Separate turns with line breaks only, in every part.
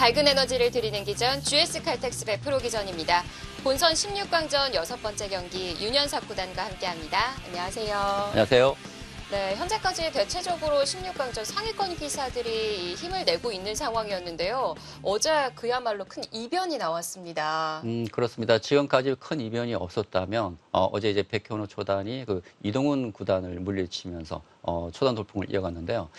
밝은 에너지를 드리는 기전 GS 칼텍스의 프로 기전입니다. 본선 16강전 6번째 경기 윤현석 구단과 함께합니다. 안녕하세요.
안녕하세요.
네, 현재까지 대체적으로 16강전 상위권 기사들이 힘을 내고 있는 상황이었는데요. 어제 그야말로 큰 이변이 나왔습니다.
그렇습니다. 지금까지 큰 이변이 없었다면 어제 이제 백현우 초단이 그 이동훈 구단을 물리치면서 초단 돌풍을 이어갔는데요.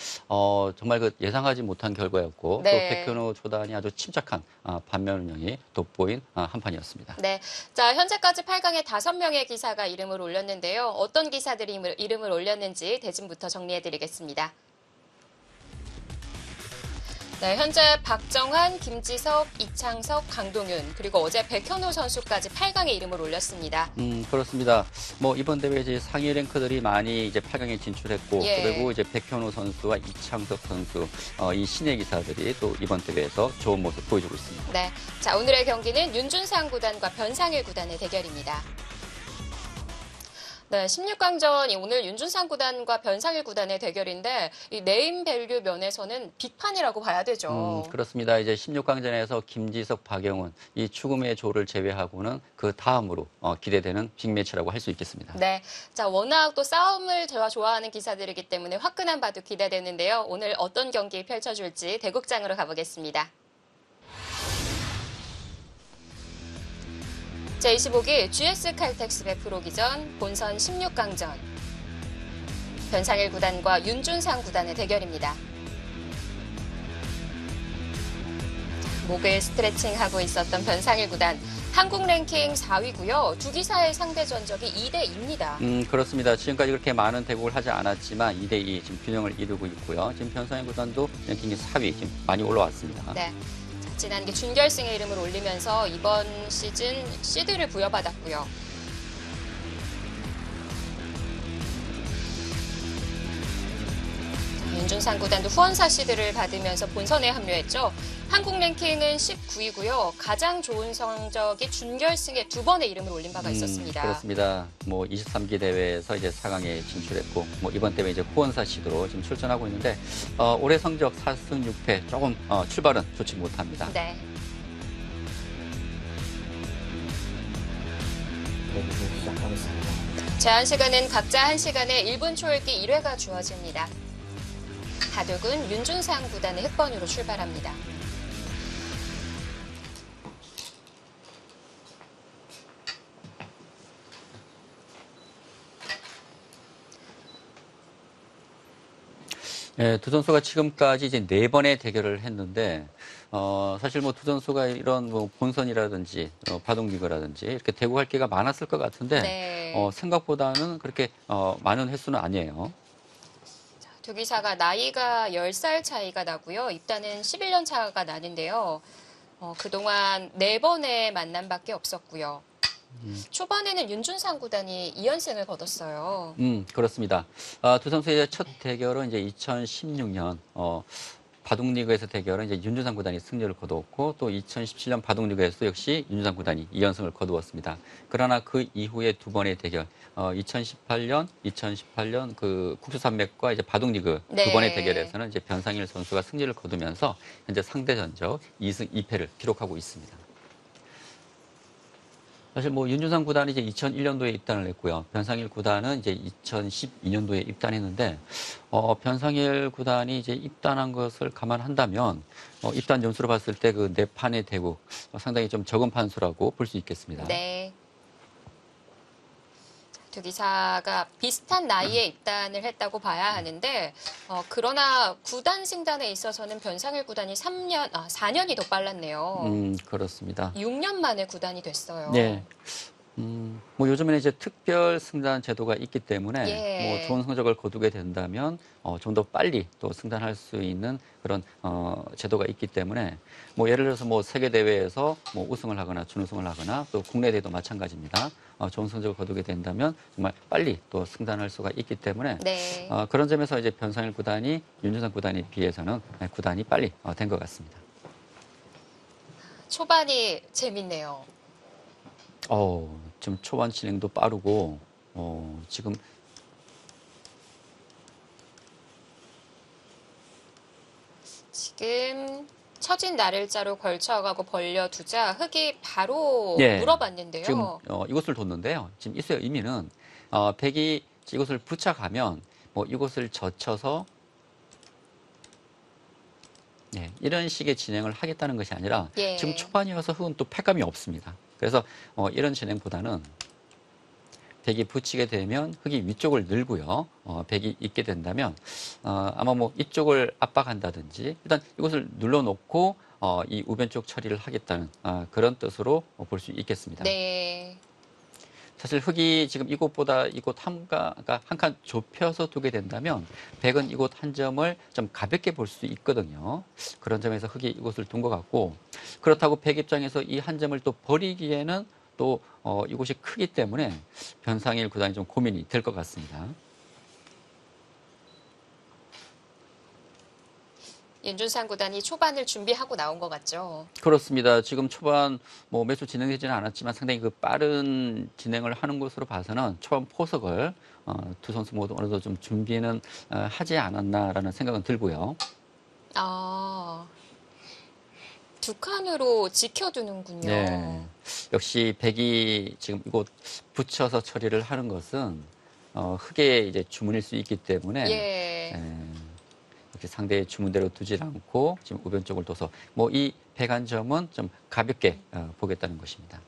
정말 그 예상하지 못한 결과였고
네.
또 백현우 초단이 아주 침착한 반면 운영이 돋보인 한판이었습니다.
네, 자 현재까지 8강에 5명의 기사가 이름을 올렸는데요. 어떤 기사들이 이름을 올렸는지 대진부터 정리해드리겠습니다. 네, 현재 박정환, 김지석, 이창석, 강동윤 그리고 어제 백현우 선수까지 8강에 이름을 올렸습니다.
그렇습니다. 뭐 이번 대회 이제 상위 랭크들이 많이 이제 8강에 진출했고
예.
그리고 이제 백현우 선수와 이창석 선수 이 신예 기사들이 또 이번 대회에서 좋은 모습 보여주고 있습니다.
네, 자 오늘의 경기는 윤준상 구단과 변상일 구단의 대결입니다. 네, 16강전이 오늘 윤준상 구단과 변상일 구단의 대결인데 이 네임밸류 면에서는 빅판이라고 봐야 되죠.
그렇습니다. 이제 16강전에서 김지석, 박영훈 이 죽음의 조를 제외하고는 그 다음으로 기대되는 빅매치라고 할 수 있겠습니다.
네, 자 워낙 또 싸움을 좋아하는 기사들이기 때문에 화끈한 바둑 기대되는데요. 오늘 어떤 경기 펼쳐줄지 대국장으로 가보겠습니다. 제25기 GS 칼텍스의 프로기전 본선 16강전 변상일 구단과 윤준상 구단의 대결입니다. 목을 스트레칭하고 있었던 변상일 구단 한국 랭킹 4위고요. 두 기사의 상대 전적이 2대2입니다.
그렇습니다. 지금까지 그렇게 많은 대국을 하지 않았지만 2대2 지금 균형을 이루고 있고요. 지금 변상일 구단도 랭킹이 4위 지금 많이 올라왔습니다.
네. 지난 준결승에 이름을 올리면서 이번 시즌 시드를 부여받았고요. 윤준상 구단도 후원사 시드를 받으면서 본선에 합류했죠. 한국 랭킹은 19위고요. 가장 좋은 성적이 준결승에 2번의 이름을 올린 바가 있었습니다.
그렇습니다. 뭐 23기 대회에서 이제 4강에 진출했고 뭐 이번 대회 이제 후원사 시드로 지금 출전하고 있는데 올해 성적 4승 6패 조금 출발은 좋지 못합니다.
네. 제한 시간은 각자 1시간에 1분 초읽기 1회가 주어집니다. 바둑은 윤준상 구단의 흑번으로 출발합니다.
네, 두 선수가 지금까지 이제 4번의 대결을 했는데 사실 뭐 두 선수가 이런 뭐 본선이라든지 바둑리그라든지 이렇게 대구할 기회가 많았을 것 같은데
네.
생각보다는 그렇게 많은 횟수는 아니에요.
두 기사가 나이가 10살 차이가 나고요. 입단은 11년 차가 나는데요. 그동안 4번의 만남밖에 없었고요. 초반에는 윤준상 구단이 2연승을 거뒀어요.
그렇습니다. 두 선수의 첫 대결은 이제 2016년 바둑리그에서 대결은 이제 윤준상 구단이 승리를 거두었고 또 2017년 바둑리그에서 역시 윤준상 구단이 2연승을 거두었습니다. 그러나 그 이후에 2번의 대결, 2018년 그 국수산맥과 이제 바둑리그
네.
2번의 대결에서는 이제 변상일 선수가 승리를 거두면서 현재 상대 전적 2승 2패를 기록하고 있습니다. 사실 뭐 윤준상 구단이 이제 2001년도에 입단을 했고요. 변상일 구단은 이제 2012년도에 입단했는데 변상일 구단이 이제 입단한 것을 감안한다면 입단 연수로 봤을 때 그 4판의 대국 상당히 좀 적은 판수라고 볼 수 있겠습니다.
네. 두 기사가 비슷한 나이에 입단을 했다고 봐야 하는데 그러나 구단 승단에 있어서는 변상일 구단이 4년이 더 빨랐네요.
그렇습니다.
6년 만에 구단이 됐어요.
네. 뭐 요즘에는 이제 특별 승단 제도가 있기 때문에
예.
뭐 좋은 성적을 거두게 된다면 좀 더 빨리 또 승단할 수 있는 그런 제도가 있기 때문에 뭐 예를 들어서 뭐 세계 대회에서 뭐 우승을 하거나 준우승을 하거나 또 국내 대회도 마찬가지입니다. 좋은 성적을 거두게 된다면 정말 빨리 또 승단할 수가 있기 때문에
네.
그런 점에서 이제 변상일 구단이 윤준상 구단에 비해서는 구단이 빨리 된 것 같습니다.
초반이 재밌네요.
지금 초반 진행도 빠르고, 지금
지금 처진 날일자로 걸쳐가고 벌려두자 흙이 바로
예.
물어봤는데요.
지금 이곳을 뒀는데요. 지금 있어요. 의미는 백이 이곳을 부착하면 뭐 이곳을 젖혀서 이런 식의 진행을 하겠다는 것이 아니라
예.
지금 초반이어서 흙은 또 팩감이 없습니다. 그래서 이런 진행보다는 백이 붙이게 되면 흙이 위쪽을 늘고요. 백이 있게 된다면 아마 뭐 이쪽을 압박한다든지 일단 이곳을 눌러놓고 이 우변 쪽 처리를 하겠다는 그런 뜻으로 볼 수 있겠습니다.
네.
사실 흙이 지금 이곳보다 이곳 한 칸 좁혀서 두게 된다면 백은 이곳 한 점을 좀 가볍게 볼 수 있거든요. 그런 점에서 흙이 이곳을 둔 것 같고, 그렇다고 백 입장에서 이 한 점을 또 버리기에는 또 이곳이 크기 때문에 변상일 구단이 좀 고민이 될 것 같습니다.
윤준상 구단이 초반을 준비하고 나온 것 같죠.
그렇습니다. 지금 초반 뭐 매수 진행되지는 않았지만 상당히 그 빠른 진행을 하는 것으로 봐서는 초반 포석을 두 선수 모두 어느 정도 좀 준비는 하지 않았나라는 생각은 들고요.
두 칸으로 지켜두는군요.
네. 역시 백이 지금 이곳 붙여서 처리를 하는 것은 흙의 이제 주문일 수 있기 때문에 이렇게 상대의 주문대로 두질 않고 지금 우변 쪽을 둬서 뭐 이 백 한 점은 좀 가볍게 보겠다는 것입니다.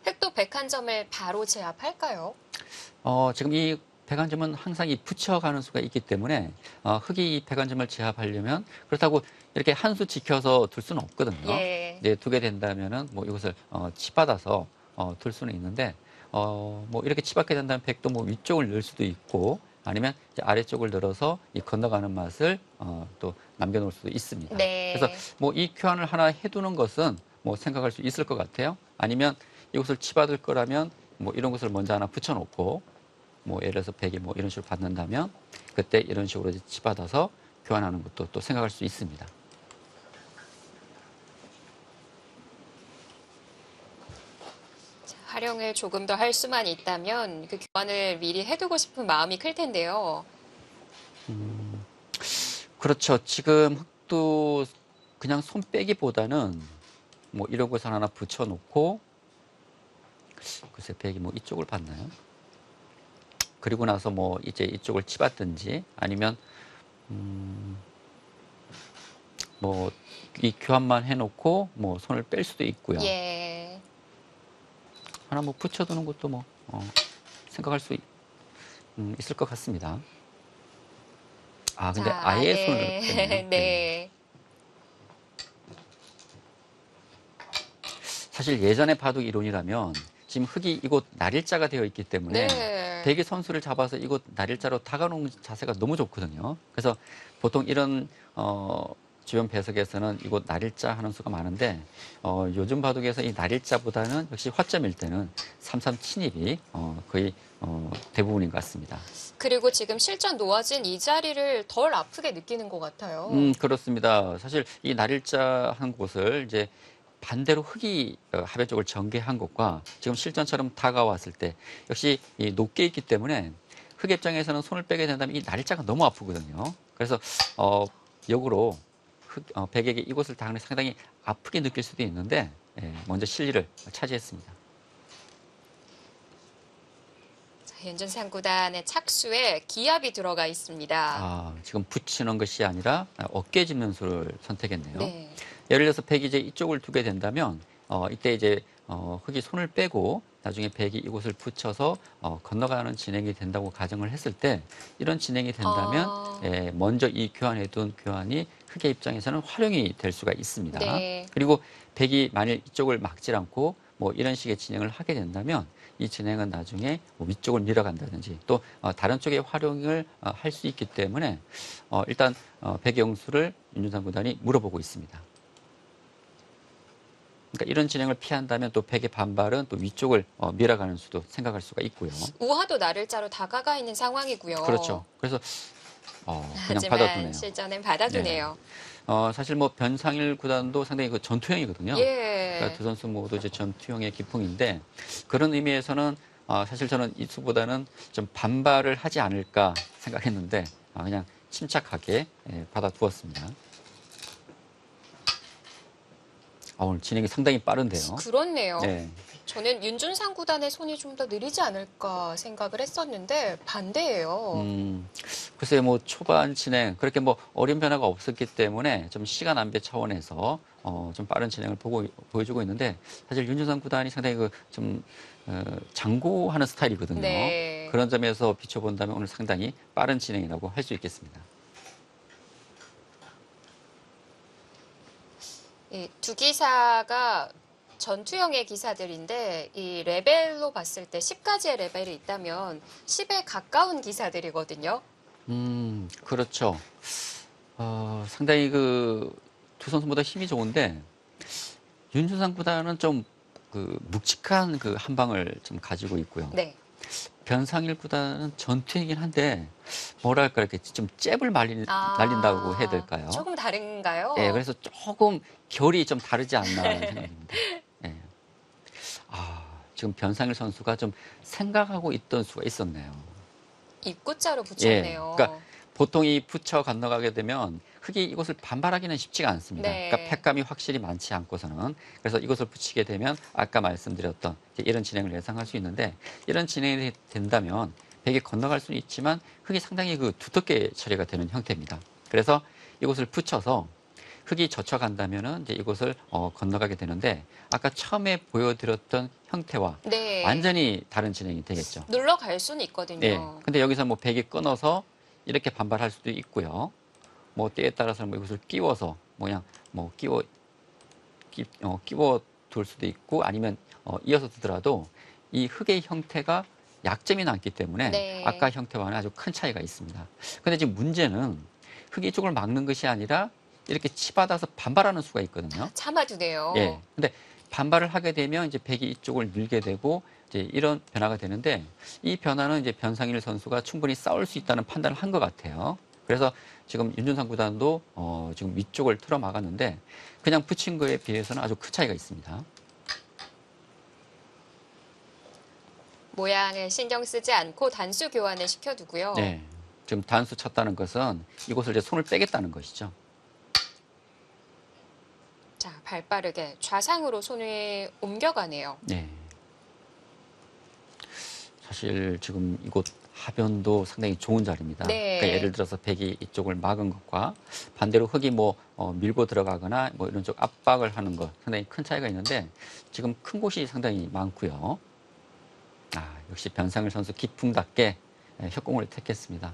흙도 백 한 점을 바로 제압할까요?
지금 이 백 한 점은 항상 이 붙여가는 수가 있기 때문에 흙이 이 백 한 점을 제압하려면 그렇다고 이렇게 한 수 지켜서 둘 수는 없거든요.
예.
네, 두게 된다면은 뭐 이것을 치받아서 둘 수는 있는데 뭐 이렇게 치받게 된다면 백도 뭐 위쪽을 넣을 수도 있고 아니면 이제 아래쪽을 늘어서 이 건너가는 맛을 또 남겨놓을 수도 있습니다.
네.
그래서 뭐 이 교환을 하나 해두는 것은 뭐 생각할 수 있을 것 같아요. 아니면 이것을 치받을 거라면 뭐 이런 것을 먼저 하나 붙여놓고 뭐 예를 들어서 백이 뭐 이런 식으로 받는다면 그때 이런 식으로 이제 치받아서 교환하는 것도 또 생각할 수 있습니다.
활용을 조금 더 할 수만 있다면 그 교환을 미리 해두고 싶은 마음이 클 텐데요.
그렇죠. 지금 흙도 그냥 손 빼기보다는 뭐 이런 것을 하나 붙여놓고 글쎄 백이 뭐 이쪽을 받나요? 그리고 나서 뭐 이제 이쪽을 치받든지 아니면 뭐 이 교환만 해놓고 뭐 손을 뺄 수도 있고요.
예.
하나 뭐 붙여두는 것도 뭐 생각할 수 있을 것 같습니다. 근데
자,
아예
아예.
손을 빼네요.
네.
사실 예전의 바둑 이론이라면 지금 흙이 이곳 날일자가 되어 있기 때문에
네.
백이 선수를 잡아서 이곳 날일자로 다가오는 자세가 너무 좋거든요. 그래서 보통 이런 주변 배석에서는 이곳 날일자 하는 수가 많은데 요즘 바둑에서 이 날일자보다는 역시 화점일 때는 삼삼 침입이 거의 대부분인 것 같습니다.
그리고 지금 실전 놓아진 이 자리를 덜 아프게 느끼는 것 같아요.
그렇습니다. 사실 이 날일자 한 곳을 이제 반대로 흙이 하변 쪽을 전개한 것과 지금 실전처럼 다가왔을 때 역시 이 높게 있기 때문에 흙 입장에서는 손을 빼게 된다면 이 날일자가 너무 아프거든요. 그래서 역으로 백에게 이곳을 당하는 상당히 아프게 느낄 수도 있는데 먼저 실리를 차지했습니다.
윤준상 구단의 착수에 기압이 들어가 있습니다.
지금 붙이는 것이 아니라 어깨 짚는 수를 선택했네요.
네.
예를 들어서 백이 이제 이쪽을 두게 된다면 이때 이제 흙이 손을 빼고 나중에 백이 이곳을 붙여서 건너가는 진행이 된다고 가정을 했을 때 이런 진행이 된다면 먼저 이 교환해둔 교환이 흙의 입장에서는 활용이 될 수가 있습니다.
네.
그리고 백이 만일 이쪽을 막질 않고 뭐 이런 식의 진행을 하게 된다면 이 진행은 나중에 뭐 위쪽을 밀어간다든지 또 다른 쪽에 활용을 할 수 있기 때문에 일단 백의 영수를 윤준상 구단이 물어보고 있습니다. 그러니까 이런 진행을 피한다면 또 백의 반발은 또 위쪽을 밀어가는 수도 생각할 수가 있고요.
우하도 나를자로 다가가 있는 상황이고요.
그렇죠. 그래서 그냥
하지만
받아두네요.
실전엔 받아두네요.
사실 뭐 변상일 구단도 상당히 그 전투형이거든요.
예.
그러니까 두 선수 모두 이제 전투형의 기풍인데 그런 의미에서는 사실 저는 이 수보다는 좀 반발을 하지 않을까 생각했는데 그냥 침착하게 받아두었습니다. 오늘 진행이 상당히 빠른데요.
그렇네요.
네.
저는 윤준상 구단의 손이 좀 더 느리지 않을까 생각을 했었는데 반대예요.
글쎄요, 뭐 초반 진행 그렇게 뭐 어려운 변화가 없었기 때문에 좀 시간 안배 차원에서 좀 빠른 진행을 보여주고 있는데 사실 윤준상 구단이 상당히 좀 장고하는 스타일이거든요.
네.
그런 점에서 비춰본다면 오늘 상당히 빠른 진행이라고 할 수 있겠습니다.
이 두 기사가 전투형의 기사들인데 이 레벨로 봤을 때 10가지의 레벨이 있다면 10에 가까운 기사들이거든요.
그렇죠. 상당히 두 선수보다 힘이 좋은데 윤준상보다는 좀 묵직한 한 방을 좀 가지고 있고요.
네.
변상일보다는 전투이긴 한데 뭐랄까 이렇게 좀 잽을 날린다고 해야 될까요?
조금 다른가요?
예, 그래서 조금 결이 좀 다르지 않나 하는 생각입니다. 예. 지금 변상일 선수가 좀 생각하고 있던 수가 있었네요.
입구자로 붙였네요.
그러니까 보통 이 붙여 건너가게 되면 흙이 이곳을 반발하기는 쉽지가 않습니다.
네.
그러니까 팩감이 확실히 많지 않고서는 그래서 이곳을 붙이게 되면 아까 말씀드렸던 이런 진행을 예상할 수 있는데 이런 진행이 된다면 벽에 건너갈 수는 있지만 흙이 상당히 두텁게 처리가 되는 형태입니다. 그래서 이곳을 붙여서 흙이 젖혀간다면은 이제 이곳을 건너가게 되는데 아까 처음에 보여드렸던 형태와
네.
완전히 다른 진행이 되겠죠.
눌러갈 수는 있거든요.
예. 근데 여기서 뭐 벽이 끊어서 이렇게 반발할 수도 있고요. 뭐 때에 따라서 뭐 이것을 끼워서 그냥 뭐 끼워 둘 수도 있고 아니면 이어서 두더라도 이 흙의 형태가 약점이 남기 때문에
네.
아까 형태와는 아주 큰 차이가 있습니다. 근데 지금 문제는 흙 이쪽을 막는 것이 아니라 이렇게 치받아서 반발하는 수가 있거든요.
참아두네요.
예. 근데 반발을 하게 되면 이제 벽이 이쪽을 밀게 되고 이제 이런 변화가 되는데 이 변화는 이제 변상일 선수가 충분히 싸울 수 있다는 판단을 한 것 같아요. 그래서 지금 윤준상 구단도 지금 위쪽을 틀어 막았는데 그냥 붙인 거에 비해서는 아주 큰 차이가 있습니다.
모양을 신경 쓰지 않고 단수 교환을 시켜두고요.
네. 지금 단수 쳤다는 것은 이곳을 이제 손을 빼겠다는 것이죠.
자, 발 빠르게 좌상으로 손을 옮겨가네요.
네. 사실 지금 이곳 하변도 상당히 좋은 자리입니다.
네.
그러니까 예를 들어서 벽이 이쪽을 막은 것과 반대로 흙이 밀고 들어가거나 이런 쪽 압박을 하는 것 상당히 큰 차이가 있는데 지금 큰 곳이 상당히 많고요. 역시 변상일 선수 기풍답게 협공을 택했습니다.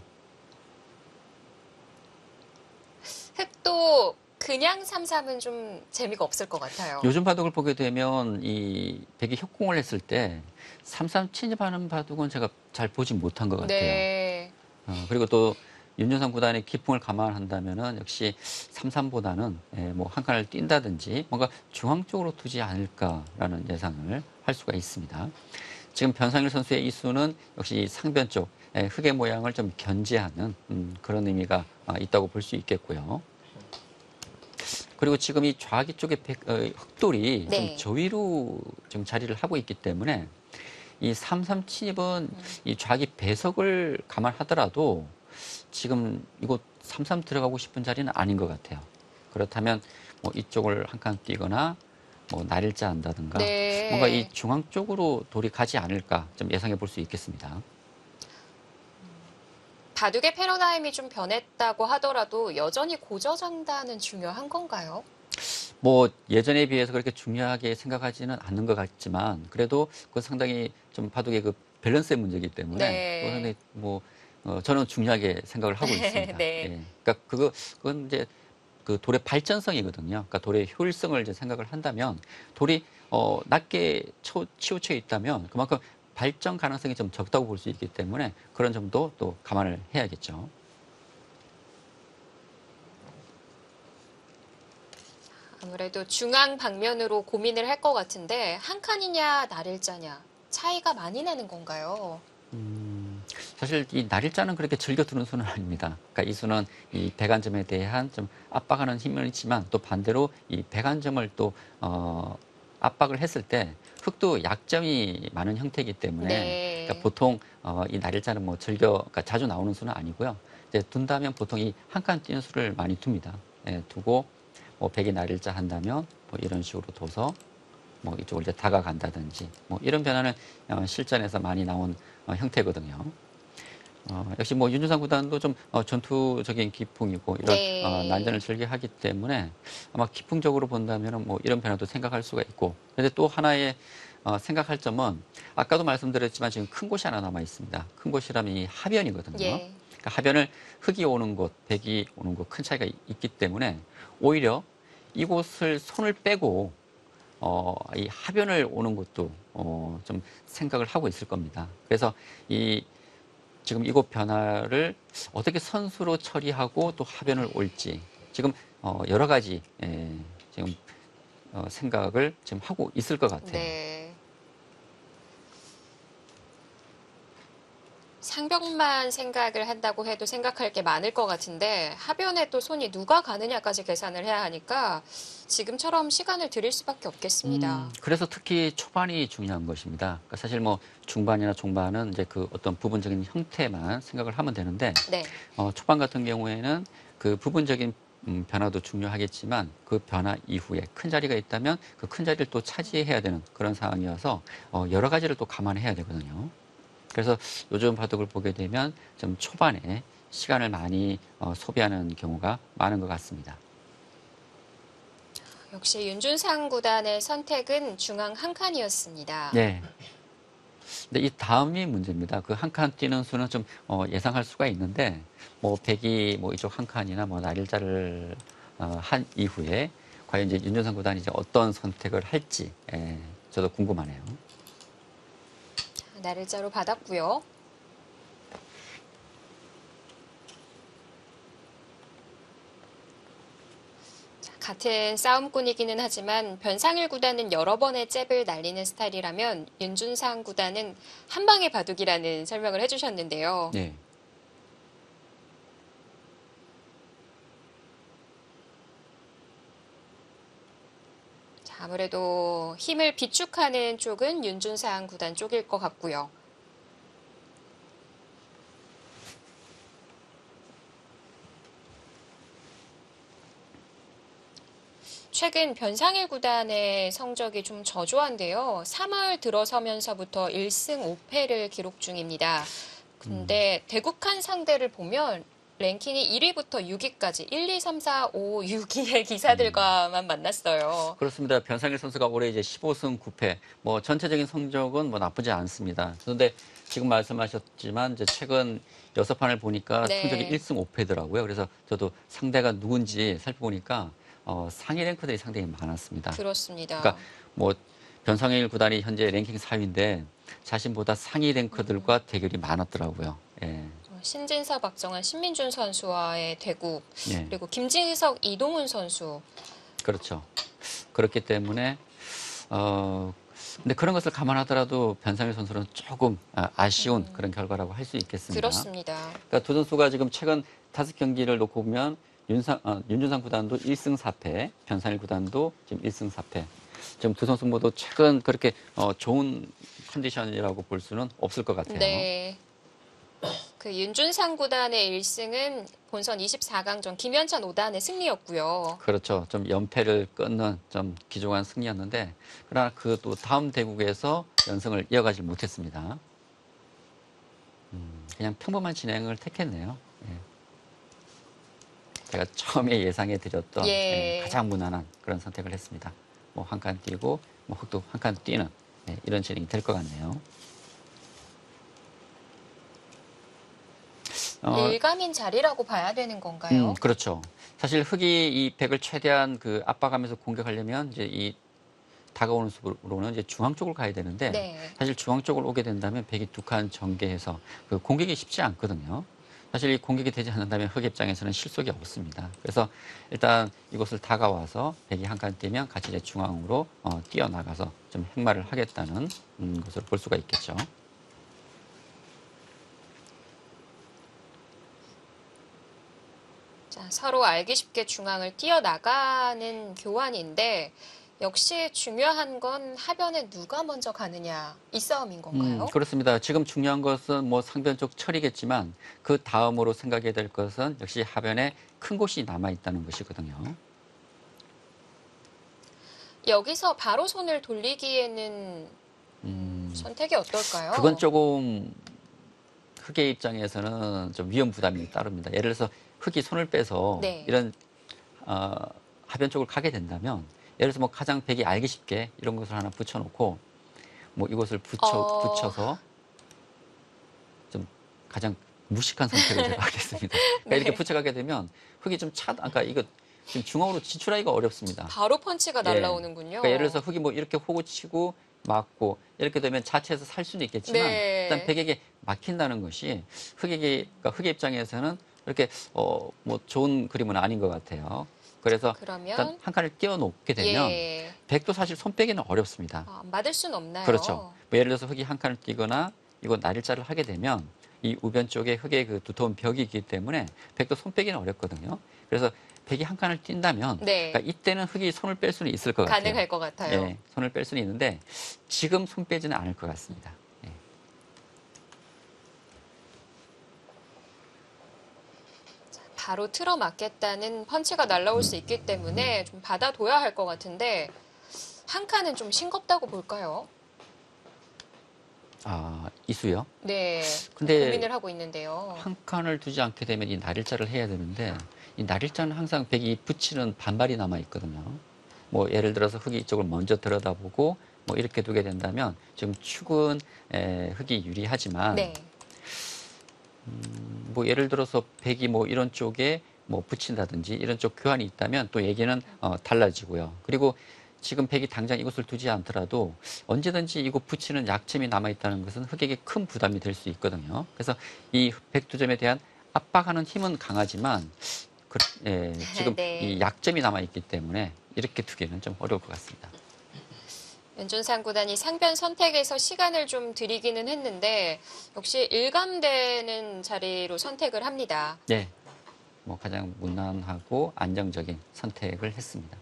흙도 그냥 3-3은 좀 재미가 없을 것 같아요.
요즘 바둑을 보게 되면 이 벽이 협공을 했을 때 3-3 침입하는 바둑은 제가 잘 보지 못한 것 같아요.
네.
그리고 또 윤준상 구단의 기풍을 감안한다면은 역시 3-3보다는 한 칸을 뛴다든지 뭔가 중앙 쪽으로 두지 않을까라는 예상을 할 수가 있습니다. 지금 변상일 선수의 이 수는 역시 상변 쪽 흙의 모양을 좀 견제하는 그런 의미가 있다고 볼 수 있겠고요. 그리고 지금 이 좌기 쪽의 흙돌이
네.
좀 저위로 지금 자리를 하고 있기 때문에 이 3-3 침입은 이 좌기 배석을 감안하더라도 지금 이곳 3-3 들어가고 싶은 자리는 아닌 것 같아요. 그렇다면 이쪽을 한 칸 뛰거나 날일자 한다든가
네.
뭔가 이 중앙 쪽으로 돌이 가지 않을까 좀 예상해 볼 수 있겠습니다.
바둑의 패러다임이 좀 변했다고 하더라도 여전히 고저장단은 중요한 건가요?
예전에 비해서 그렇게 중요하게 생각하지는 않는 것 같지만 그래도 그 상당히 좀 바둑의 밸런스의 문제이기 때문에
네.
상당히 저는 중요하게 생각을 하고 있습니다.
네.
예. 그러니까 그건 이제 돌의 발전성이거든요. 그러니까 돌의 효율성을 이제 생각을 한다면 돌이 낮게 치우쳐 있다면 그만큼 발전 가능성이 좀 적다고 볼 수 있기 때문에 그런 점도 또 감안을 해야겠죠.
아무래도 중앙 방면으로 고민을 할 것 같은데 한 칸이냐 날일자냐 차이가 많이 나는 건가요?
사실 이 날일자는 그렇게 즐겨 두는 수는 아닙니다. 그러니까 이 수는 이 백안점에 대한 좀 압박하는 힘은 있지만 또 반대로 이 백안점을 또 압박을 했을 때 흙도 약점이 많은 형태이기 때문에
네.
그러니까 보통 이 날일자는 그러니까 자주 나오는 수는 아니고요. 이제 둔다면 보통 이 한 칸 뛰는 수를 많이 둡니다. 두고 뭐 백이 날일자 한다면 뭐 이런 식으로 둬서 뭐 이쪽으로 이제 다가간다든지 뭐 이런 변화는 실전에서 많이 나온 형태거든요. 역시 뭐 윤준상 구단도 좀 전투적인 기풍이고 이런
네.
난전을 즐겨하기 때문에 아마 기풍적으로 본다면 뭐 이런 변화도 생각할 수가 있고, 그런데 또 하나의 생각할 점은 아까도 말씀드렸지만 지금 큰 곳이 하나 남아 있습니다. 큰 곳이라면 이 하변이거든요.
예.
그러니까 하변을 흙이 오는 곳, 백이 오는 곳 큰 차이가 있기 때문에 오히려 이곳을 손을 빼고 이 하변을 오는 것도 좀 생각을 하고 있을 겁니다. 그래서 지금 이곳 변화를 어떻게 선수로 처리하고 또 하변을 올지 지금 여러 가지 지금 생각을 지금 하고 있을 것 같아요.
네. 상벽만 생각을 한다고 해도 생각할 게 많을 것 같은데 하변에 또 손이 누가 가느냐까지 계산을 해야 하니까 지금처럼 시간을 들일 수밖에 없겠습니다.
그래서 특히 초반이 중요한 것입니다. 그러니까 사실 뭐 중반이나 중반은 이제 그 어떤 부분적인 형태만 생각을 하면 되는데
네.
초반 같은 경우에는 그 부분적인 변화도 중요하겠지만 그 변화 이후에 큰 자리가 있다면 그 큰 자리를 또 차지해야 되는 그런 상황이어서 여러 가지를 또 감안해야 되거든요. 그래서 요즘 바둑을 보게 되면 좀 초반에 시간을 많이 소비하는 경우가 많은 것 같습니다.
역시 윤준상 구단의 선택은 중앙 한 칸이었습니다.
네. 근데 이 다음이 문제입니다. 그 한 칸 뛰는 수는 좀 예상할 수가 있는데 뭐 백이 뭐 이쪽 한 칸이나 뭐 날일자를 한 이후에 과연 이제 윤준상 구단이 이제 어떤 선택을 할지 저도 궁금하네요.
날일자로 받았고요. 같은 싸움꾼이기는 하지만 변상일 구단은 여러 번의 잽을 날리는 스타일이라면 윤준상 구단은 한 방의 바둑이라는 설명을 해주셨는데요.
네.
자, 아무래도 힘을 비축하는 쪽은 윤준상 구단 쪽일 것 같고요. 최근 변상일 구단의 성적이 좀 저조한데요. 3월 들어서면서부터 1승 5패를 기록 중입니다. 근데 대국한 상대를 보면 랭킹이 1위부터 6위까지 1, 2, 3, 4, 5, 6위의 기사들과만 만났어요.
그렇습니다. 변상일 선수가 올해 이제 15승 9패, 뭐 전체적인 성적은 뭐 나쁘지 않습니다. 그런데 지금 말씀하셨지만 이제 최근 6판을 보니까
네.
성적이 1승 5패더라고요. 그래서 저도 상대가 누군지 살펴보니까 상위 랭크들이 상당히 많았습니다.
그렇습니다.
그러니까 뭐 변상일 구단이 현재 랭킹 4위인데 자신보다 상위 랭크들과 대결이 많았더라고요. 예.
신진섭, 박정환, 신민준 선수와의 대국,
예.
그리고 김진석, 이동훈 선수.
그렇죠. 그렇기 때문에 근데 그런 것을 감안하더라도 변상일 선수는 조금 아쉬운 그런 결과라고 할 수 있겠습니다.
그렇습니다.
그러니까 두 선수가 지금 최근 5경기를 놓고 보면 윤준상 구단도 1승 4패, 변상일 구단도 지금 1승 4패. 지금 두 선수 모두 최근 그렇게 좋은 컨디션이라고 볼 수는 없을 것 같아요.
네. 그 윤준상 구단의 1승은 본선 24강전 김현찬 5단의 승리였고요.
그렇죠. 좀 연패를 끊는 좀 귀중한 승리였는데 그러나 그 또 다음 대국에서 연승을 이어가지 못했습니다. 그냥 평범한 진행을 택했네요. 예. 제가 처음에 예상해 드렸던 가장 무난한 그런 선택을 했습니다. 뭐 한 칸 뛰고 뭐 흙도 한 칸 뛰는 이런 진행이 될 것 같네요.
일감인 자리라고 봐야 되는 건가요?
그렇죠. 사실 흙이 이 백을 최대한 그 압박하면서 공격하려면 이제 이 다가오는 숲으로는 이제 중앙 쪽으로 가야 되는데
네.
사실 중앙 쪽으로 오게 된다면 백이 두 칸 전개해서 그 공격이 쉽지 않거든요. 사실 이 공격이 되지 않는다면 흙 입장에서는 실속이 없습니다. 그래서 일단 이곳을 다가와서 백이 한 칸 뛰면 같이 이제 중앙으로 뛰어나가서 좀 행마를 하겠다는 것으로 볼 수가 있겠죠.
자, 서로 알기 쉽게 중앙을 뛰어나가는 교환인데 역시 중요한 건 하변에 누가 먼저 가느냐 이 싸움인 건가요?
그렇습니다. 지금 중요한 것은 뭐 상변 쪽 처리겠지만 그 다음으로 생각해야 될 것은 역시 하변에 큰 곳이 남아 있다는 것이거든요.
여기서 바로 손을 돌리기에는 선택이 어떨까요?
그건 조금 흑의 입장에서는 좀 위험 부담이 따릅니다. 예를 들어서 흑이 손을 빼서
네.
이런 하변 쪽을 가게 된다면, 예를 들어서 뭐 가장 백이 알기 쉽게 이런 것을 하나 붙여놓고 뭐 이것을 붙여서 좀 가장 무식한 선택을 제가 하겠습니다. 그러니까
네.
이렇게 붙여가게 되면 흑이 좀 아까 이거 지금 중앙으로 진출하기가 어렵습니다.
바로 펀치가
예.
날라오는군요.
그러니까 예를 들어서 흑이 뭐 이렇게 호구 치고 맞고 이렇게 되면 자체에서 살 수는 있겠지만
네.
일단 백에게 막힌다는 것이 그러니까 흑의 입장에서는 이렇게 뭐 좋은 그림은 아닌 것 같아요. 그래서
그러면
일단 한 칸을 띄워놓게 되면
예.
백도 사실 손 빼기는 어렵습니다.
맞을 순 없나요?
그렇죠. 뭐 예를 들어서 흑이 한 칸을 띄거나 이거 날일자를 하게 되면 이 우변 쪽에 흑의 그 두터운 벽이 있기 때문에 백도 손 빼기는 어렵거든요. 그래서 백이 한 칸을 띈다면
네.
그러니까 이때는 흑이 손을 뺄 수는 있을 것 같아요.
가능할 것 같아요.
예, 손을 뺄 수는 있는데 지금 손 빼지는 않을 것 같습니다. 예.
바로 틀어 맞겠다는 펀치가 날라올 수 있기 때문에 좀 받아둬야 할 것 같은데 한 칸은 좀 싱겁다고 볼까요?
이수요?
네.
근데
고민을 하고 있는데요.
한 칸을 두지 않게 되면 이 날일자를 해야 되는데 이 날일자는 항상 백이 붙이는 반발이 남아 있거든요. 뭐 예를 들어서 흑이 이쪽을 먼저 들여다보고 뭐 이렇게 두게 된다면 지금 축은 흑이 유리하지만
네.
뭐 예를 들어서 백이 뭐 이런 쪽에 뭐 붙인다든지 이런 쪽 교환이 있다면 또 얘기는 달라지고요. 그리고 지금 백이 당장 이것을 두지 않더라도 언제든지 이거 붙이는 약점이 남아있다는 것은 흑에게 큰 부담이 될 수 있거든요. 그래서 이 백두점에 대한 압박하는 힘은 강하지만 지금
네.
이 약점이 남아있기 때문에 이렇게 두기는 좀 어려울 것 같습니다.
윤준상 구단이 상변 선택에서 시간을 좀 들이기는 했는데 역시 일감되는 자리로 선택을 합니다.
네, 뭐 가장 무난하고 안정적인 선택을 했습니다.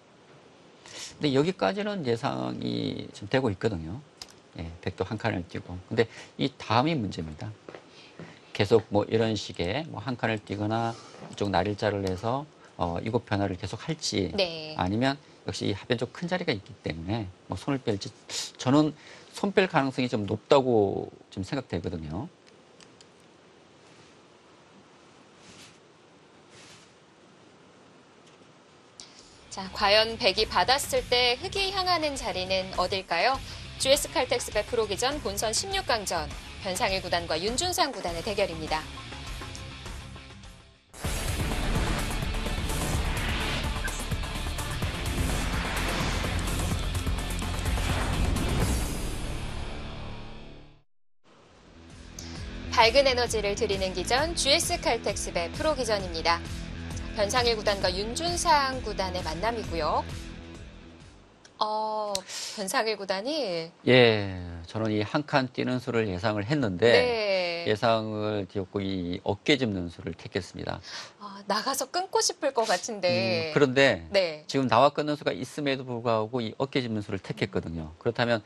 근데 여기까지는 예상이 좀 되고 있거든요. 예, 백도 한 칸을 띄고. 근데 이 다음이 문제입니다. 계속 뭐 이런 식의 뭐 한 칸을 띄거나 이쪽 날일자를 해서 이곳 변화를 계속 할지
네.
아니면 역시 이 하변 쪽 큰 자리가 있기 때문에 뭐 손을 뺄지 저는 손 뺄 가능성이 좀 높다고 좀 생각되거든요.
자, 과연 백이 받았을 때 흑이 향하는 자리는 어딜까요? GS 칼텍스배 프로기전 본선 16강전 변상일 구단과 윤준상 구단의 대결입니다. 밝은 에너지를 드리는 기전 GS 칼텍스배 프로기전입니다. 변상일 구단과 윤준상 구단의 만남이고요. 변상일 구단이
저는 이 한 칸 뛰는 수를 예상을 했는데
네.
예상을 뒤엎고 이 어깨 짚는 수를 택했습니다.
나가서 끊고 싶을 것 같은데.
그런데
네.
지금 나와 끊는 수가 있음에도 불구하고 이 어깨 짚는 수를 택했거든요. 그렇다면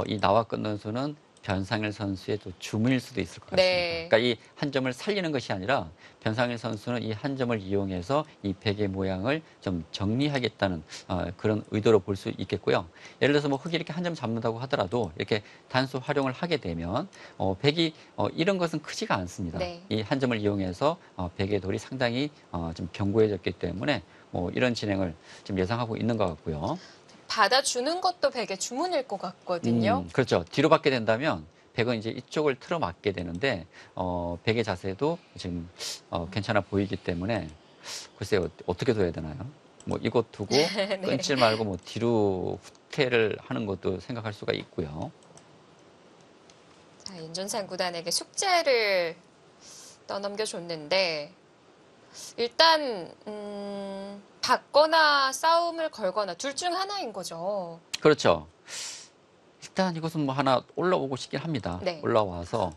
이 나와 끊는 수는 변상일 선수의 또 주문일 수도 있을 것 같습니다.
네.
그러니까 이 한 점을 살리는 것이 아니라 변상일 선수는 이 한 점을 이용해서 이 백의 모양을 좀 정리하겠다는 그런 의도로 볼 수 있겠고요. 예를 들어서 뭐 흑이 이렇게 한 점 잡는다고 하더라도 이렇게 단수 활용을 하게 되면 백이 이런 것은 크지가 않습니다.
네.
이 한 점을 이용해서 백의 돌이 상당히 좀 견고해졌기 때문에 이런 진행을 좀 예상하고 있는 것 같고요.
받아주는 것도 백의 주문일 것 같거든요.
그렇죠. 뒤로 받게 된다면 백은 이제 이쪽을 틀어 맞게 되는데 백의 자세도 지금 괜찮아 보이기 때문에 글쎄요 어떻게 둬야 되나요? 뭐 이것 두고
네.
끊지 말고 뭐 뒤로 후퇴를 하는 것도 생각할 수가 있고요.
자, 윤준상 구단에게 숙제를 떠넘겨줬는데 일단 받거나 싸움을 걸거나 둘 중 하나인 거죠.
그렇죠. 일단 이것은 뭐 하나 올라오고 싶긴 합니다.
네.
올라와서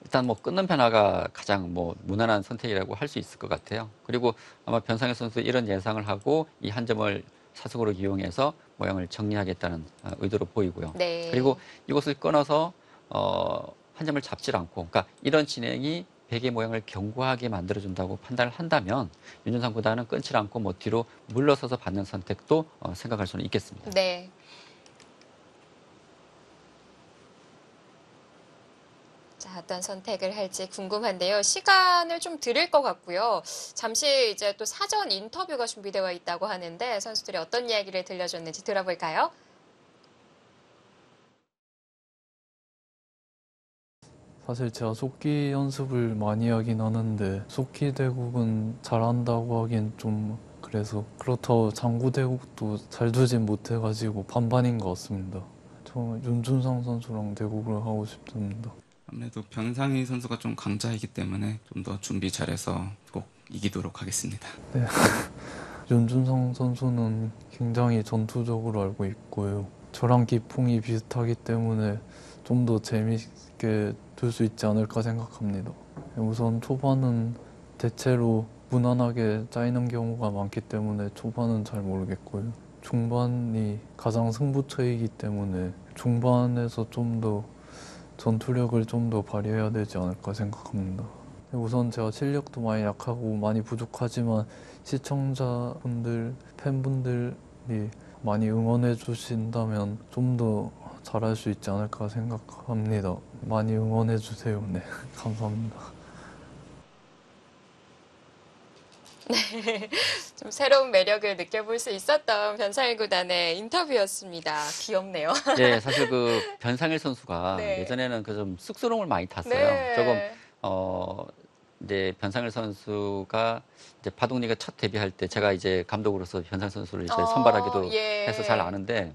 일단 뭐 끊는 변화가 가장 뭐 무난한 선택이라고 할 수 있을 것 같아요. 그리고 아마 변상현 선수 이런 예상을 하고 이 한 점을 사석으로 이용해서 모양을 정리하겠다는 의도로 보이고요.
네.
그리고 이것을 끊어서 한 점을 잡질 않고, 그러니까 이런 진행이 베개 모양을 견고하게 만들어준다고 판단을 한다면 윤준상 구단은 끊지 않고 뭐 뒤로 물러서서 받는 선택도 생각할 수는 있겠습니다.
네. 자, 어떤 선택을 할지 궁금한데요. 시간을 좀 드릴 것 같고요. 잠시 이제 또 사전 인터뷰가 준비되어 있다고 하는데 선수들이 어떤 이야기를 들려줬는지 들어볼까요?
사실 제가 속기 연습을 많이 하긴 하는데 속기 대국은 잘한다고 하긴 좀 그래서 그렇다고 장구 대국도 잘 두진 못해가지고 반반인 것 같습니다. 저 윤준상 선수랑 대국을 하고 싶습니다.
아무래도 변상희 선수가 좀 강자이기 때문에 좀 더 준비 잘해서 꼭 이기도록 하겠습니다.
윤준상 선수는 굉장히 전투적으로 알고 있고요. 저랑 기풍이 비슷하기 때문에 좀 더 재밌게 둘 수 있지 않을까 생각합니다. 우선 초반은 대체로 무난하게 짜이는 경우가 많기 때문에 초반은 잘 모르겠고요. 중반이 가장 승부처이기 때문에 중반에서 좀 더 전투력을 좀 더 발휘해야 되지 않을까 생각합니다. 우선 제가 실력도 많이 약하고 많이 부족하지만 시청자분들, 팬분들이 많이 응원해 주신다면 좀 더 잘할 수 있지 않을까 생각합니다. 많이 응원해 주세요. 네, 감사합니다.
좀 새로운 매력을 느껴볼 수 있었던 변상일 구단의 인터뷰였습니다. 귀엽네요.
예, 사실 그 변상일 선수가
네.
예전에는 그 좀 쑥스러움을 많이 탔어요.
네.
조금 이제 변상일 선수가 이제 바둑리그 첫 데뷔할 때 제가 이제 감독으로서 변상일 선수를 이제 선발하기도
예.
해서 잘 아는데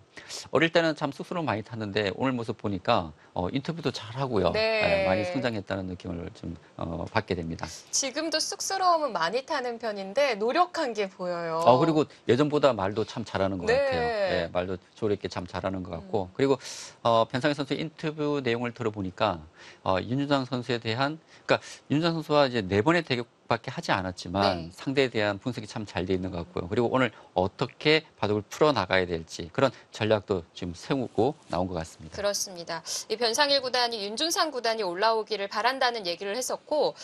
어릴 때는 참 쑥스러움 많이 탔는데 오늘 모습 보니까 인터뷰도 잘하고요.
네.
예, 많이 성장했다는 느낌을 좀 받게 됩니다.
지금도 쑥스러움은 많이 타는 편인데 노력한 게 보여요.
그리고 예전보다 말도 참 잘하는 것
네.
같아요. 예, 말도 조리있게 참 잘하는 것 같고. 그리고 변상일 선수 인터뷰 내용을 들어보니까 윤준상 선수에 대한, 그러니까 윤준상 선수와 이제 4번의 대격밖에 하지 않았지만
네.
상대에 대한 분석이 참 잘 돼 있는 것 같고요. 그리고 오늘 어떻게 바둑을 풀어 나가야 될지 그런 전략도 지금 세우고 나온 것 같습니다.
그렇습니다. 이 변상일 구단이 윤준상 구단이 올라오기를 바란다는 얘기를 했었고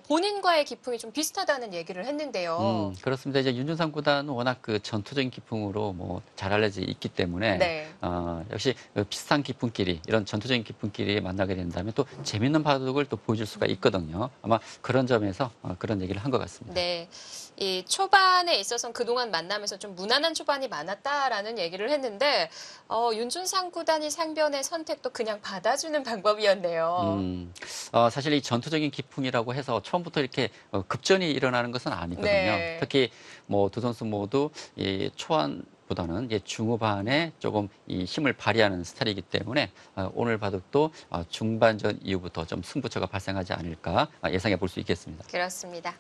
본인과의 기풍이 좀 비슷하다는 얘기를 했는데요.
그렇습니다. 이제 윤준상 구단은 워낙 그 전투적인 기풍으로 뭐 잘 알려져 있기 때문에
네.
역시 그 비슷한 기풍끼리 이런 전투적인 기풍끼리 만나게 된다면 또 재밌는 바둑을 또 보여줄 수가 있거든요. 아마 그런 점에서 그런 얘기를 한 것 같습니다.
네. 이 초반에 있어서는 그동안 만나면서 좀 무난한 초반이 많았다라는 얘기를 했는데 윤준상 구단이 상변의 선택도 그냥 받아주는 방법이었네요.
사실 이 전투적인 기풍이라고 해서 처음부터 이렇게 급전이 일어나는 것은 아니거든요.
네.
특히 뭐 두 선수 모두 이 초반보다는 중후반에 조금 이 힘을 발휘하는 스타일이기 때문에 오늘 바둑도 중반전 이후부터 좀 승부처가 발생하지 않을까 예상해 볼 수 있겠습니다.
그렇습니다.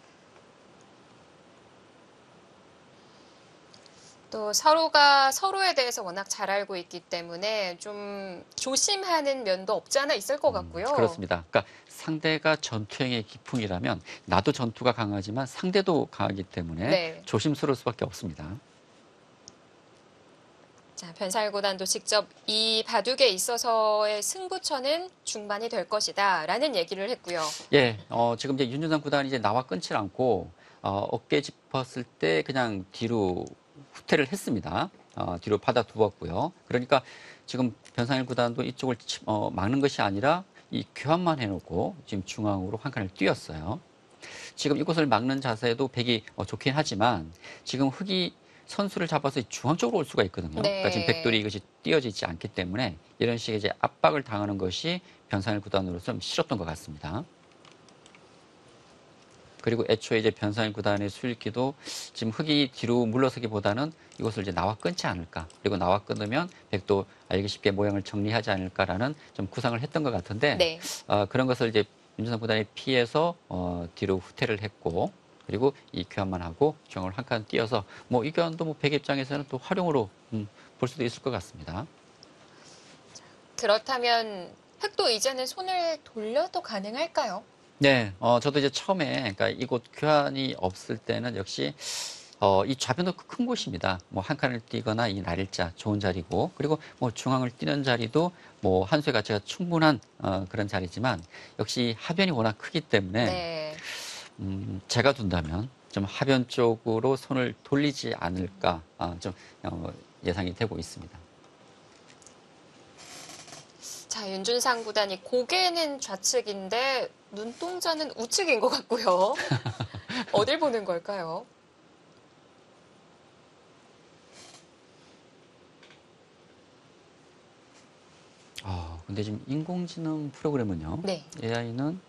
또 서로가 서로에 대해서 워낙 잘 알고 있기 때문에 좀 조심하는 면도 없지 않아 있을 것 같고요.
그렇습니다. 그러니까 상대가 전투형의 기풍이라면 나도 전투가 강하지만 상대도 강하기 때문에
네.
조심스러울 수밖에 없습니다.
자, 변상일 구단도 직접 이 바둑에 있어서의 승부처는 중반이 될 것이다 라는 얘기를 했고요.
예, 지금 이제 윤준상 구단이 이제 나와 끊지 않고 어깨 짚었을 때 그냥 뒤로 후퇴를 했습니다. 뒤로 받아 두었고요. 그러니까 지금 변상일 구단도 이쪽을 막는 것이 아니라 이 교환만 해놓고 지금 중앙으로 한 칸을 뛰었어요. 지금 이곳을 막는 자세도 백이 좋긴 하지만 지금 흑이 선수를 잡아서 중앙 쪽으로 올 수가 있거든요.
네.
그러니까 지금 백돌이 이것이 띄어져 있지 않기 때문에 이런 식의 이제 압박을 당하는 것이 변상일 구단으로서 좀 싫었던 것 같습니다. 그리고 애초에 이제 변상일 구단의 수일기도 지금 흑이 뒤로 물러서기보다는 이것을 이제 나와 끊지 않을까. 그리고 나와 끊으면 백도 알기 쉽게 모양을 정리하지 않을까라는 좀 구상을 했던 것 같은데
네.
그런 것을 이제 윤준상 구단이 피해서 뒤로 후퇴를 했고 그리고 이 교환만 하고 중앙을 한 칸 띄어서 뭐 이 교환도 뭐 백 입장에서는 또 활용으로 볼 수도 있을 것 같습니다.
그렇다면 흑도 이제는 손을 돌려도 가능할까요?
네, 저도 이제 처음에, 그러니까 이곳 교환이 없을 때는 역시 이 좌변도 큰 곳입니다. 뭐 한 칸을 띄거나 이 날일자 좋은 자리고, 그리고 뭐 중앙을 띄는 자리도 뭐 한 수의 가치가 충분한 그런 자리지만, 역시 하변이 워낙 크기 때문에
네.
제가 둔다면 좀 하변 쪽으로 손을 돌리지 않을까 좀 예상이 되고 있습니다.
자, 윤준상 구단이 고개는 좌측인데 눈동자는 우측인 것 같고요. 어딜 보는 걸까요?
근데 지금 인공지능 프로그램은요,
네.
AI는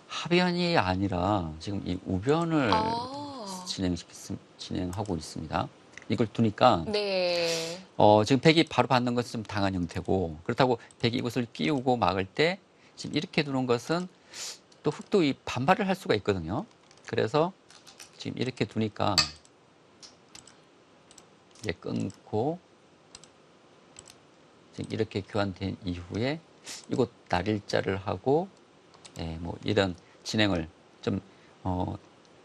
하변이 아니라 지금 이 우변을
아,
진행하고 있습니다. 이걸 두니까
네.
지금 백이 바로 받는 것은 좀 당한 형태고, 그렇다고 백이 이것을 끼우고 막을 때 지금 이렇게 두는 것은 또 흑도 이 반발을 할 수가 있거든요. 그래서 지금 이렇게 두니까 이제 끊고 지금 이렇게 교환된 이후에 이곳 날일자를 하고 뭐 이런 진행을 좀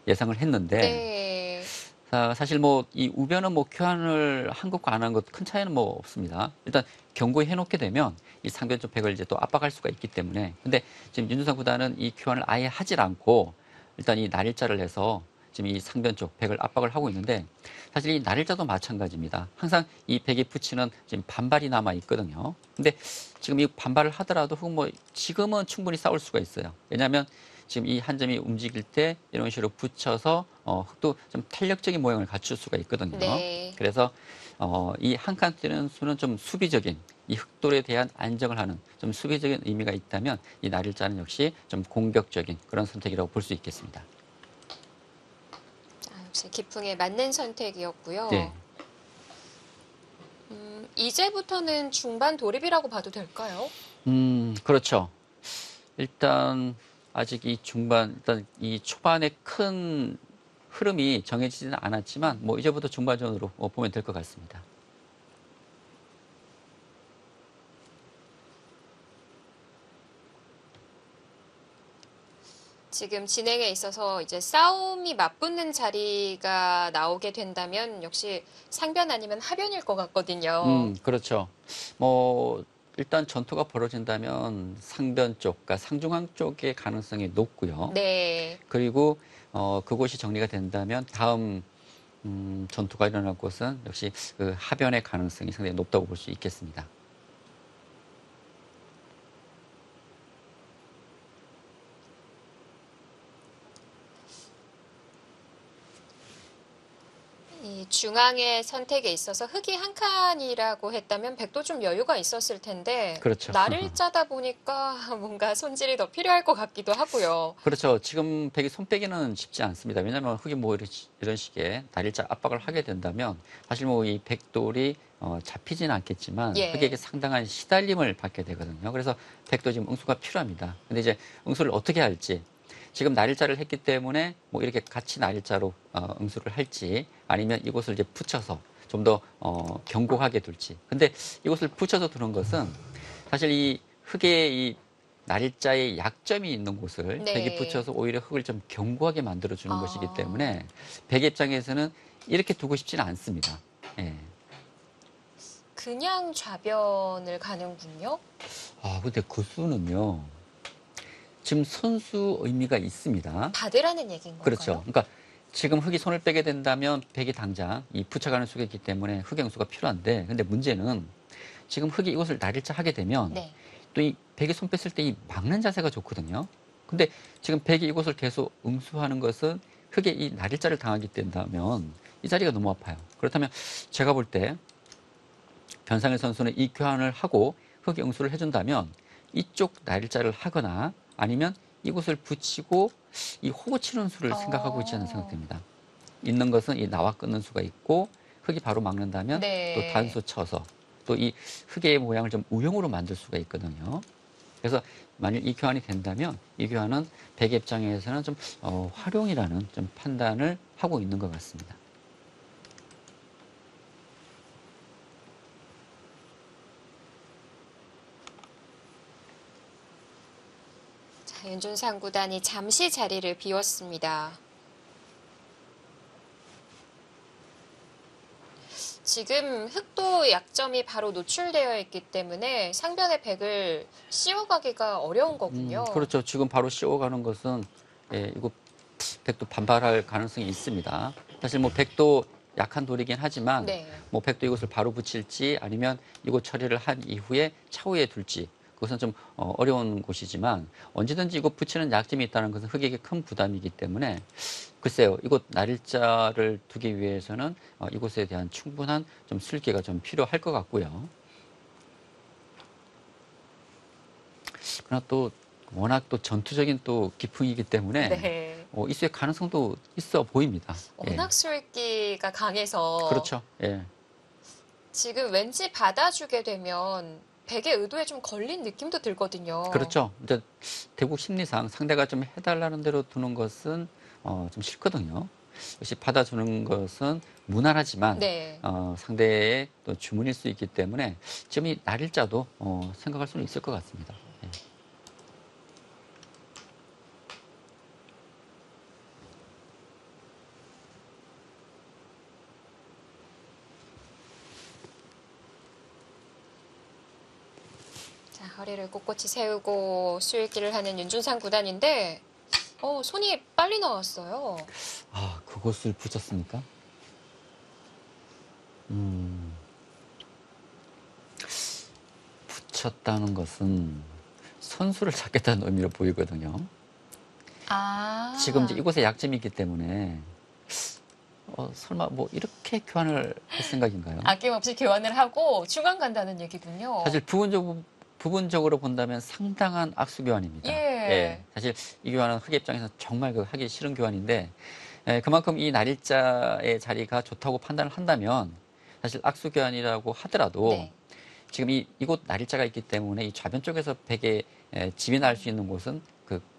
예상을 했는데,
네.
사실 뭐 이 우변은 뭐 교환을 한 것과 안 한 것 큰 차이는 뭐 없습니다. 일단 경고해 놓게 되면 이 상변 쪽 백을 이제 또 압박할 수가 있기 때문에. 근데 지금 윤준상 구단은 이 교환을 아예 하질 않고 일단 이 날일자를 해서 지금 이 상변 쪽 백을 압박을 하고 있는데, 사실 이 날일자도 마찬가지입니다. 항상 이 백이 붙이는 지금 반발이 남아 있거든요. 근데 지금 이 반발을 하더라도 혹은 뭐 지금은 충분히 싸울 수가 있어요. 왜냐하면 지금 이 한 점이 움직일 때 이런 식으로 붙여서 흑도 좀 탄력적인 모양을 갖출 수가 있거든요.
네.
그래서 이 한 칸 뜨는 수는 좀 수비적인, 이 흑돌에 대한 안정을 하는 좀 수비적인 의미가 있다면, 이 날일자는 역시 좀 공격적인 그런 선택이라고 볼 수 있겠습니다.
역시 기풍에 맞는 선택이었고요.
네.
이제부터는 중반 돌입이라고 봐도 될까요?
그렇죠. 일단 아직 이 중반, 일단 이 초반의 큰 흐름이 정해지지는 않았지만, 뭐 이제부터 중반전으로 보면 될 것 같습니다.
지금 진행에 있어서 이제 싸움이 맞붙는 자리가 나오게 된다면 역시 상변 아니면 하변일 것 같거든요.
그렇죠. 뭐 일단 전투가 벌어진다면 상변 쪽, 그러니까 상중앙 쪽의 가능성이 높고요.
네.
그리고 그곳이 정리가 된다면 다음 전투가 일어날 곳은 역시 그 하변의 가능성이 상당히 높다고 볼 수 있겠습니다.
이 중앙의 선택에 있어서 흙이 한 칸이라고 했다면 백도 좀 여유가 있었을 텐데
그렇죠.
날을 짜다 보니까 뭔가 손질이 더 필요할 것 같기도 하고요.
그렇죠. 지금 백이 손 빼기는 쉽지 않습니다. 왜냐하면 흙이 뭐 이런 식의 날일자 압박을 하게 된다면, 사실 뭐 이 백돌이 잡히지는 않겠지만
예.
흙에게 상당한 시달림을 받게 되거든요. 그래서 백도 지금 응수가 필요합니다. 근데 이제 응수를 어떻게 할지, 지금 날일자를 했기 때문에 뭐 이렇게 같이 날일자로 응수를 할지, 아니면 이곳을 이제 붙여서 좀 더 견고하게 둘지. 근데 이곳을 붙여서 두는 것은 사실 이 흙의 이 날짜의 약점이 있는 곳을
네.
백이 붙여서 오히려 흙을 좀 견고하게 만들어 주는
아.
것이기 때문에, 백 입장에서는 이렇게 두고 싶지는 않습니다. 예.
그냥 좌변을 가는군요.
근데 그 수는요, 지금 선수 의미가 있습니다.
받으라는 얘기인 건가요?
그렇죠. 그러니까 지금 흙이 손을 빼게 된다면 백이 당장 이 붙여가는 수가 있기 때문에 흙의 응수가 필요한데, 근데 문제는 지금 흙이 이것을 날일자 하게 되면
네.
또 이 백이 손 뺐을 때 이 막는 자세가 좋거든요. 근데 지금 백이 이곳을 계속 응수하는 것은 흙에 이 날일자를 당하게 된다면 이 자리가 너무 아파요. 그렇다면 제가 볼 때 변상일 선수는 이 교환을 하고 흙이 응수를 해준다면 이쪽 날일자를 하거나, 아니면 이곳을 붙이고 이 호구 치는 수를 생각하고 있지 않은 생각됩니다. 있는 것은 이 나와 끊는 수가 있고, 흙이 바로 막는다면
네.
또 단수 쳐서 또 이 흙의 모양을 좀 우형으로 만들 수가 있거든요. 그래서 만일 이 교환이 된다면 이 교환은 백의 입장에서는 좀 활용이라는 좀 판단을 하고 있는 것 같습니다.
자, 윤준상 구단이 잠시 자리를 비웠습니다. 지금 흑도 약점이 바로 노출되어 있기 때문에 상변의 백을 씌워가기가 어려운 거군요.
그렇죠. 지금 바로 씌워가는 것은 이거 백도 반발할 가능성이 있습니다. 사실 뭐 백도 약한 돌이긴 하지만
네.
뭐 백도 이것을 바로 붙일지 아니면 이곳 처리를 한 이후에 차후에 둘지 그것은 좀 어려운 곳이지만 언제든지 이곳 붙이는 약점이 있다는 것은 흑에게 큰 부담이기 때문에 글쎄요, 이곳 날일자를 두기 위해서는 이곳에 대한 충분한 좀 술기가 좀 필요할 것 같고요. 그러나 또 워낙 또 전투적인 또 기풍이기 때문에
네.
이수의 가능성도 있어 보입니다.
워낙 술기가 강해서
그렇죠. 예.
지금 왠지 받아주게 되면 백의 의도에 좀 걸린 느낌도 들거든요.
그렇죠. 이제 대국 심리상 상대가 좀 해달라는 대로 두는 것은 좀 싫거든요. 역시 받아주는 것은 무난하지만
네.
상대의 또 주문일 수 있기 때문에 지금 이 날일자도 생각할 수는 있을 것 같습니다. 예.
자, 허리를 꼿꼿이 세우고 수일기를 하는 윤준상 구단인데 손이 빨리 나왔어요.
아, 그곳을 붙였습니까? 붙였다는 것은 선수를 찾겠다는 의미로 보이거든요.
아.
지금 이제 이곳에 약점이 있기 때문에 설마 뭐 이렇게 교환을 할 생각인가요?
아낌없이 교환을 하고 중앙 간다는 얘기군요.
사실 부분적으로 본다면 상당한 악수 교환입니다.
예.
사실 이 교환은 흑의 입장에서 정말 하기 싫은 교환인데 그만큼 이 날일자의 자리가 좋다고 판단을 한다면 사실 악수 교환이라고 하더라도
네.
지금 이곳 날일자가 있기 때문에 이 좌변 쪽에서 백에 지변할 수 있는 곳은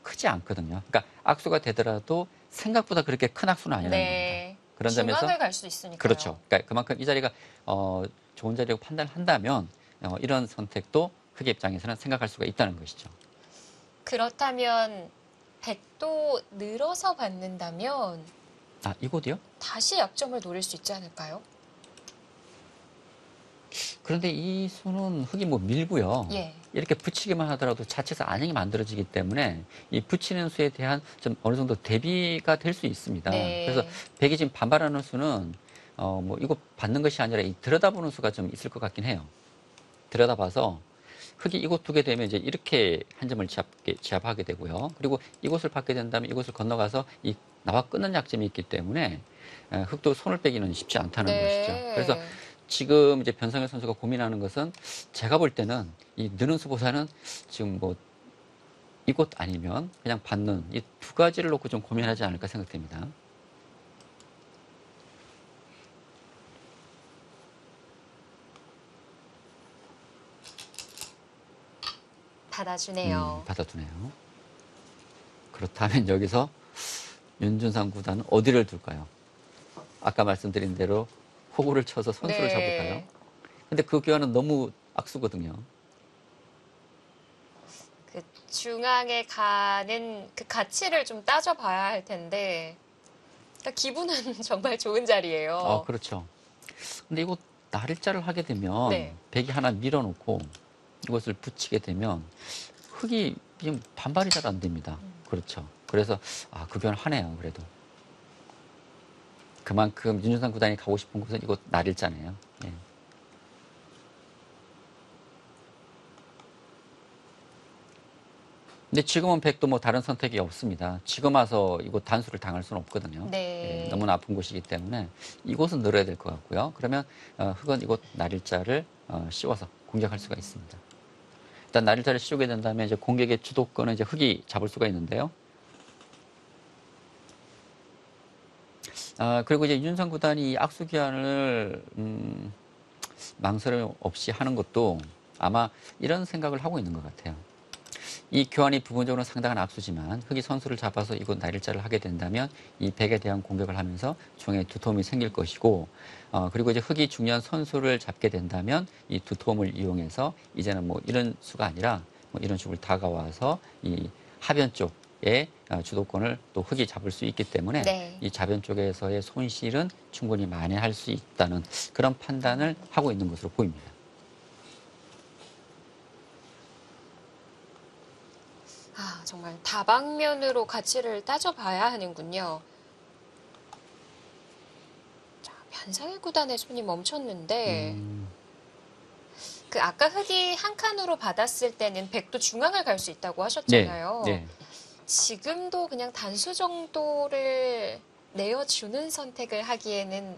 크지 않거든요. 그러니까 악수가 되더라도 생각보다 그렇게 큰 악수는 아니라는 겁니다.
네.
그런 점에서
중앙을 갈 수 있으니까요.
그렇죠. 그러니까 그만큼 이 자리가 좋은 자리라고 판단한다면 이런 선택도 흑의 입장에서는 생각할 수가 있다는 것이죠.
그렇다면 백도 늘어서 받는다면
아, 이곳이요?
다시 약점을 노릴 수 있지 않을까요?
그런데 이 수는 흑이 뭐 밀고요.
예.
이렇게 붙이기만 하더라도 자체에서 안형이 만들어지기 때문에 이 붙이는 수에 대한 좀 어느 정도 대비가 될 수 있습니다.
네.
그래서 백이 지금 반발하는 수는 뭐 이거 받는 것이 아니라 이 들여다보는 수가 좀 있을 것 같긴 해요. 들여다봐서 흑이 이곳 두게 되면 이제 이렇게 한 점을 제압하게 되고요. 그리고 이곳을 받게 된다면 이곳을 건너가서 이 나와 끊는 약점이 있기 때문에 흑도 손을 빼기는 쉽지 않다는 것이죠. 그래서 지금 이제 변성현 선수가 고민하는 것은 제가 볼 때는 이 느는 수보다는 지금 뭐 이곳 아니면 그냥 받는 이 두 가지를 놓고 좀 고민하지 않을까 생각됩니다.
받아주네요.
받아두네요. 그렇다면 여기서 윤준상 구단은 어디를 둘까요? 아까 말씀드린 대로 호구를 쳐서 선수를 잡을까요? 근데 그 교환은 너무 악수거든요.
그 중앙에 가는 그 가치를 좀 따져봐야 할 텐데 그러니까 기분은 정말 좋은 자리예요.
아, 그렇죠. 근데 이거 날일자를 하게 되면
네.
백이 하나 밀어놓고 이것을 붙이게 되면 흑이 지금 반발이 잘 안 됩니다. 그렇죠. 그래서 그 교환을 하네요. 그래도. 그만큼 윤준상 구단이 가고 싶은 곳은 이곳 날일자네요. 예. 근데 지금은 백도 뭐 다른 선택이 없습니다. 지금 와서 이곳 단수를 당할 수는 없거든요.
네.
예, 너무나 아픈 곳이기 때문에 이곳은 늘어야 될 것 같고요. 그러면 흑은 이곳 날일자를 씌워서 공격할 수가 있습니다. 일단 날일자를 씌우게 된다면 이제 공격의 주도권은 이제 흑이 잡을 수가 있는데요. 그리고 이제 윤준상 구단이 악수 교환을 망설임 없이 하는 것도 아마 이런 생각을 하고 있는 것 같아요. 이 교환이 부분적으로 상당한 악수지만 흑이 선수를 잡아서 이곳 날일자를 하게 된다면 이 백에 대한 공격을 하면서 중에 두터움이 생길 것이고 그리고 이제 흑이 중요한 선수를 잡게 된다면 이 두터움을 이용해서 이제는 뭐 이런 수가 아니라 뭐 이런 식으로 다가와서 이 하변 쪽 주도권을 또 흙이 잡을 수 있기 때문에
네.
이 자변 쪽에서의 손실은 충분히 만회할 수 있다는 그런 판단을 하고 있는 것으로 보입니다.
아, 정말 다방면으로 가치를 따져봐야 하는군요. 자, 변상일 구단의 손이 멈췄는데 그 아까 흙이 한 칸으로 받았을 때는 백도 중앙을 갈 수 있다고 하셨잖아요.
네.
지금도 그냥 단수 정도를 내어주는 선택을 하기에는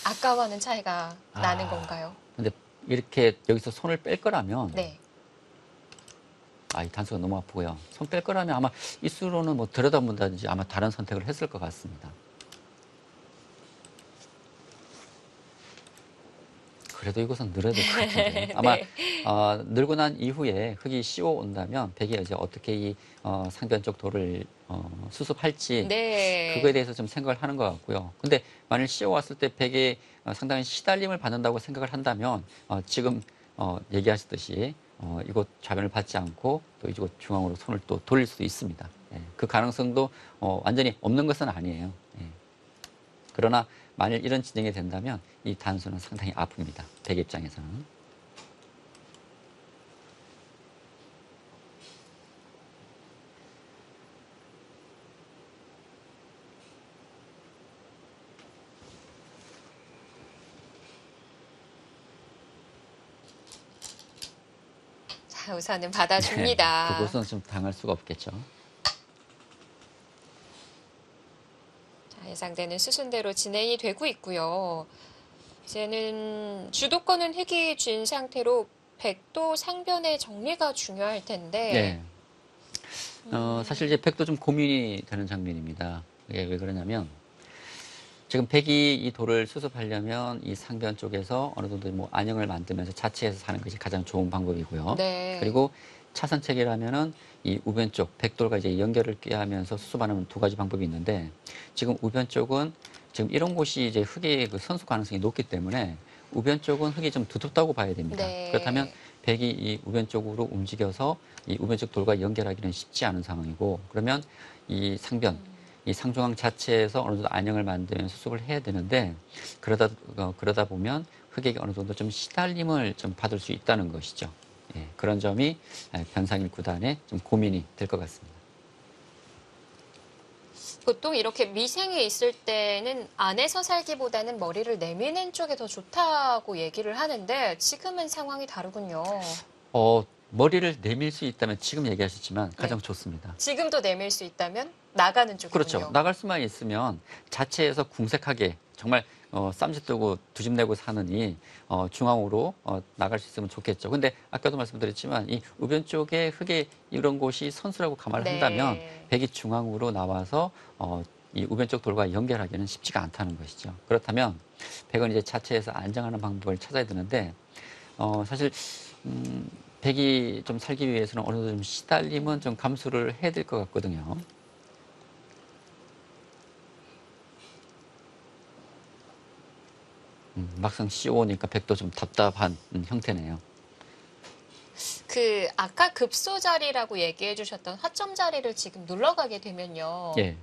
아까와는 차이가 나는 건가요?
근데 이렇게 여기서 손을 뺄 거라면
네.
이 단수가 너무 아프고요. 손 뺄 거라면 아마 이수로는 뭐 들여다본다든지 아마 다른 선택을 했을 것 같습니다. 그래도 이것은 늘어야 될 것 같은데 아마
네.
늘고 난 이후에 흙이 씌워 온다면 백이 이제 어떻게 이 상변 쪽 돌을 수습할지
네.
그거에 대해서 좀 생각을 하는 것 같고요. 근데 만일 씌워 왔을 때 백에 상당히 시달림을 받는다고 생각을 한다면 지금 얘기하셨듯이 이곳 좌변을 받지 않고 또 이곳 중앙으로 손을 또 돌릴 수도 있습니다. 예, 그 가능성도 완전히 없는 것은 아니에요. 예. 그러나 만일 이런 진행이 된다면 이 단수는 상당히 아픕니다. 백 입장에서는.
자, 우선은 받아줍니다.
그곳은 좀 당할 수가 없겠죠.
자, 예상되는 수순대로 진행이 되고 있고요. 이제는 주도권은 흙이 쥔 상태로 백도 상변의 정리가 중요할 텐데.
네. 사실 이제 백도 좀 고민이 되는 장면입니다. 이게 왜 그러냐면 지금 백이 이 돌을 수습하려면 이 상변 쪽에서 어느 정도 뭐 안형을 만들면서 자체해서 사는 것이 가장 좋은 방법이고요.
네.
그리고 차선책이라면은 이 우변 쪽 백돌과 이제 연결을 꾀하면서 수습하는 두 가지 방법이 있는데 지금 우변 쪽은 지금 이런 곳이 이제 흙의 그 선수 가능성이 높기 때문에 우변 쪽은 흙이 좀 두텁다고 봐야 됩니다.
네.
그렇다면 백이 이 우변 쪽으로 움직여서 이 우변 쪽 돌과 연결하기는 쉽지 않은 상황이고 그러면 이 상변 이 상중앙 자체에서 어느 정도 안형을 만들면서 수습을 해야 되는데 그러다 보면 흙에게 어느 정도 좀 시달림을 좀 받을 수 있다는 것이죠. 예, 그런 점이 변상일 구단의 좀 고민이 될 것 같습니다.
보통 이렇게 미생이 있을 때는 안에서 살기보다는 머리를 내미는 쪽에 더 좋다고 얘기를 하는데 지금은 상황이 다르군요.
머리를 내밀 수 있다면 지금 얘기하셨지만 가장
네.
좋습니다.
지금도 내밀 수 있다면 나가는 쪽이군요.
그렇죠. 나갈 수만 있으면 자체에서 궁색하게 정말 쌈짓 뜨고 두집 내고 사느니 중앙으로 나갈 수 있으면 좋겠죠. 근데 아까도 말씀드렸지만 이 우변 쪽에 흙에 이런 곳이 선수라고 감안을
네.
한다면 백이 중앙으로 나와서 이 우변 쪽 돌과 연결하기는 쉽지가 않다는 것이죠. 그렇다면 백은 이제 자체에서 안정하는 방법을 찾아야 되는데 사실 백이 좀 살기 위해서는 어느 정도 좀 시달림은 좀 감수를 해야 될 것 같거든요. 막상 씌워오니까 백도 좀 답답한 형태네요.
그 아까 급소 자리라고 얘기해 주셨던 화점 자리를 지금 눌러가게 되면요.
예.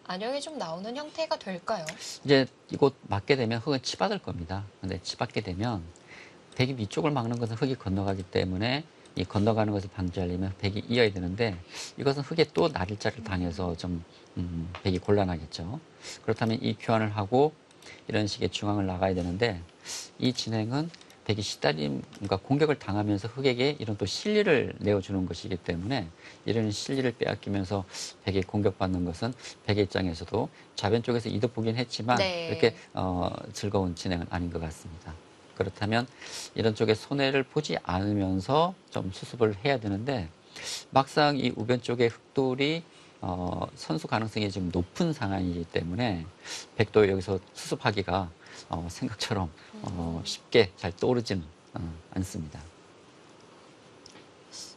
안형이 좀 나오는 형태가 될까요?
이제 이곳 맞게 되면 흙은 치받을 겁니다. 근데 치받게 되면 백이 위쪽을 막는 것은 흙이 건너가기 때문에 이 건너가는 것을 방지하려면 백이 이어야 되는데 이것은 흙에 또 날일자를 당해서 좀 백이 곤란하겠죠. 그렇다면 이 교환을 하고 이런 식의 중앙을 나가야 되는데 이 진행은 백이 시달림과 공격을 당하면서 흙에게 이런 또 실리를 내어주는 것이기 때문에 이런 실리를 빼앗기면서 백이 공격받는 것은 백의 입장에서도 좌변 쪽에서 이득 보긴 했지만
네.
이렇게 즐거운 진행은 아닌 것 같습니다. 그렇다면 이런 쪽에 손해를 보지 않으면서 좀 수습을 해야 되는데 막상 이 우변 쪽의 흙돌이 선수 가능성이 지금 높은 상황이기 때문에 백도 여기서 수습하기가 생각처럼 쉽게 잘 떠오르지는 않습니다.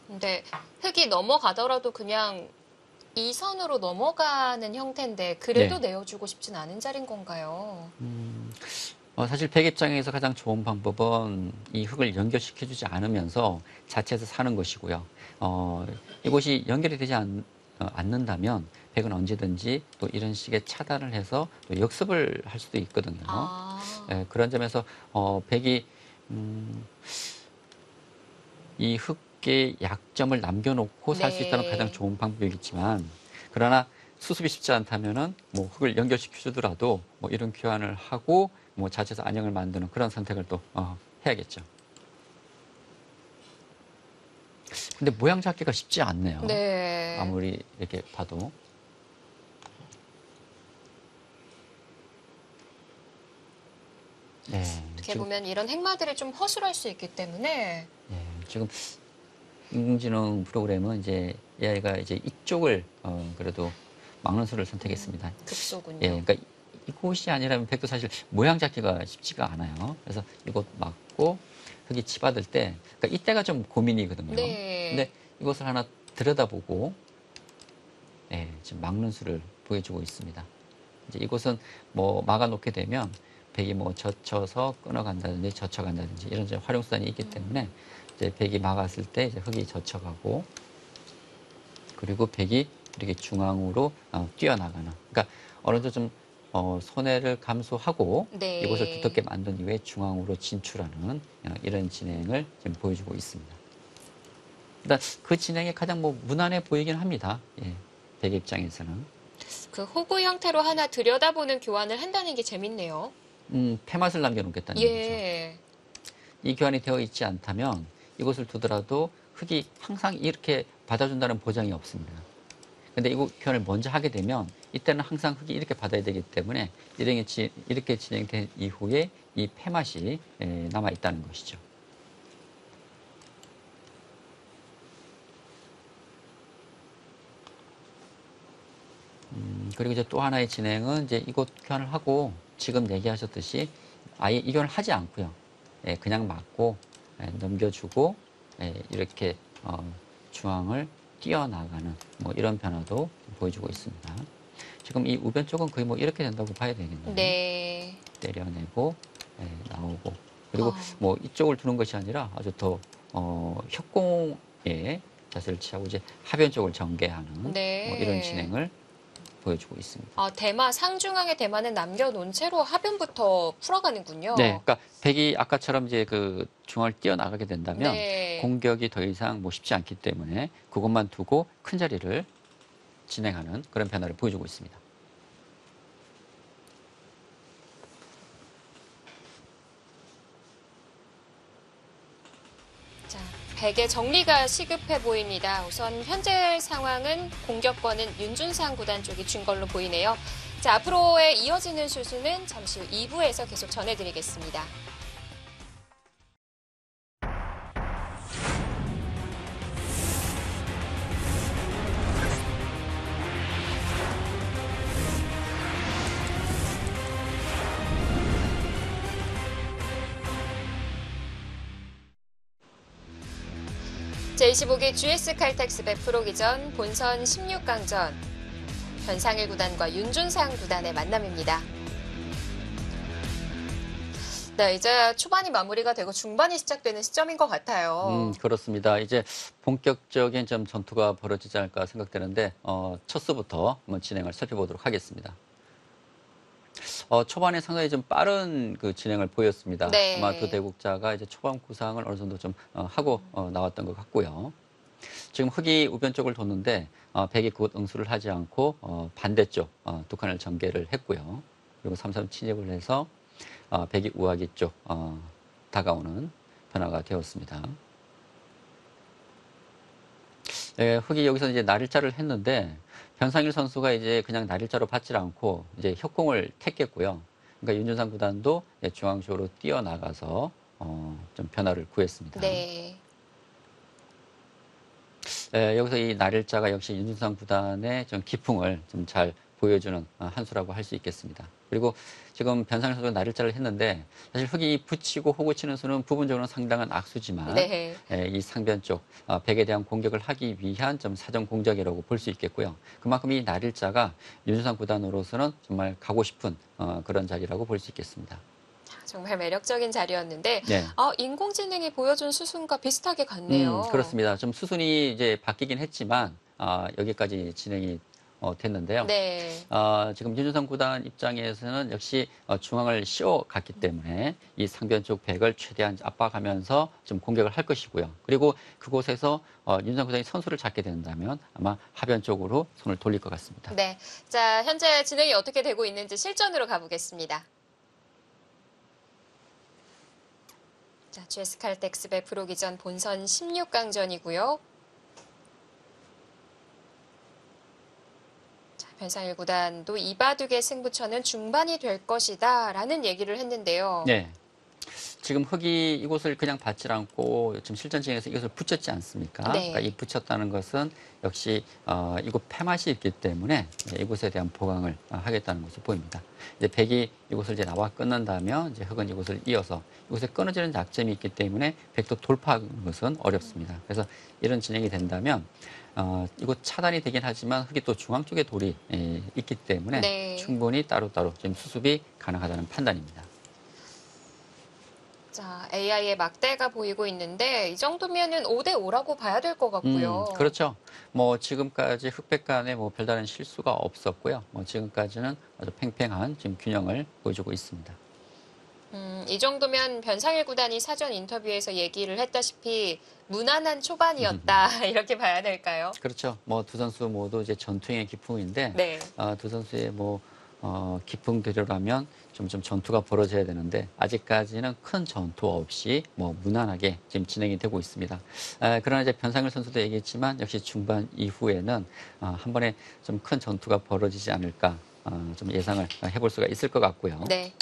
근데 흙이 넘어가더라도 그냥 이 선으로 넘어가는 형태인데 그래도
네.
내어주고 싶진 않은 자리인 건가요?
사실 백 입장에서 가장 좋은 방법은 이 흙을 연결시켜주지 않으면서 자체에서 사는 것이고요. 이곳이 연결이 되지 않는다면 백은 언제든지 또 이런 식의 차단을 해서 또 역습을 할 수도 있거든요.
아,
예, 그런 점에서 백이 이 흑의 약점을 남겨놓고 살 수
네.
있다는 가장 좋은 방법이겠지만, 그러나 수습이 쉽지 않다면은 뭐 흑을 연결시키더라도 뭐 이런 교환을 하고 뭐 자체에서 안형을 만드는 그런 선택을 또 해야겠죠. 근데 모양 잡기가 쉽지 않네요.
네.
아무리 이렇게 봐도. 네,
어떻게
지금,
보면 이런 행마들이 좀 허술할 수 있기 때문에
지금 인공지능 프로그램은 이제 AI가 이제 이쪽을 그래도 막는 수를 선택했습니다.
급소군요.
예, 그러니까 이곳이 아니라면 백도 사실 모양 잡기가 쉽지가 않아요. 그래서 이곳 막고 흙이 치받을 때, 그러니까 이때가 좀 고민이거든요.
네.
근데 이곳을 하나 들여다보고, 예, 지금 막는 수를 보여주고 있습니다. 이제 이곳은 뭐 막아놓게 되면 백이 뭐 젖혀서 끊어간다든지 젖혀간다든지 이런 이제 활용수단이 있기 때문에 이제 백이 막았을 때 이제 흙이 젖혀가고, 그리고 백이 이렇게 중앙으로 뛰어나가는, 그러니까 어느 정도 좀 손해를 감수하고
네.
이곳을 두텁게 만든 이후에 중앙으로 진출하는 이런 진행을 지금 보여주고 있습니다. 일단 그 진행이 가장 뭐 무난해 보이긴 합니다. 예, 백 입장에서는.
그 호구 형태로 하나 들여다보는 교환을 한다는 게 재밌네요.
폐맛을 남겨놓겠다는 얘기죠.
예.
이 교환이 되어 있지 않다면 이곳을 두더라도 흙이 항상 이렇게 받아준다는 보장이 없습니다. 근데 이 교환을 먼저 하게 되면 이때는 항상 흙이 이렇게 받아야 되기 때문에 이렇게 진행된 이후에 이 폐맛이 남아 있다는 것이죠. 그리고 이제 또 하나의 진행은 이제 이곳 교환을 하고 지금 얘기하셨듯이 아예 이 교환을 하지 않고요. 그냥 맞고 넘겨주고 이렇게 중앙을 뛰어나가는 뭐 이런 변화도 보여주고 있습니다. 지금 이 우변 쪽은 거의 뭐 이렇게 된다고 봐야 되겠네요.
네.
때려내고 나오고, 그리고
아.
뭐 이쪽을 두는 것이 아니라 아주 더 협공의 자세를 취하고 이제 하변 쪽을 전개하는
네.
뭐 이런 진행을 보여주고 있습니다.
아, 대마, 상중앙의 대마는 남겨놓은 채로 하변부터 풀어가는군요.
네, 그러니까 백이 아까처럼 이제 그 중앙을 뛰어나가게 된다면
네.
공격이 더 이상 뭐 쉽지 않기 때문에 그것만 두고 큰 자리를 진행하는 그런 변화를 보여주고 있습니다.
자, 백의 정리가 시급해 보입니다. 우선 현재 상황은 공격권은 윤준상 구단 쪽이 쥔 걸로 보이네요. 자, 앞으로의 이어지는 수순은 잠시 후 2부에서 계속 전해드리겠습니다. 제25기 GS 칼텍스배 프로기전 본선 16강전 변상일 구단과 윤준상 구단의 만남입니다. 네, 이제 초반이 마무리가 되고 중반이 시작되는 시점인 것 같아요.
그렇습니다. 이제 본격적인 좀 전투가 벌어지지 않을까 생각되는데 첫 수부터 한번 진행을 살펴보도록 하겠습니다. 초반에 상당히 좀 빠른 그 진행을 보였습니다.
네.
아마 두 대국자가 이제 초반 구상을 어느 정도 좀 하고 나왔던 것 같고요. 지금 흑이 우변 쪽을 뒀는데 백이 그곳 응수를 하지 않고 반대쪽 두 칸을 전개를 했고요. 그리고 3-3 침입을 해서 백이 우하기 쪽 다가오는 변화가 되었습니다. 네, 흑이 여기서 이제 날일자를 했는데 변상일 선수가 이제 그냥 날일자로 받질 않고 이제 협공을 택했고요. 그러니까 윤준상 구단도 중앙 쪽으로 뛰어나가서 좀 변화를 구했습니다.
네.
여기서 이 날일자가 역시 윤준상 구단의 좀 기풍을 좀 잘 보여주는 한 수라고 할 수 있겠습니다. 그리고 지금 변상일 선수가 날일자를 했는데 사실 흑이 붙이고 호구 치는 수는 부분적으로 상당한 악수지만
네.
이 상변 쪽 백에 대한 공격을 하기 위한 좀 사전 공작이라고 볼 수 있겠고요. 그만큼 이 날일자가 윤준상 구단으로서는 정말 가고 싶은 그런 자리라고 볼 수 있겠습니다.
정말 매력적인 자리였는데
네.
인공지능이 보여준 수순과 비슷하게 갔네요.
그렇습니다. 좀 수순이 이제 바뀌긴 했지만 여기까지 진행이 됐는데요.
네.
지금 윤준상 구단 입장에서는 역시 중앙을 씌워갔기 때문에 이 상변 쪽 백을 최대한 압박하면서 좀 공격을 할 것이고요. 그리고 그곳에서 윤준상 구단이 선수를 잡게 된다면 아마 하변 쪽으로 손을 돌릴 것 같습니다.
네. 자, 현재 진행이 어떻게 되고 있는지 실전으로 가보겠습니다. 자, GS 칼텍스배 프로기전 본선 16강전이고요. 변상일 구단도 이바둑의 승부처는 중반이 될 것이다 라는 얘기를 했는데요.
네. 지금 흙이 이곳을 그냥 받지 않고 지금 실전 진행에서 이것을 붙였지 않습니까?
네.
그러니까 이 붙였다는 것은 역시 이곳 폐맛이 있기 때문에 이곳에 대한 보강을 하겠다는 것으로 보입니다. 이제 백이 이곳을 이제 나와 끊는다면 이제 흙은 이곳을 이어서 이곳에 끊어지는 약점이 있기 때문에 백도 돌파하는 것은 어렵습니다. 그래서 이런 진행이 된다면 이곳 차단이 되긴 하지만 흙이 또 중앙 쪽에 돌이 있기 때문에
네.
충분히 따로따로 지금 수습이 가능하다는 판단입니다.
자, AI의 막대가 보이고 있는데 이 정도면은 5대5라고 봐야 될 것 같고요.
그렇죠. 뭐 지금까지 흑백 간에 뭐 별다른 실수가 없었고요. 뭐 지금까지는 아주 팽팽한 지금 균형을 보여주고 있습니다.
이 정도면 변상일 구단이 사전 인터뷰에서 얘기를 했다시피 무난한 초반이었다 이렇게 봐야 될까요?
그렇죠. 뭐 두 선수 모두 이제 전투의 기풍인데
네.
두 선수의 뭐 기풍대로라면 좀 전투가 벌어져야 되는데 아직까지는 큰 전투 없이 뭐 무난하게 지금 진행이 되고 있습니다. 그러나 이제 변상일 선수도 얘기했지만 역시 중반 이후에는 한 번에 좀 큰 전투가 벌어지지 않을까 좀 예상을 해볼 수가 있을 것 같고요.
네.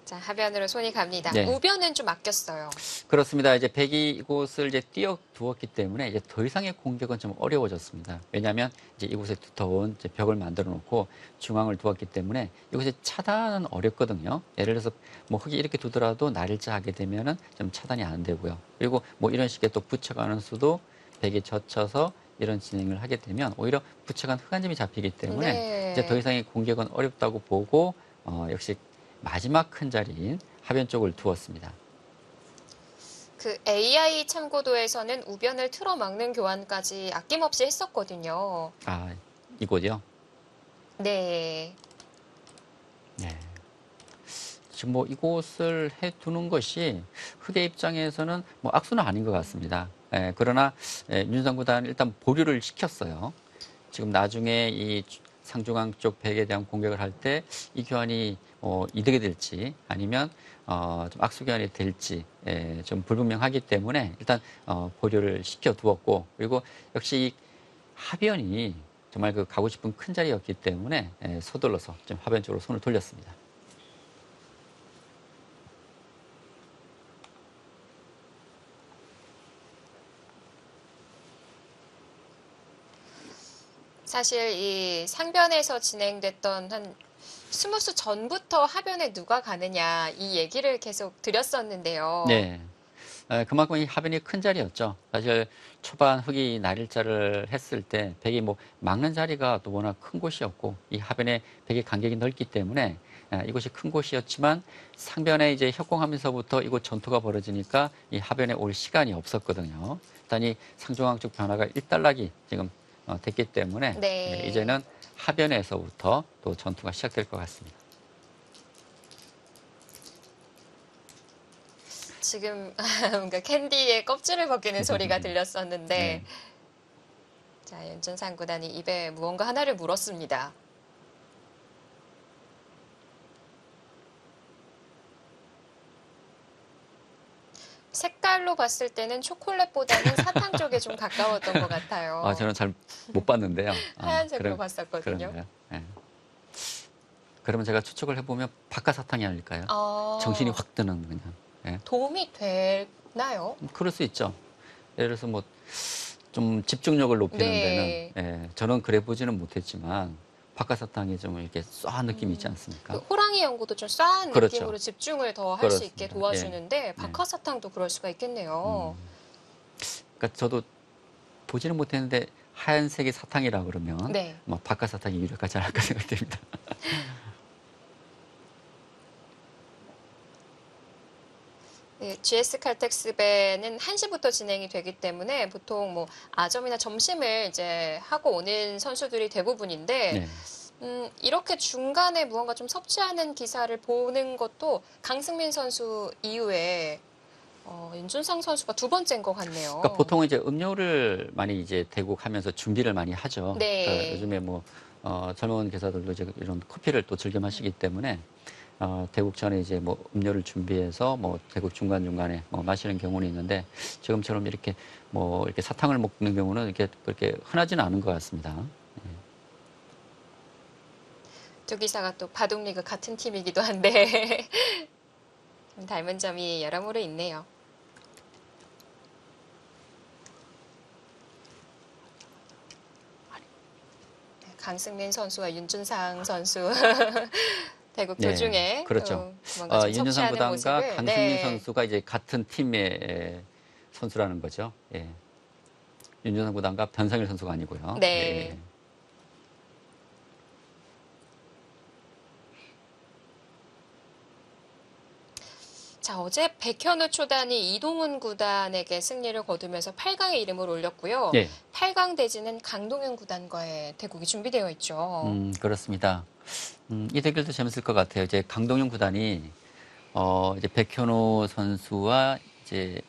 자, 하변으로 손이 갑니다.
네.
우변은 좀 아꼈어요.
그렇습니다. 이제 백이 이곳을 이제 띄워두었기 때문에 이제 더 이상의 공격은 좀 어려워졌습니다. 왜냐하면 이제 이곳에 두터운 이제 벽을 만들어 놓고 중앙을 두었기 때문에 이곳에 차단은 어렵거든요. 예를 들어서 뭐 흙이 이렇게 두더라도 날일자 하게 되면은 좀 차단이 안 되고요. 그리고 뭐 이런 식의 또 붙여가는 수도 백이 젖혀서 이런 진행을 하게 되면 오히려 붙여간 흙 한 점이 잡히기 때문에
네.
이제 더 이상의 공격은 어렵다고 보고 역시 마지막 큰 자리인 하변 쪽을 두었습니다.
그 AI 참고도에서는 우변을 틀어막는 교환까지 아낌없이 했었거든요.
이곳이요?
네.
네. 지금 뭐 이곳을 해두는 것이 흑의 입장에서는 뭐 악수는 아닌 것 같습니다. 그러나 윤상 구단은 일단 보류를 시켰어요. 지금 나중에 이 상중앙 쪽 백에 대한 공격을 할 때 이 교환이 이득이 될지 아니면 좀 악수 교환이 될지 좀 불분명하기 때문에 일단 보류를 시켜두었고 그리고 역시 이 하변이 정말 그 가고 싶은 큰 자리였기 때문에 서둘러서 좀 하변 쪽으로 손을 돌렸습니다.
사실 이 상변에서 진행됐던 한 20수 전부터 하변에 누가 가느냐 이 얘기를 계속 드렸었는데요.
네. 그만큼 이 하변이 큰 자리였죠. 사실 초반 흑이 날일자를 했을 때 백이 뭐 막는 자리가 또 워낙 큰 곳이었고 이 하변에 백의 간격이 넓기 때문에 이곳이 큰 곳이었지만 상변에 이제 협공하면서부터 이곳 전투가 벌어지니까 이 하변에 올 시간이 없었거든요. 일단 이 상중앙 쪽 변화가 일단락이 지금 됐기 때문에
네.
이제는 하변에서부터 또 전투가 시작될 것 같습니다.
지금 뭔가 캔디의 껍질을 벗기는 소리가 들렸었는데
네.
자, 윤준상 구단이 입에 무언가 하나를 물었습니다. 색깔로 봤을 때는 초콜릿보다는 사탕 쪽에 좀 가까웠던 것 같아요.
저는 잘 못 봤는데요.
하얀색으로 봤었거든요.
그런가요? 네. 그러면 제가 추측을 해보면 박하사탕이 아닐까요?
아,
정신이 확 드는 그냥. 예.
도움이 되나요?
그럴 수 있죠. 예를 들어서 뭐 좀 집중력을 높이는
네.
데는 저는 그래 보지는 못했지만 박하사탕이 좀 이렇게 쏴한 느낌이 있지 않습니까?
그 호랑이 연구도 좀 싸한
그렇죠.
느낌으로 집중을 더 할 수 있게
그렇습니다.
도와주는데 박하사탕도 그럴 수가 있겠네요.
그러니까 저도 보지는 못했는데 하얀색이 사탕이라 그러면
네.
뭐 박하사탕이 유력하지 않을까 생각됩니다.
네, GS 칼텍스배는 1시부터 진행이 되기 때문에 보통 뭐 아점이나 점심을 이제 하고 오는 선수들이 대부분인데
네.
이렇게 중간에 무언가 좀 섭취하는 기사를 보는 것도 강승민 선수 이후에 윤준상 선수가 두 번째인 것 같네요.
그러니까 보통은 이제 음료를 많이 이제 대국하면서 준비를 많이 하죠.
네.
그러니까 요즘에 뭐 젊은 기사들도 이제 이런 커피를 또 즐겨 마시기 때문에 대국 전에 이제 뭐 음료를 준비해서 뭐 대국 중간 중간에 뭐 마시는 경우는 있는데 지금처럼 이렇게 뭐 이렇게 사탕을 먹는 경우는 이렇게 그렇게 흔하지는 않은 것 같습니다.
두 기사가 또 바둑리그 같은 팀이기도 한데 좀 닮은 점이 여러모로 있네요. 네, 강승민 선수와 윤준상 선수 대국
네,
도중에
그렇죠.
뭔가 좀
윤준상
섭취하는
구단과
모습을
강승민
네.
선수가 이제 같은 팀의 선수라는 거죠. 예. 윤준상 구단과 변상일 선수가 아니고요. 예,
네.
예.
자, 어제 백현우 초단이 이동훈 구단에게 승리를 거두면서 8강에 이름을 올렸고요.
예.
8강 대진은 강동현 구단과의 대국이 준비되어 있죠.
그렇습니다. 이 대결도 재밌을 것 같아요. 이제 강동윤 구단이 이제 백현우 선수와 이제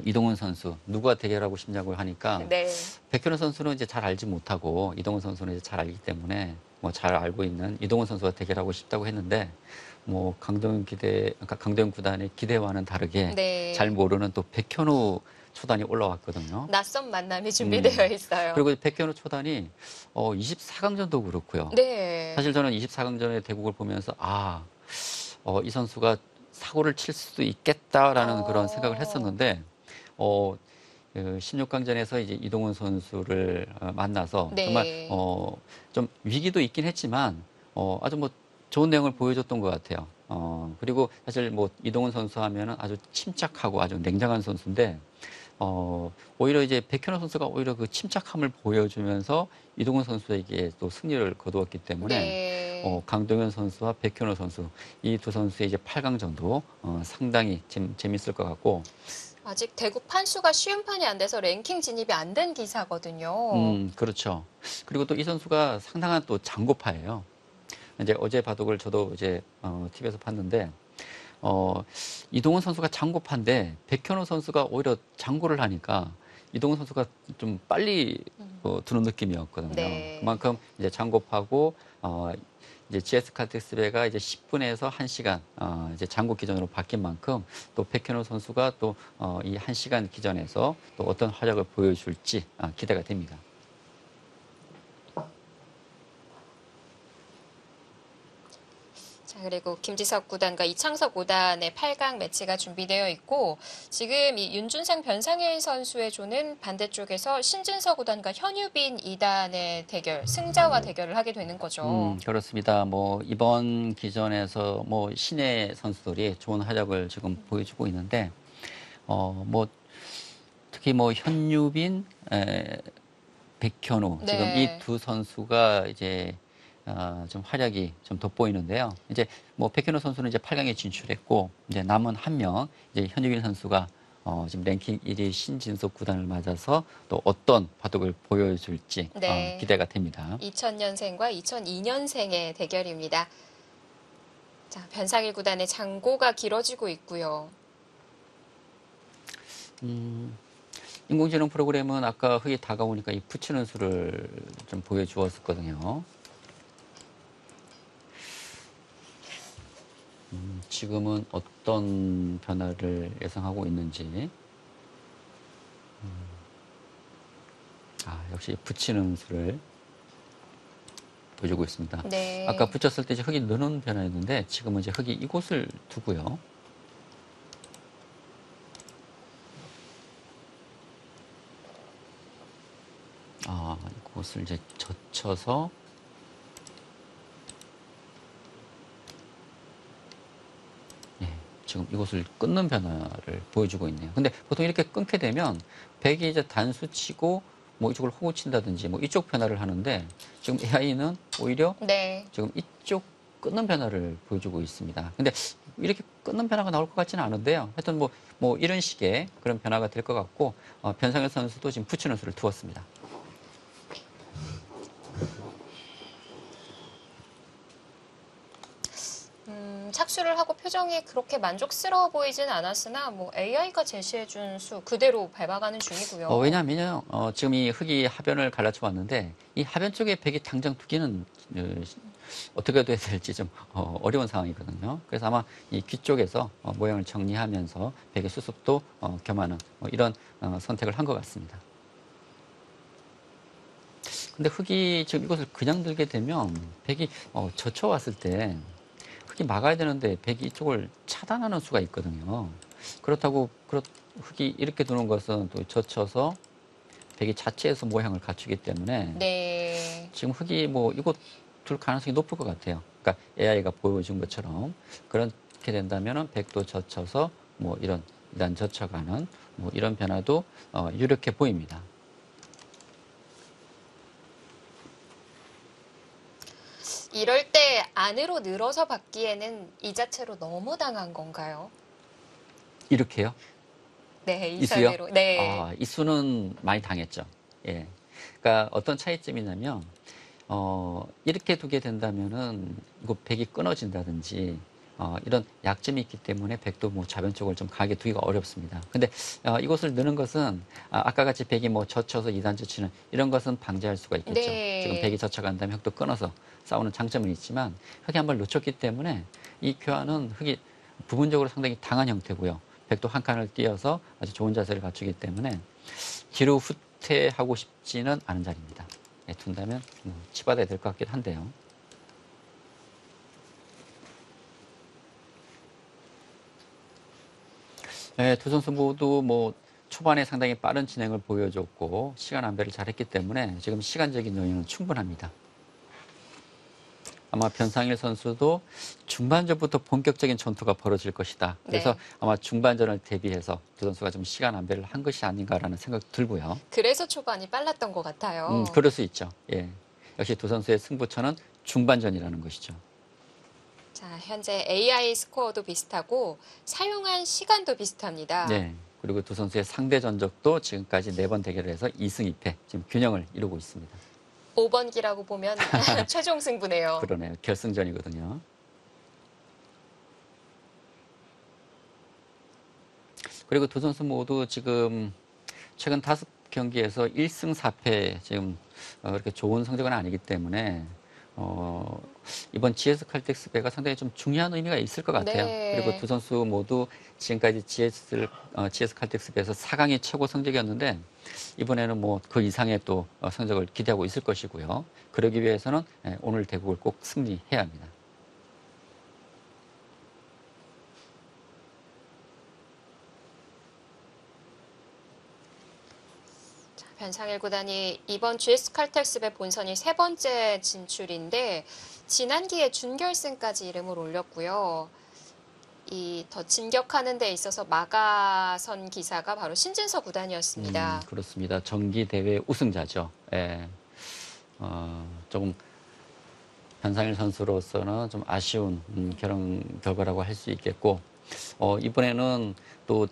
이동훈 선수 누가 대결하고 싶냐고 하니까
네.
백현우 선수는 이제 잘 알지 못하고 이동훈 선수는 이제 잘 알기 때문에 뭐 잘 알고 있는 이동훈 선수와 대결하고 싶다고 했는데 뭐 그러니까 강동윤 구단의 기대와는 다르게
네.
잘 모르는 또 백현우 초단이 올라왔거든요.
낯선 만남이 준비되어 있어요.
그리고 백현우 초단이 24강전도 그렇고요.
네.
사실 저는 24강전의 대국을 보면서 이 선수가 사고를 칠 수도 있겠다라는 그런 생각을 했었는데 16강전에서 이제 이동훈 선수를 만나서 정말
네.
좀 위기도 있긴 했지만 아주 뭐 좋은 내용을 보여줬던 것 같아요. 그리고 사실 뭐 이동훈 선수 하면은 아주 침착하고 아주 냉정한 선수인데 오히려 이제 백현우 선수가 오히려 그 침착함을 보여주면서 이동훈 선수에게 또 승리를 거두었기 때문에
네.
강동현 선수와 백현우 선수 이 두 선수의 이제 8강전도 상당히 재밌을 것 같고
아직 대국 판수가 쉬운 판이 안 돼서 랭킹 진입이 안 된 기사거든요.
그렇죠. 그리고 또 이 선수가 상당한 또 장고파예요. 이제 어제 바둑을 저도 이제 TV에서 봤는데 이동훈 선수가 장고파인데 백현우 선수가 오히려 장고를 하니까 이동훈 선수가 좀 빨리 두는 느낌이었거든요.
네.
그만큼 이제 장고파고 이제 GS 칼텍스배가 이제 10분에서 1시간 이제 장고 기전으로 바뀐 만큼 또 백현우 선수가 또 이 1시간 기전에서 또 어떤 활약을 보여줄지 기대가 됩니다.
자, 그리고 김지석 구단과 이창석 구단의 8강 매치가 준비되어 있고 지금 이 윤준상 변상일 선수의 조는 반대쪽에서 신진서 구단과 현유빈 2단의 대결, 승자와 대결을 하게 되는 거죠.
그렇습니다. 뭐 이번 기전에서 뭐 신예 선수들이 좋은 활약을 지금 보여주고 있는데 뭐 특히 뭐 현유빈, 백현우
네.
지금 이 두 선수가 이제 좀 활약이 좀 돋보이는데요. 이제 뭐 백현우 선수는 이제 8강에 진출했고 이제 남은 한 명 이제 현유빈 선수가 지금 랭킹 1위 신진석 구단을 맞아서 또 어떤 바둑을 보여줄지
네.
기대가 됩니다.
2000년생과 2002년생의 대결입니다. 자, 변상일 구단의 장고가 길어지고 있고요.
인공지능 프로그램은 아까 흙이 다가오니까 이 붙이는 수를 좀 보여주었었거든요. 지금은 어떤 변화를 예상하고 있는지. 역시 붙이는 수를 보여주고 있습니다.
네.
아까 붙였을 때 이제 흙이 느는 변화였는데 지금은 이제 흙이 이곳을 두고요. 이곳을 이제 젖혀서 지금 이곳을 끊는 변화를 보여주고 있네요. 근데 보통 이렇게 끊게 되면 백이 이제 단수 치고 뭐 이쪽을 호구 친다든지 뭐 이쪽 변화를 하는데 지금 AI는 오히려
네.
지금 이쪽 끊는 변화를 보여주고 있습니다. 근데 이렇게 끊는 변화가 나올 것 같지는 않은데요. 하여튼 뭐 이런 식의 그런 변화가 될 것 같고 변상현 선수도 지금 붙이는 수를 두었습니다.
착수를 하고 표정이 그렇게 만족스러워 보이진 않았으나 뭐 AI가 제시해준 수 그대로 밟아가는 중이고요.
왜냐하면요, 지금 이 흙이 하변을 갈라쳐 왔는데 이 하변 쪽에 백이 당장 두기는 어떻게 돼야 될지 좀 어려운 상황이거든요. 그래서 아마 이 귀 쪽에서 모양을 정리하면서 백의 수습도 겸하는 이런 선택을 한 것 같습니다. 근데 흙이 지금 이것을 그냥 들게 되면 백이 젖혀왔을 때 흙이 막아야 되는데 백이 이쪽을 차단하는 수가 있거든요. 그렇다고 흙이 이렇게 두는 것은 또 젖혀서 백이 자체에서 모양을 갖추기 때문에
네.
지금 흙이 이곳 둘 가능성이 높을 것 같아요. 그러니까 AI가 보여준 것처럼 그렇게 된다면은 백도 젖혀서 이런 일단 젖혀가는 이런 변화도 유력해 보입니다.
이럴 때 안으로 늘어서 받기에는 이 자체로 너무 당한 건가요?
이렇게요?
네, 이
이수요?
상대로. 네.
이수는 많이 당했죠. 예. 그러니까 어떤 차이점이냐면, 이렇게 두게 된다면은, 이거 백이 끊어진다든지, 이런 약점이 있기 때문에 백도 좌변 쪽을 좀 강하게 두기가 어렵습니다. 근데, 이것을 넣는 것은, 아까 같이 백이 젖혀서 2단 젖히는 이런 것은 방지할 수가 있겠죠.
네.
지금 백이 젖혀간 다음에 흙도 끊어서 싸우는 장점은 있지만, 흙이 한 번 놓쳤기 때문에 이 교환은 흙이 부분적으로 상당히 당한 형태고요. 백도 한 칸을 띄어서 아주 좋은 자세를 갖추기 때문에 뒤로 후퇴하고 싶지는 않은 자리입니다. 둔다면 치받아야 될 것 같긴 한데요. 두 선수 모두 초반에 상당히 빠른 진행을 보여줬고 시간 안배를 잘했기 때문에 지금 시간적인 여유는 충분합니다. 아마 변상일 선수도 중반전부터 본격적인 전투가 벌어질 것이다. 그래서
네.
아마 중반전을 대비해서 두 선수가 좀 시간 안배를 한 것이 아닌가라는 생각이 들고요.
그래서 초반이 빨랐던 것 같아요.
그럴 수 있죠. 예. 역시 두 선수의 승부처는 중반전이라는 것이죠.
자, 현재 AI 스코어도 비슷하고 사용한 시간도 비슷합니다.
네. 그리고 두 선수의 상대 전적도 지금까지 4번 대결을 해서 2승 2패 지금 균형을 이루고 있습니다.
5번기라고 보면 최종 승부네요.
그러네요. 결승전이거든요. 그리고 두 선수 모두 지금 최근 5경기에서 1승 4패 지금 그렇게 좋은 성적은 아니기 때문에 이번 GS 칼텍스배가 상당히 좀 중요한 의미가 있을 것 같아요.
네.
그리고 두 선수 모두 지금까지 GS 칼텍스배에서 4강이 최고 성적이었는데 이번에는 그 이상의 또 성적을 기대하고 있을 것이고요. 그러기 위해서는 오늘 대국을 꼭 승리해야 합니다.
변상일 구단이 이번 GS 칼텍스배 본선이 3번째 진출인데 지난기에 준결승까지 이름을 올렸고요. 이 더 진격하는 데 있어서 막아선 기사가 바로 신진서 구단이었습니다.
그렇습니다. 정기 대회 우승자죠. 예. 조금 변상일 선수로서는 좀 아쉬운 결과라고 할 수 있겠고 이번에는 또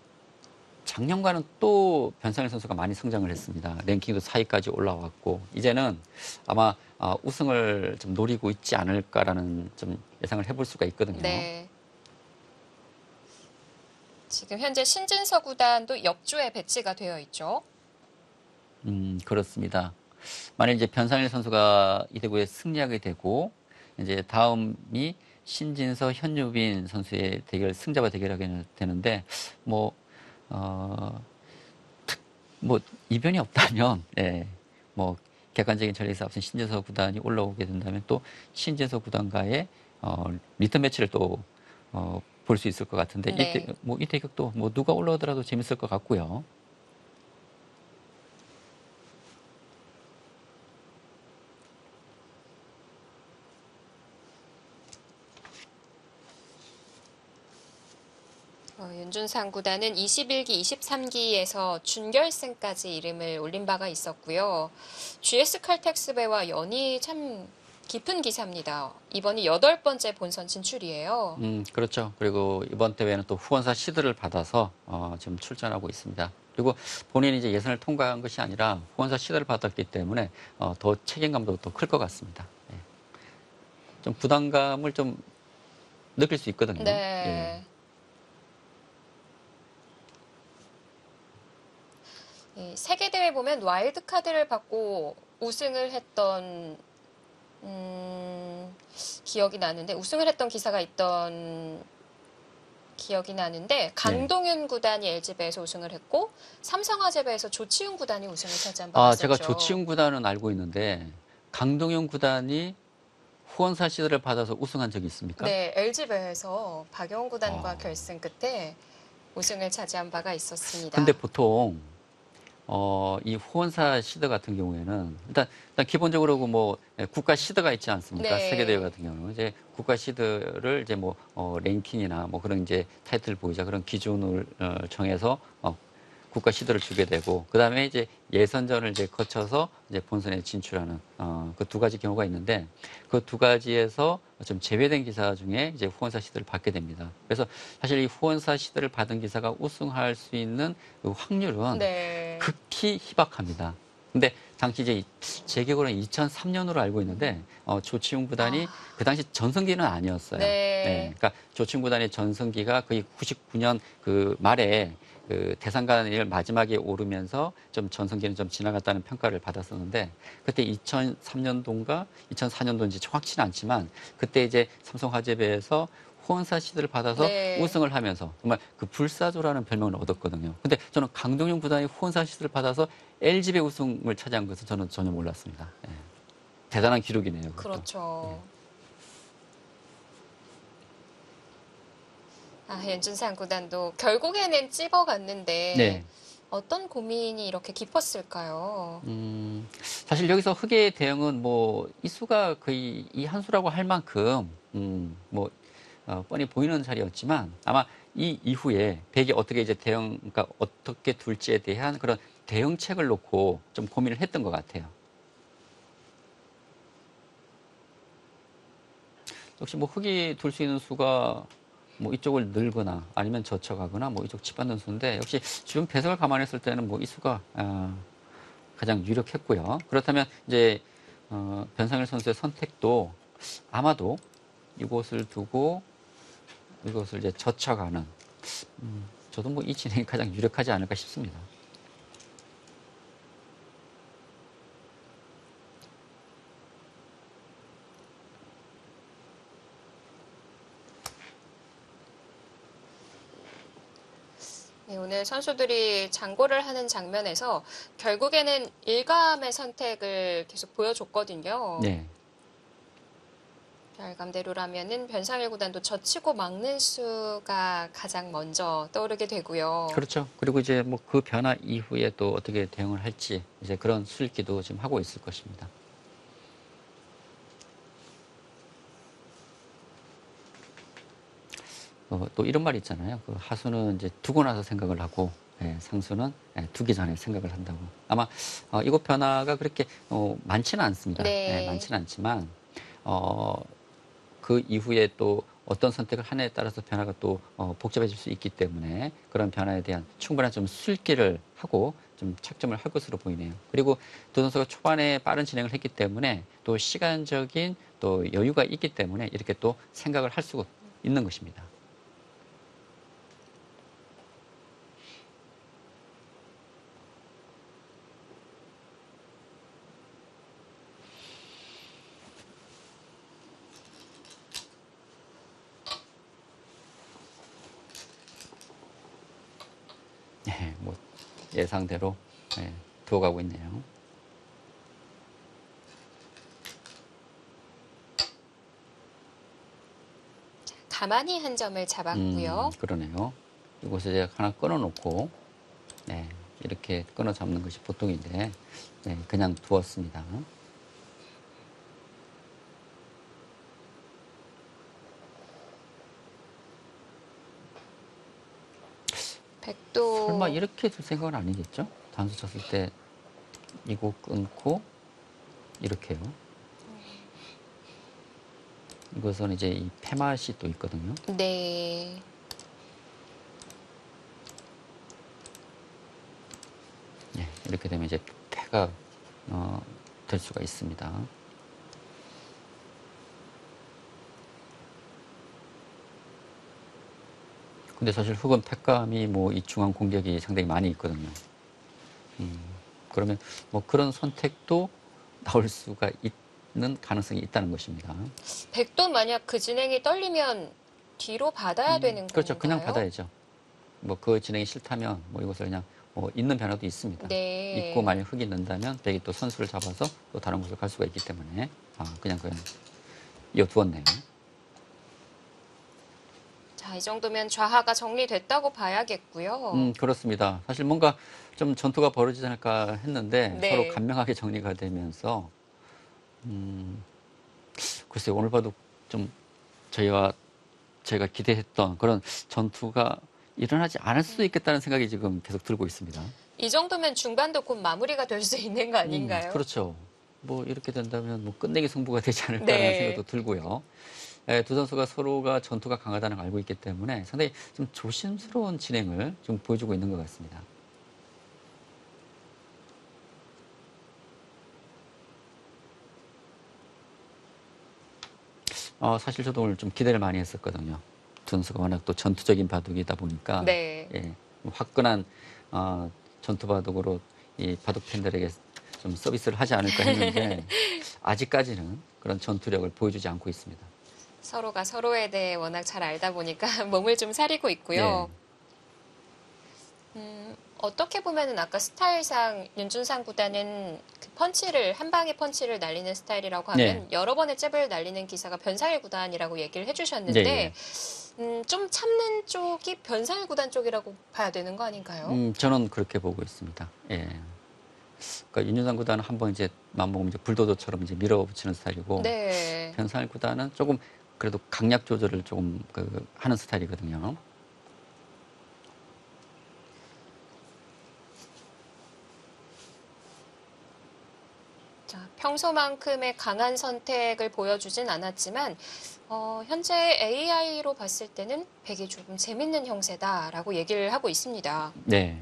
작년과는 또 변상일 선수가 많이 성장을 했습니다. 랭킹도 4위까지 올라왔고 이제는 아마 우승을 좀 노리고 있지 않을까라는 좀 예상을 해볼 수가 있거든요.
네. 지금 현재 신진서 구단도 역조에 배치가 되어 있죠.
그렇습니다. 만일 이제 변상일 선수가 이 대구에 승리하게 되고 이제 다음이 신진서, 현유빈 선수의 대결 승자와 대결하게 되는데 이변이 없다면, 객관적인 전례에서 앞선 신진서 구단이 올라오게 된다면 또 신진서 구단과의 리턴 매치를 또 볼 수 있을 것 같은데
네.
이 대격도 누가 올라오더라도 재밌을 것 같고요.
윤준상 구단은 21기, 23기에서 준결승까지 이름을 올린 바가 있었고요. GS 칼텍스배와 연이 참 깊은 기사입니다. 이번이 8번째 본선 진출이에요.
그렇죠. 그리고 이번 대회는 또 후원사 시드를 받아서 지금 출전하고 있습니다. 그리고 본인이 이제 예선을 통과한 것이 아니라 후원사 시드를 받았기 때문에 더 책임감도 더 클 것 같습니다. 예. 좀 부담감을 좀 느낄 수 있거든요.
네. 이 세계대회 보면 와일드카드를 받고 우승을 했던 기억이 나는데 우승을 했던 기사가 있던 기억이 나는데 강동윤 구단이 LG배에서 우승을 했고 삼성화재배에서 조치훈 구단이 우승을 차지한 바가 있었죠.
제가 조치훈 구단은 알고 있는데 강동윤 구단이 후원사 시드를 받아서 우승한 적이 있습니까?
네, LG배에서 박영훈 구단과
아.
결승 끝에 우승을 차지한 바가 있었습니다.
근데 보통 이 후원사 시드 같은 경우에는 일단 기본적으로 뭐 국가 시드가 있지 않습니까?
네.
세계 대회 같은 경우는 이제 국가 시드를 이제 뭐 랭킹이나 뭐 그런 이제 타이틀 보이자 그런 기준을 정해서 국가 시드를 주게 되고 그다음에 이제 예선전을 이제 거쳐서 이제 본선에 진출하는 그 두 가지 경우가 있는데 그 두 가지에서 좀 제외된 기사 중에 이제 후원사 시드를 받게 됩니다. 그래서 사실 이 후원사 시드를 받은 기사가 우승할 수 있는 그 확률은
네.
극히 희박합니다. 근데 당시 이제 제 기억으로는 2003년으로 알고 있는데 조치훈 구단이 그 당시 전성기는 아니었어요.
네.
그러니까 조치훈 구단의 전성기가 거의 99년 그 말에 그 대상간을 마지막에 오르면서 좀 전성기는 좀 지나갔다는 평가를 받았었는데 그때 2003년도인가 2004년도인지 정확치는 않지만 그때 이제 삼성화재배에서 후원사 시드를 받아서
네.
우승을 하면서 정말 그 불사조라는 별명을 얻었거든요. 근데 저는 강동윤 구단이 후원사 시드를 받아서 LG배 우승을 차지한 것은 저는 전혀 몰랐습니다. 예. 대단한 기록이네요. 그것도.
그렇죠. 연준상 구단도 결국에는 찝어갔는데
네.
어떤 고민이 이렇게 깊었을까요?
사실 여기서 흑의 대응은 뭐 이수가 거의 이 한 수라고 할 만큼 뭐 뻔히 보이는 자리였지만 아마 이 이후에 백이 어떻게 이제 그러니까 어떻게 둘지에 대한 그런 대응책을 놓고 좀 고민을 했던 것 같아요. 역시 뭐 흑이 둘 수 있는 수가 뭐 이쪽을 늘거나 아니면 젖혀가거나 뭐 이쪽 치받는 수인데 역시 주변 배석을 감안했을 때는 뭐 이 수가 가장 유력했고요. 그렇다면 이제 변상일 선수의 선택도 아마도 이곳을 두고 이것을 이제 젖혀가는 저도 뭐 이 진행이 가장 유력하지 않을까 싶습니다.
네, 오늘 선수들이 장고를 하는 장면에서 결국에는 일감의 선택을 계속 보여줬거든요.
네.
결감대로라면은 변상일 구단도 젖히고 막는 수가 가장 먼저 떠오르게 되고요.
그렇죠. 그리고 이제 뭐 그 변화 이후에 또 어떻게 대응을 할지 이제 그런 술기도 지금 하고 있을 것입니다. 또 이런 말 있잖아요. 그 하수는 이제 두고 나서 생각을 하고 상수는 두기 전에 생각을 한다고. 아마 이곳 변화가 그렇게 많지는 않습니다.
네.
많지는 않지만 그 이후에 또 어떤 선택을 하느냐에 따라서 변화가 또 복잡해질 수 있기 때문에 그런 변화에 대한 충분한 좀 술기를 하고 좀 착점을 할 것으로 보이네요. 그리고 두 선수가 초반에 빠른 진행을 했기 때문에 또 시간적인 또 여유가 있기 때문에 이렇게 또 생각을 할 수 있는 것입니다. 네, 뭐 예상대로 두어가고 있네요.
가만히 한 점을 잡았고요.
그러네요. 이곳에 이제 하나 끊어놓고 이렇게 끊어 잡는 것이 보통인데 그냥 두었습니다.
백도
설마 이렇게 둘 생각은 아니겠죠? 단수 쳤을 때 이거 끊고 이렇게요. 이것은 이제 이 패맛이 또 있거든요.
네.
예, 이렇게 되면 이제 패가 될 수가 있습니다. 근데 사실 흑은 패감이 뭐 이 중앙 공격이 상당히 많이 있거든요. 그러면 뭐 그런 선택도 나올 수가 있는 가능성이 있다는 것입니다.
백도 만약 그 진행이 떨리면 뒤로 받아야 되는
그렇죠.
건가요?
그냥 받아야죠. 뭐 그 진행이 싫다면 뭐 이것을 그냥 뭐 있는 변화도 있습니다.
네.
있고 만약 흑이 는다면 백이 또 선수를 잡아서 또 다른 곳을 갈 수가 있기 때문에 그냥 이어두었네요.
자, 이 정도면 좌하가 정리됐다고 봐야겠고요.
그렇습니다. 사실 뭔가 좀 전투가 벌어지지 않을까 했는데
네.
서로 간명하게 정리가 되면서 글쎄요, 오늘 봐도 좀 저희가 기대했던 그런 전투가 일어나지 않을 수도 있겠다는 생각이 지금 계속 들고 있습니다.
이 정도면 중반도 곧 마무리가 될 수 있는 거 아닌가요?
그렇죠. 뭐 이렇게 된다면 뭐 끝내기 승부가 되지 않을까라는
네.
생각도 들고요. 두 선수가 서로가 전투가 강하다는 걸 알고 있기 때문에 상당히 좀 조심스러운 진행을 좀 보여주고 있는 것 같습니다. 사실 저도 오늘 좀 기대를 많이 했었거든요. 두 선수가 워낙 또 전투적인 바둑이다 보니까
네.
예, 화끈한 전투 바둑으로 이 바둑 팬들에게 좀 서비스를 하지 않을까 했는데 아직까지는 그런 전투력을 보여주지 않고 있습니다.
서로가 서로에 대해 워낙 잘 알다 보니까 몸을 좀 사리고 있고요. 어떻게 보면은 아까 스타일상 윤준상 구단은 그 펀치를 한 방에 펀치를 날리는 스타일이라고 하면 여러 번의 잽을 날리는 기사가 변상일 구단이라고 얘기를 해주셨는데 좀 참는 쪽이 변상일 구단 쪽이라고 봐야 되는 거 아닌가요?
저는 그렇게 보고 있습니다. 예. 그러니까 윤준상 구단은 한번 이제 마음먹으면 이제 불도저처럼 이제 밀어붙이는 스타일이고
네.
변상일 구단은 조금 그래도 강약 조절을 조금 하는 스타일이거든요.
자, 평소만큼의 강한 선택을 보여주진 않았지만 현재 AI로 봤을 때는 백이 조금 재밌는 형세다라고 얘기를 하고 있습니다.
네.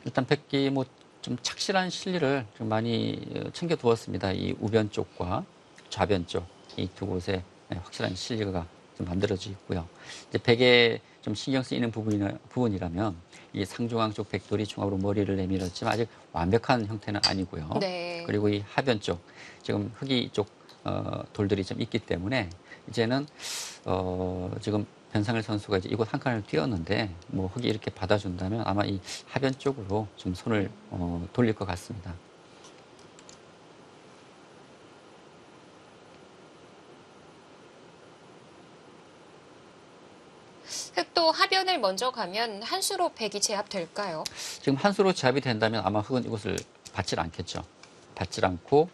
일단 백기 뭐 좀 착실한 실리를 좀 많이 챙겨두었습니다. 이 우변 쪽과 좌변 쪽 이 두 곳에 확실한 실리가 좀 만들어져 있고요. 이제 백에 좀 신경 쓰이는 부분이라면 이 상중앙 쪽 백돌이 중앙으로 머리를 내밀었지만 아직 완벽한 형태는 아니고요.
네.
그리고 이 하변 쪽 지금 흑이 쪽 돌들이 좀 있기 때문에 이제는 지금 변상일 선수가 이제 이곳 한 칸을 뛰었는데 뭐 흑이 이렇게 받아준다면 아마 이 하변 쪽으로 좀 손을 돌릴 것 같습니다.
흑도 하변을 먼저 가면 한 수로 백이 제압될까요?
지금 한 수로 제압이 된다면 아마 흑은 이곳을 받질 않겠죠. 받질 않고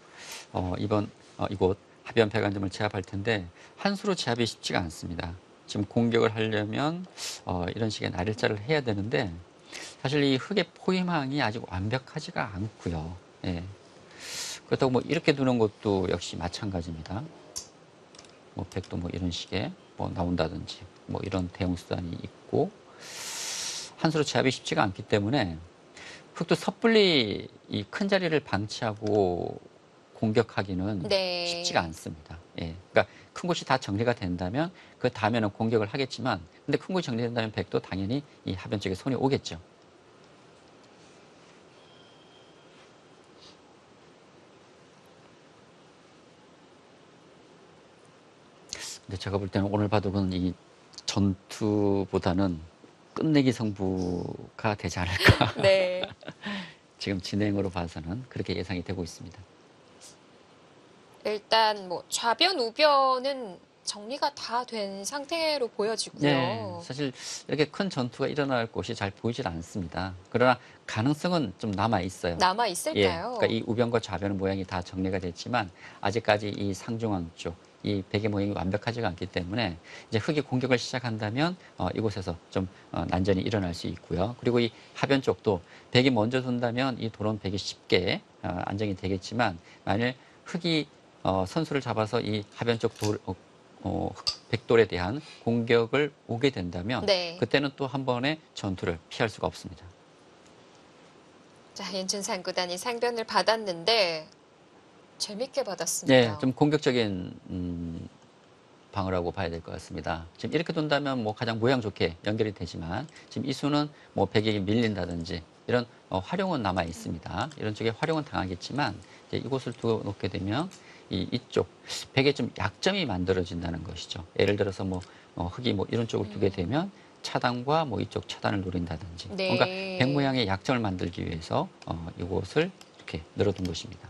이곳 하변 백안점을 제압할 텐데 한 수로 제압이 쉽지가 않습니다. 지금 공격을 하려면 이런 식의 날일자를 해야 되는데 사실 이 흑의 포위망이 아직 완벽하지가 않고요. 예. 그렇다고 뭐 이렇게 두는 것도 역시 마찬가지입니다. 뭐 백도 뭐 이런 식의 뭐 나온다든지 뭐 이런 대응 수단이 있고 한 수로 제압이 쉽지가 않기 때문에 흑도 섣불리 이 큰 자리를 방치하고 공격하기는
네.
쉽지가 않습니다. 예. 그러니까 큰 곳이 다 정리가 된다면 그 다음에는 공격을 하겠지만 근데 큰 곳이 정리된다면 백도 당연히 이 하변 쪽에 손이 오겠죠. 근데 제가 볼 때는 오늘 바둑은 이 전투보다는 끝내기 승부가 되지 않을까.
네.
지금 진행으로 봐서는 그렇게 예상이 되고 있습니다.
일단 뭐 좌변 우변은 정리가 다 된 상태로 보여지고요.
네, 사실 이렇게 큰 전투가 일어날 곳이 잘 보이질 않습니다. 그러나 가능성은 좀 남아 있어요.
남아
예,
있을까요?
그러니까 이 우변과 좌변 모양이 다 정리가 됐지만 아직까지 이 상중앙 쪽, 이 백의 모양이 완벽하지가 않기 때문에 이제 흑이 공격을 시작한다면 이곳에서 좀 난전이 일어날 수 있고요. 그리고 이 하변 쪽도 백이 먼저 둔다면 이 돌은 백이 쉽게 안정이 되겠지만 만일 흑이 선수를 잡아서 이 하변 쪽 백돌에 대한 공격을 오게 된다면
네.
그때는 또 한 번의 전투를 피할 수가 없습니다.
자, 윤준상 구단이 상변을 받았는데 재밌게 받았습니다.
네, 좀 공격적인 방어라고 봐야 될 것 같습니다. 지금 이렇게 둔다면 뭐 가장 모양 좋게 연결이 되지만 지금 이 수는 뭐 백에게 밀린다든지 이런 활용은 남아 있습니다. 이런 쪽에 활용은 당하겠지만 이제 이곳을 두어놓게 되면 이쪽 백에 좀 약점이 만들어진다는 것이죠. 예를 들어서 뭐 흙이 뭐 이런 쪽을 두게 되면 차단과 뭐 이쪽 차단을 노린다든지
네.
뭔가 백 모양의 약점을 만들기 위해서 이곳을 이렇게 늘어둔 것입니다.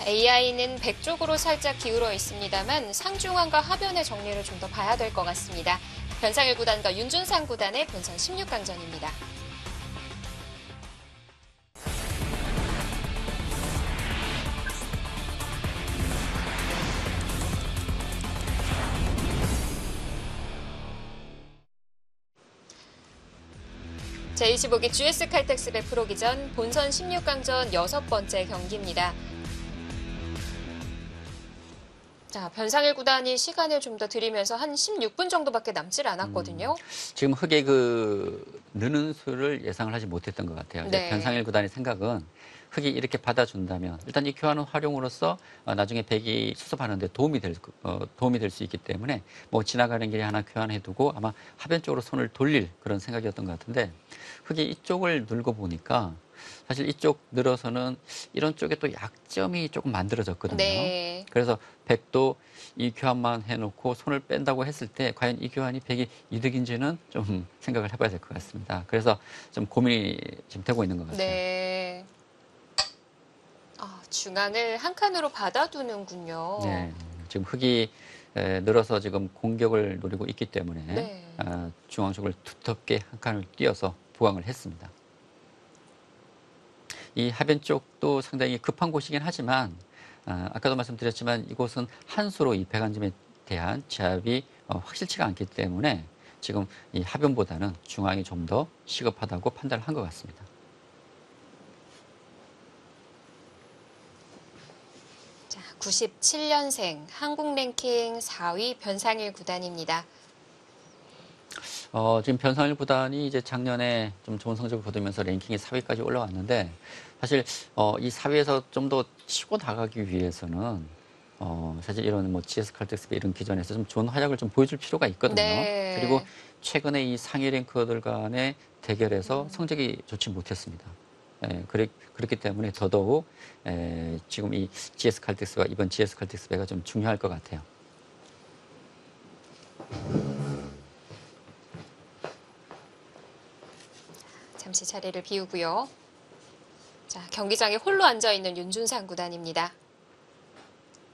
AI는 백 쪽으로 살짝 기울어 있습니다만 상중앙과 하변의 정리를 좀 더 봐야 될 것 같습니다. 변상일 구단과 윤준상 구단의 본선 16강전입니다. 제25기 GS 칼텍스배 프로기전 본선 16강전 6번째 경기입니다. 자, 변상일 구단이 시간을 좀 더 들이면서 한 16분 정도밖에 남질 않았거든요.
지금 흙의 느는 수를 예상을 하지 못했던 것 같아요. 이제
네.
변상일 구단의 생각은 흙이 이렇게 받아준다면 일단 이 교환은 활용으로써 나중에 백이 수습하는데 도움이 될 수 있기 때문에 뭐 지나가는 길에 하나 교환해두고 아마 하변 쪽으로 손을 돌릴 그런 생각이었던 것 같은데 흙이 이쪽을 늘고 보니까 사실 이쪽 늘어서는 이런 쪽에 또 약점이 조금 만들어졌거든요.
네.
그래서 백도 이 교환만 해놓고 손을 뺀다고 했을 때 과연 이 교환이 백이 이득인지는 좀 생각을 해봐야 될 것 같습니다. 그래서 좀 고민이 지금 되고 있는 것 같아요.
네. 중앙을 한 칸으로 받아두는군요.
네, 지금 흙이 늘어서 지금 공격을 노리고 있기 때문에
네.
중앙 쪽을 두텁게 한 칸을 띄어서 부항을 했습니다. 이 하변 쪽도 상당히 급한 곳이긴 하지만 아까도 말씀드렸지만 이곳은 한 수로 이 백안점에 대한 제압이 확실치가 않기 때문에 지금 이 하변보다는 중앙이 좀 더 시급하다고 판단을 한 것 같습니다.
자, 97년생 한국 랭킹 4위 변상일 구단입니다.
지금 변상일 구단이 이제 작년에 좀 좋은 성적을 거두면서 랭킹이 4위까지 올라왔는데 사실 이 4위에서 좀 더 치고 나가기 위해서는 사실 이런 뭐 GS 칼텍스 이런 기전에서 좀 좋은 활약을 좀 보여줄 필요가 있거든요.
네.
그리고 최근에 이 상위 랭커들 간의 대결에서 성적이 좋지 못했습니다. 그렇기 때문에 더더욱 지금 이 GS 칼텍스와 이번 GS 칼텍스 배가 좀 중요할 것 같아요.
잠시 자리를 비우고요. 자, 경기장에 홀로 앉아있는 윤준상 구단입니다.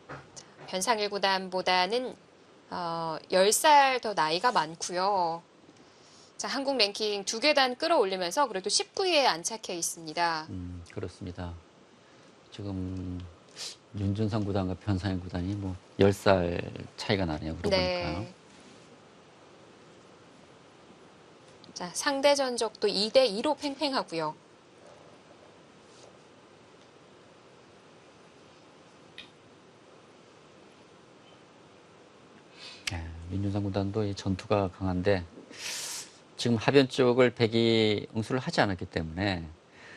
자, 변상일 구단보다는 10살 더 나이가 많고요. 자, 한국 랭킹 2계단 끌어올리면서 그래도 19위에 안착해 있습니다.
그렇습니다. 지금 윤준상 구단과 변상일 구단이 뭐 10살 차이가 나네요. 그러고 보니까.
자, 상대 전적도 2대2로 팽팽하고요.
민준상 구단도 이 전투가 강한데 지금 하변 쪽을 백이 응수를 하지 않았기 때문에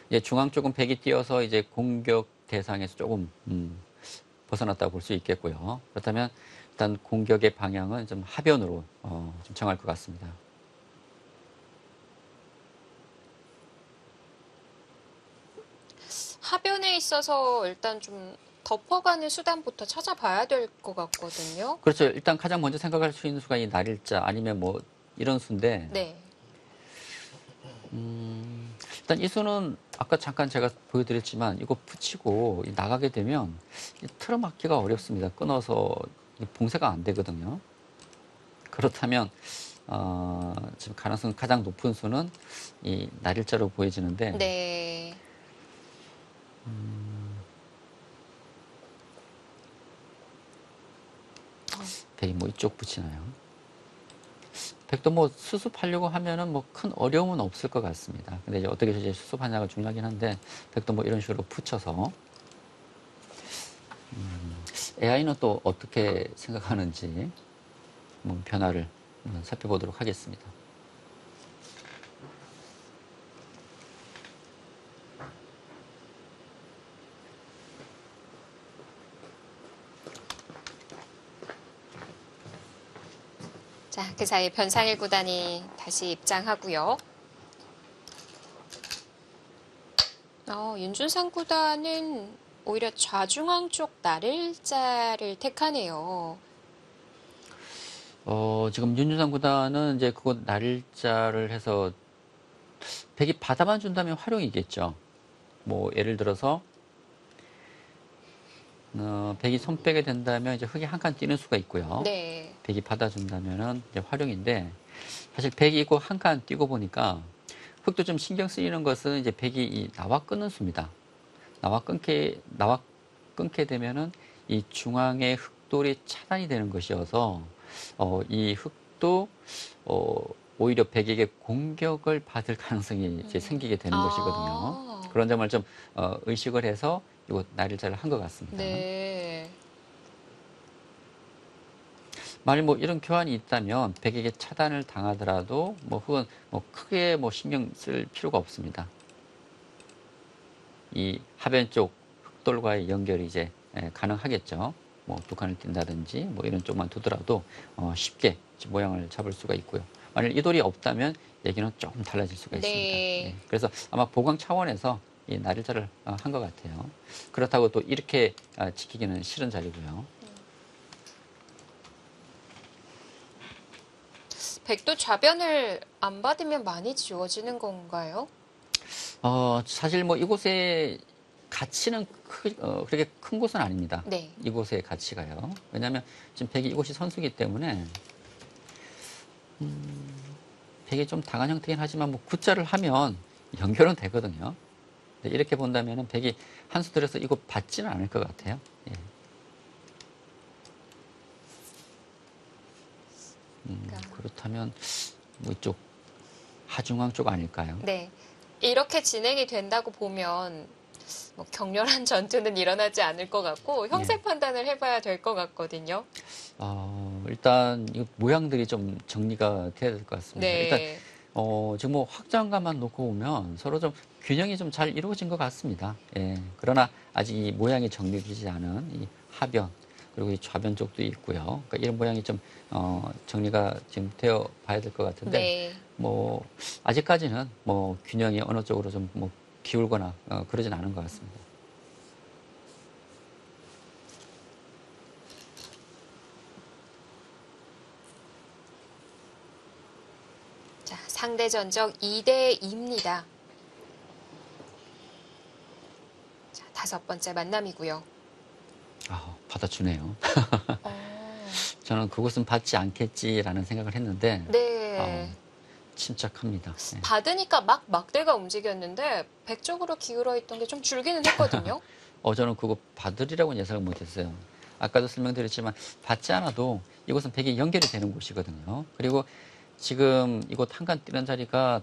이제 중앙 쪽은 백이 뛰어서 이제 공격 대상에서 조금 벗어났다고 볼 수 있겠고요. 그렇다면 일단 공격의 방향은 좀 하변으로 좀 정할 것 같습니다.
하변에 있어서 일단 좀 덮어가는 수단부터 찾아봐야 될 것 같거든요.
그렇죠. 일단 가장 먼저 생각할 수 있는 수가 이 날일자 아니면 뭐 이런 수인데
네.
일단 이 수는 아까 잠깐 제가 보여드렸지만 이거 붙이고 나가게 되면 틀어막기가 어렵습니다. 끊어서 봉쇄가 안 되거든요. 그렇다면 지금 가능성 가장 높은 수는 이 날일자로 보여지는데
네.
백이 뭐 이쪽 붙이나요? 백도 뭐 수습하려고 하면은 뭐 큰 어려움은 없을 것 같습니다. 근데 이제 어떻게 이제 수습하냐가 중요하긴 한데 백도 뭐 이런 식으로 붙여서 AI는 또 어떻게 생각하는지 한번 변화를 한번 살펴보도록 하겠습니다.
자, 그 사이 변상일 구단이 다시 입장하고요. 윤준상 구단은 오히려 좌중앙 쪽 날일자를 택하네요.
지금 윤준상 구단은 이제 그거 날일자를 해서 백이 받아만 준다면 활용이겠죠. 뭐 예를 들어서 백이 손 빼게 된다면 이제 흙이 한 칸 띄는 수가 있고요.
네.
백이 받아준다면은 이제 활용인데 사실 백이 있고 한 칸 띄고 보니까 흙도 좀 신경 쓰이는 것은 이제 백이 이 나와 끊는 수입니다. 나와 끊게 되면은 이 중앙의 흙돌이 차단이 되는 것이어서 이 흙도 오히려 백에게 공격을 받을 가능성이 이제 생기게 되는 것이거든요. 그런 점을 좀 의식을 해서 이거 날일자를 한 것 같습니다.
네.
만일 뭐 이런 교환이 있다면 백에게 차단을 당하더라도 뭐 흙은 뭐 크게 뭐 신경 쓸 필요가 없습니다. 이 하변 쪽 흙돌과의 연결이 이제 가능하겠죠. 뭐 두 칸을 띈다든지 뭐 이런 쪽만 두더라도 쉽게 모양을 잡을 수가 있고요. 만일 이 돌이 없다면 얘기는 조금 달라질 수가 있습니다.
네.
그래서 아마 보강 차원에서 이 날일자를 한 것 같아요. 그렇다고 또 이렇게 지키기는 싫은 자리고요.
백도 좌변을 안 받으면 많이 지워지는 건가요?
사실 뭐 이곳의 가치는 그렇게 큰 곳은 아닙니다.
네.
이곳의 가치가요. 왜냐하면 지금 백이 이곳이 선수기 때문에 백이 좀 당한 형태긴 하지만 뭐 굿자를 하면 연결은 되거든요. 근데 이렇게 본다면은 백이 한 수 들여서 이곳 받지는 않을 것 같아요. 예. 그렇다면 뭐 이쪽 하중앙 쪽 아닐까요?
네. 이렇게 진행이 된다고 보면 뭐 격렬한 전투는 일어나지 않을 것 같고 형세 판단을 해봐야 될 것 같거든요.
일단 이 모양들이 좀 정리가 돼야 될 것 같습니다.
네.
일단 지금 뭐 확장감만 놓고 보면 서로 좀 균형이 좀 잘 이루어진 것 같습니다. 예. 그러나 아직 이 모양이 정리되지 않은 이 하변 그리고 이 좌변 쪽도 있고요. 그러니까 이런 모양이 좀 정리가 지금 되어 봐야 될 것 같은데
네.
뭐 아직까지는 뭐 균형이 어느 쪽으로 좀 뭐 기울거나 그러진 않은 것 같습니다.
자, 상대 전적 2대 2입니다. 자, 5번째 만남이고요.
받아주네요.
어,
저는 그곳은 받지 않겠지라는 생각을 했는데
네.
침착합니다. 네.
받으니까 막 막대가 움직였는데 백 쪽으로 기울어 있던 게 좀 줄기는 했거든요.
저는 그거 받으리라고는 예상을 못했어요. 아까도 설명드렸지만 받지 않아도 이곳은 백이 연결이 되는 곳이거든요. 그리고 지금 이곳 한 칸 뛰는 자리가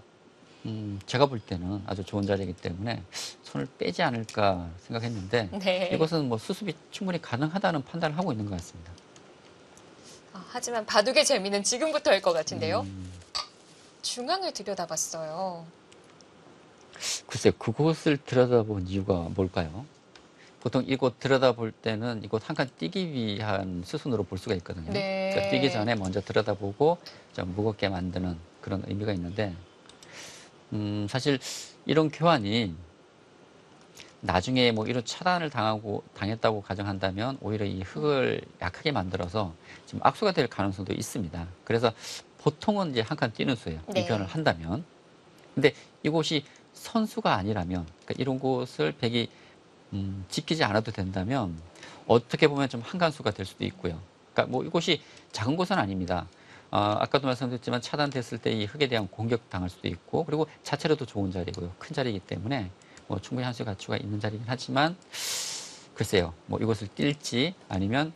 제가 볼 때는 아주 좋은 자리이기 때문에 손을 빼지 않을까 생각했는데
네.
이곳은 뭐 수습이 충분히 가능하다는 판단을 하고 있는 것 같습니다.
하지만 바둑의 재미는 지금부터일 것 같은데요. 중앙을 들여다봤어요.
글쎄요, 그곳을 들여다본 이유가 뭘까요? 보통 이곳 들여다볼 때는 이곳 한 칸 뛰기 위한 수순으로 볼 수가 있거든요.
네.
그러니까 뛰기 전에 먼저 들여다보고 좀 무겁게 만드는 그런 의미가 있는데 사실 이런 교환이 나중에 뭐 이런 차단을 당했다고 가정한다면 오히려 이 흙을 약하게 만들어서 지금 악수가 될 가능성도 있습니다. 그래서 보통은 이제 한 칸 뛰는 수예요.
네.
이 교환을 한다면. 근데 이곳이 선수가 아니라면, 그러니까 이런 곳을 백이 지키지 않아도 된다면 어떻게 보면 좀 한간수가 될 수도 있고요. 그러니까 뭐 이곳이 작은 곳은 아닙니다. 아까도 말씀드렸지만 차단됐을 때 이 흙에 대한 공격 당할 수도 있고 그리고 자체로도 좋은 자리고요. 큰 자리이기 때문에 뭐 충분히 한 수의 가치가 있는 자리긴 하지만 글쎄요. 뭐 이것을 뛸지 아니면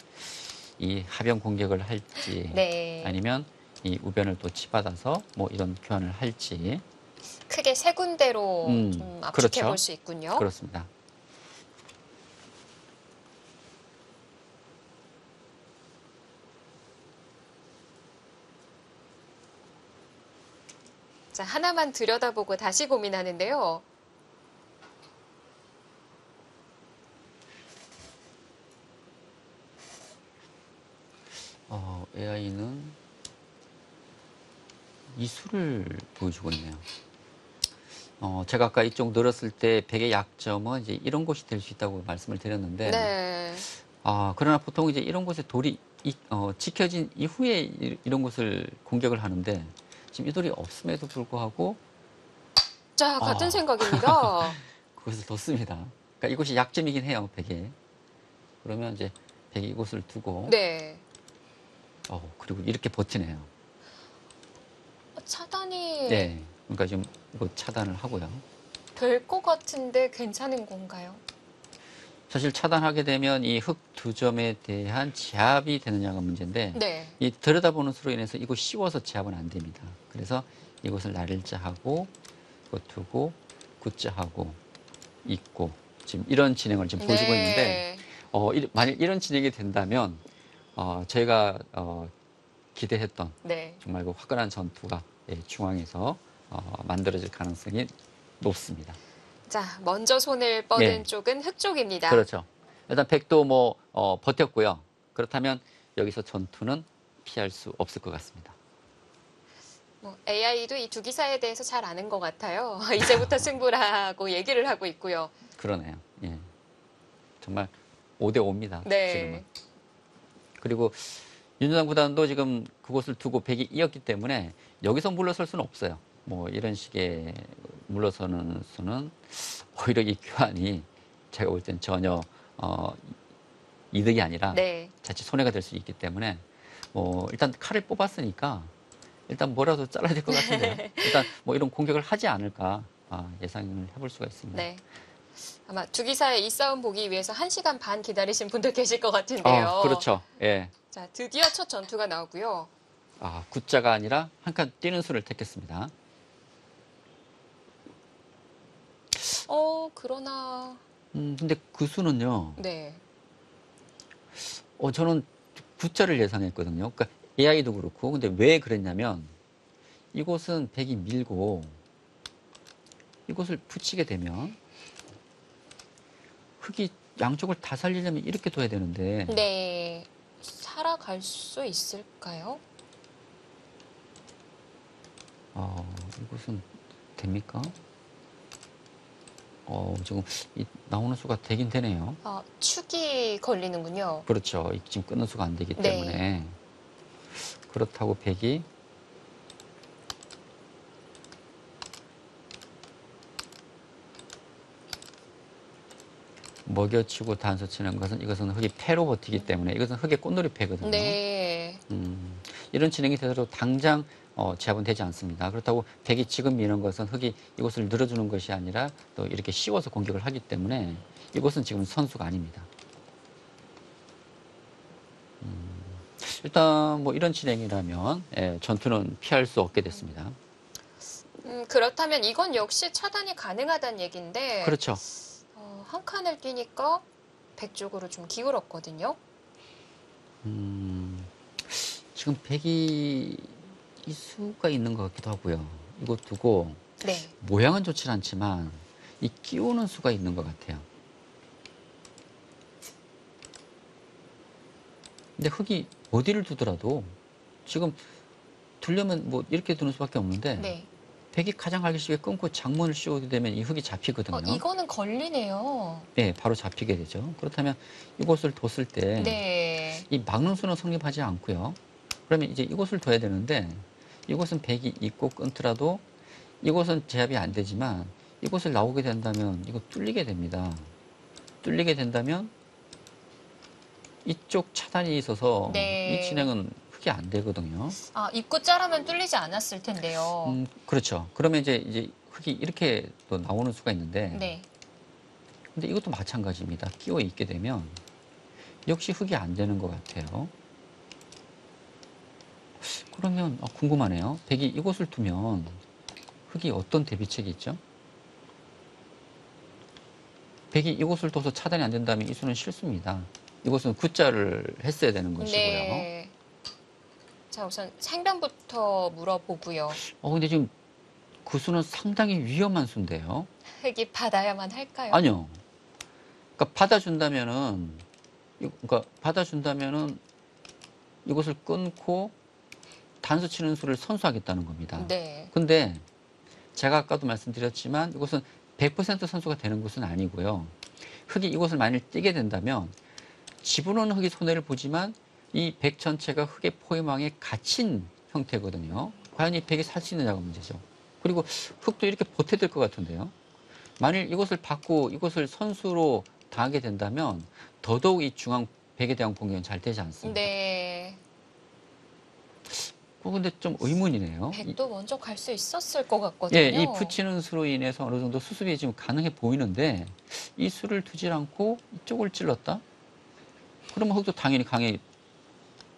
이 하변 공격을 할지
네.
아니면 이 우변을 또 치받아서 뭐 이런 교환을 할지
크게 세 군데로 좀 압축해
그렇죠.
볼 수 있군요.
그렇습니다.
자, 하나만 들여다보고 다시 고민하는데요.
AI는 이 수를 보여주고 있네요. 제가 아까 이쪽 늘었을 때 100의 약점은 이제 이런 곳이 될 수 있다고 말씀을 드렸는데,
네.
그러나 보통 이제 이런 곳에 돌이 지켜진 이후에 이런 곳을 공격을 하는데, 지금 이 돌이 없음에도 불구하고
자, 같은 생각입니다.
그것을 뒀습니다. 그러니까 이곳이 약점이긴 해요, 100에. 그러면 이제 100에 이곳을 두고,
네.
그리고 이렇게 버티네요.
차단이
네. 그러니까 지금 이거 차단을 하고요.
될 것 같은데 괜찮은 건가요?
사실 차단하게 되면 이 흙 두 점에 대한 제압이 되느냐가 문제인데
네.
이 들여다보는 수로 인해서 이거 씌워서 제압은 안 됩니다. 그래서 이것을 날일자하고 이거 두고 굿자하고 있고 지금 이런 진행을 지금 보여주고 있는데 만약 이런 진행이 된다면 저희가 기대했던
네.
정말 그 화끈한 전투가 중앙에서 만들어질 가능성이 높습니다.
자, 먼저 손을 뻗은
예.
쪽은 흙 쪽입니다.
그렇죠. 일단 백도 버텼고요. 그렇다면 여기서 전투는 피할 수 없을 것 같습니다.
AI도 이 두 기사에 대해서 잘 아는 것 같아요. 이제부터 승부라고 얘기를 하고 있고요.
그러네요. 예. 정말 5대5입니다.
네.
지금은. 그리고 윤준상 구단도 지금 그곳을 두고 백이 이었기 때문에 여기서 물러설 수는 없어요. 이런 식의 물러서는 수는 오히려 이 교환이 제가 볼 땐 전혀 이득이 아니라
네.
자칫 손해가 될 수 있기 때문에 일단 칼을 뽑았으니까 일단 뭐라도 잘라야 될 것 같은데요. 일단 이런 공격을 하지 않을까 예상을 해볼 수가 있습니다.
네. 아마 두 기사의 이 싸움 보기 위해서 1시간 반 기다리신 분들 계실 것 같은데요.
그렇죠. 예.
자, 드디어 첫 전투가 나오고요.
굿자가 아니라 한 칸 뛰는 수를 택했습니다.
그러나
근데 그 수는요.
네.
저는 굿자를 예상했거든요. 그러니까 AI도 그렇고. 근데 왜 그랬냐면 이곳은 백이 밀고 이곳을 붙이게 되면 흙이 양쪽을 다 살리려면 이렇게 둬야 되는데
네. 살아갈 수 있을까요?
이곳은 됩니까? 지금 나오는 수가 되긴 되네요.
축이 걸리는군요.
그렇죠. 지금 끊는 수가 안 되기
네.
때문에 그렇다고 백이 먹여치고 단수 치는 것은 이것은 흙이 패로 버티기 때문에 이것은 흙의 꽃놀이 패거든요.
네.
이런 진행이 되더라도 당장 제압은 되지 않습니다. 그렇다고 백이 지금 미는 것은 흙이 이곳을 늘어주는 것이 아니라 또 이렇게 씌워서 공격을 하기 때문에 이곳은 지금 선수가 아닙니다. 일단 이런 진행이라면 전투는 피할 수 없게 됐습니다.
그렇다면 이건 역시 차단이 가능하다는 얘기인데
그렇죠.
한 칸을 뛰니까 백 쪽으로 좀 기울었거든요.
지금 백이 이 수가 있는 것 같기도 하고요. 이거 두고
네.
모양은 좋지 않지만 이 끼우는 수가 있는 것 같아요. 근데 흙이 어디를 두더라도 지금 두려면 이렇게 두는 수밖에 없는데
네.
백이 가장 가기 쉽게 끊고 장문을 씌우게 되면 이 흙이 잡히거든요.
이거는 걸리네요.
네, 바로 잡히게 되죠. 그렇다면 이곳을 뒀을 때
네.
이 막는 수는 성립하지 않고요. 그러면 이제 이곳을 둬야 되는데 이곳은 백이 있고 끊더라도 이곳은 제압이 안 되지만 이곳을 나오게 된다면 이거 뚫리게 됩니다. 뚫리게 된다면 이쪽 차단이 있어서
네.
이 진행은 흙이 안 되거든요.
아, 입구 자르면 뚫리지 않았을 텐데요.
그렇죠. 그러면 이제 흙이 이렇게 또 나오는 수가 있는데,
네.
근데 이것도 마찬가지입니다. 끼워 있게 되면 역시 흙이 안 되는 것 같아요. 그러면 궁금하네요. 백이 이곳을 두면 흙이 어떤 대비책이 있죠? 백이 이곳을 둬서 차단이 안 된다면 이 수는 실수입니다. 이곳은 굿자를 했어야 되는 것이고요.
네. 자, 우선 상변부터 물어보고요.
근데 지금 그 수는 상당히 위험한 수인데요.
흙이 받아야만 할까요?
아니요. 그러니까 받아준다면은 이것을 끊고 단수 치는 수를 선수하겠다는 겁니다.
네.
근데 제가 아까도 말씀드렸지만 이것은 100% 선수가 되는 것은 아니고요. 흙이 이곳을 만일 띄게 된다면 집어넣은 흙이 손해를 보지만 이 백 전체가 흙의 포위망에 갇힌 형태거든요. 과연 이 백이 살 수 있느냐가 문제죠. 그리고 흙도 이렇게 버텨야 될 것 같은데요. 만일 이것을 받고 이것을 선수로 당하게 된다면 더더욱 이 중앙 백에 대한 공격은 잘 되지 않습니다.
네.
근데 좀 의문이네요.
백도 먼저 갈 수 있었을 것 같거든요.
예, 이 붙이는 수로 인해서 어느 정도 수습이 지금 가능해 보이는데 이 수를 두질 않고 이쪽을 찔렀다? 그러면 흙도 당연히 강하게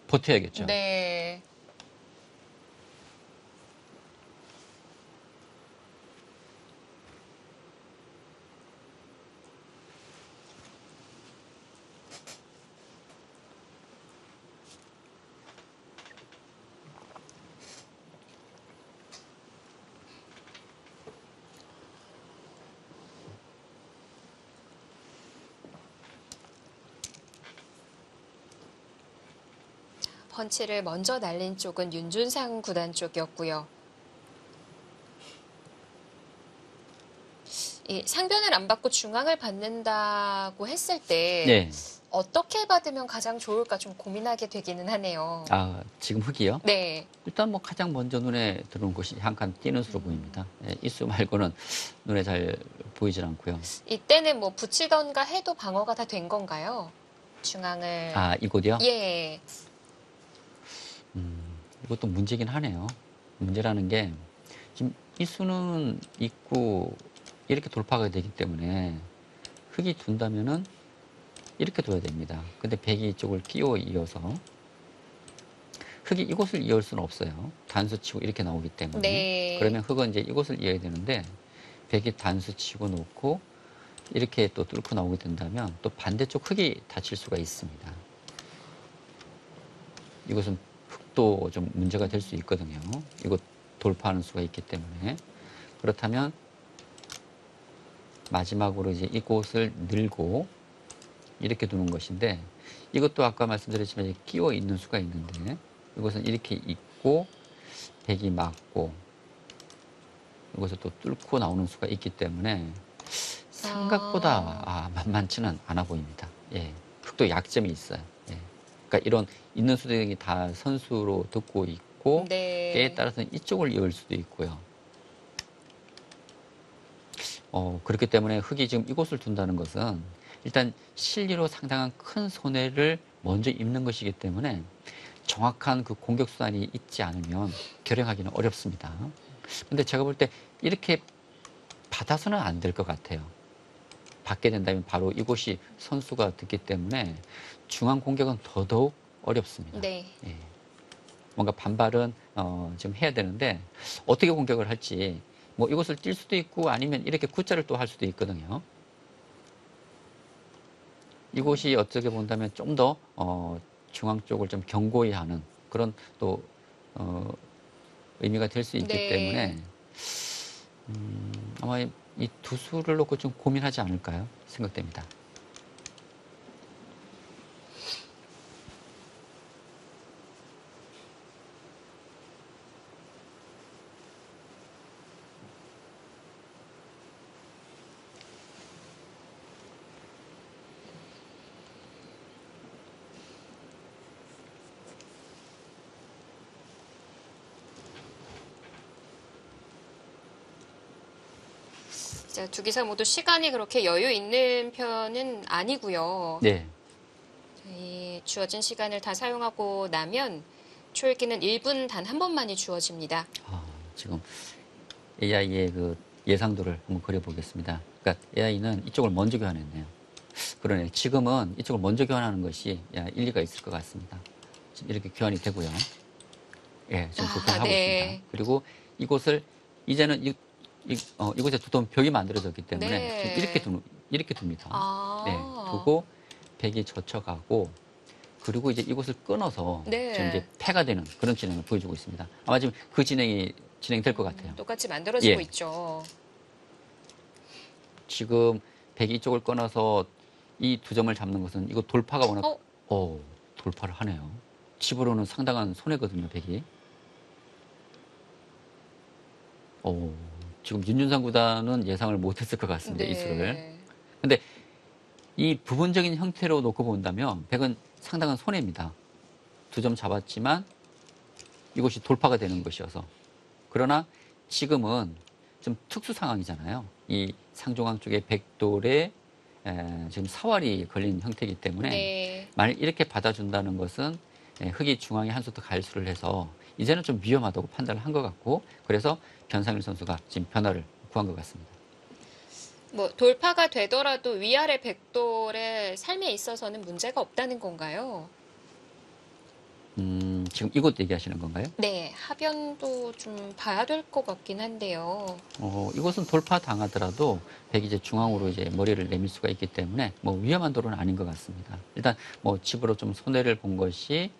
버텨야겠죠.
네. 펀치를 먼저 날린 쪽은 윤준상 구단 쪽이었고요. 이 상변을 안 받고 중앙을 받는다고 했을 때
네.
어떻게 받으면 가장 좋을까 좀 고민하게 되기는 하네요.
지금 흙이요?
네.
일단 뭐 가장 먼저 눈에 들어온 것이 한 칸 띄는 수로 보입니다. 예, 이 수 말고는 눈에 잘 보이질 않고요.
이때는 뭐 붙이던가 해도 방어가 다 된 건가요? 중앙을.
이곳이요?
예.
이것도 문제긴 하네요. 문제라는 게 지금 이 수는 있고 이렇게 돌파가 되기 때문에 흙이 둔다면은 이렇게 둬야 됩니다. 근데 백이 이쪽을 끼워 이어서 흙이 이곳을 이을 수는 없어요. 단수 치고 이렇게 나오기 때문에.
네.
그러면 흙은 이제 이곳을 이어야 되는데 백이 단수 치고 놓고 이렇게 또 뚫고 나오게 된다면 또 반대쪽 흙이 다칠 수가 있습니다. 이것은 흙도 좀 문제가 될 수 있거든요. 이곳 돌파하는 수가 있기 때문에. 그렇다면 마지막으로 이제 이곳을 늘고 이렇게 두는 것인데 이것도 아까 말씀드렸지만 이제 끼워 있는 수가 있는데 이것은 이렇게 있고 백이 맞고 이것을 또 뚫고 나오는 수가 있기 때문에 생각보다 만만치는 않아 보입니다. 예, 흙도 약점이 있어요. 예. 그러니까 이런 있는 수들이 다 선수로 듣고 있고
네.
때에 따라서는 이쪽을 이을 수도 있고요. 그렇기 때문에 흙이 지금 이곳을 둔다는 것은 일단 실리로 상당한 큰 손해를 먼저 입는 것이기 때문에 정확한 그 공격 수단이 있지 않으면 결행하기는 어렵습니다. 근데 제가 볼 때 이렇게 받아서는 안 될 것 같아요. 받게 된다면 바로 이곳이 선수가 됐기 때문에 중앙 공격은 더더욱 어렵습니다.
네.
예. 뭔가 반발은 지금 해야 되는데 어떻게 공격을 할지 뭐 이것을 뛸 수도 있고 아니면 이렇게 굿자를 또 할 수도 있거든요. 이곳이 어떻게 본다면 좀 더 중앙 쪽을 좀 견고히 하는 그런 또 의미가 될 수 있기
네.
때문에 아마 이 두 수를 놓고 좀 고민하지 않을까요? 생각됩니다.
자, 두 기사 모두 시간이 그렇게 여유 있는 편은 아니고요.
네.
이 주어진 시간을 다 사용하고 나면 초읽기는 1분 단 한 번만이 주어집니다.
지금 AI의 그 예상도를 한번 그려보겠습니다. 그러니까 AI는 이쪽을 먼저 교환했네요. 그러네. 지금은 이쪽을 먼저 교환하는 것이 일리가 있을 것 같습니다. 지금 이렇게 교환이 되고요. 예, 지금 그렇게 하고
네.
있습니다. 그리고 이곳을 이제는 이곳에 두던 벽이 만들어졌기 때문에
네.
지금 이렇게 둡니다.
아.
네, 두고 백이 젖혀가고 그리고 이제 이곳을 끊어서
네.
지금 이제 패가 되는 그런 진행을 보여주고 있습니다. 아마 지금 그 진행될 것 같아요.
똑같이 만들어지고
예.
있죠.
지금 백이 이쪽을 끊어서 이 두 점을 잡는 것은 이거 돌파가 워낙 돌파를 하네요. 집으로는 상당한 손해거든요, 백이. 지금 윤준상 구단은 예상을 못했을 것 같습니다, 이 수를. 근데 이 부분적인 형태로 놓고 본다면 백은 상당한 손해입니다. 두 점 잡았지만 이것이 돌파가 되는 것이어서. 그러나 지금은 좀 특수 상황이잖아요. 이 상중앙 쪽에 백돌에 지금 사활이 걸린 형태이기 때문에
네.
만약 이렇게 받아준다는 것은 흑이 중앙에 한 수 더 갈수를 해서 이제는 좀 위험하다고 판단을 한 것 같고 그래서 변상일 선수가 지금 변화를 구한 것 같습니다.
뭐 돌파가 되더라도 위아래 백돌의 삶에 있어서는 문제가 없다는 건가요?
지금 이곳 얘기하시는 건가요?
네, 하변도 좀 봐야 될 것 같긴 한데요.
이곳은 돌파 당하더라도 백이 이제 중앙으로 이제 머리를 내밀 수가 있기 때문에 뭐 위험한 도로는 아닌 것 같습니다. 일단 뭐 집으로 좀 손해를 본 것이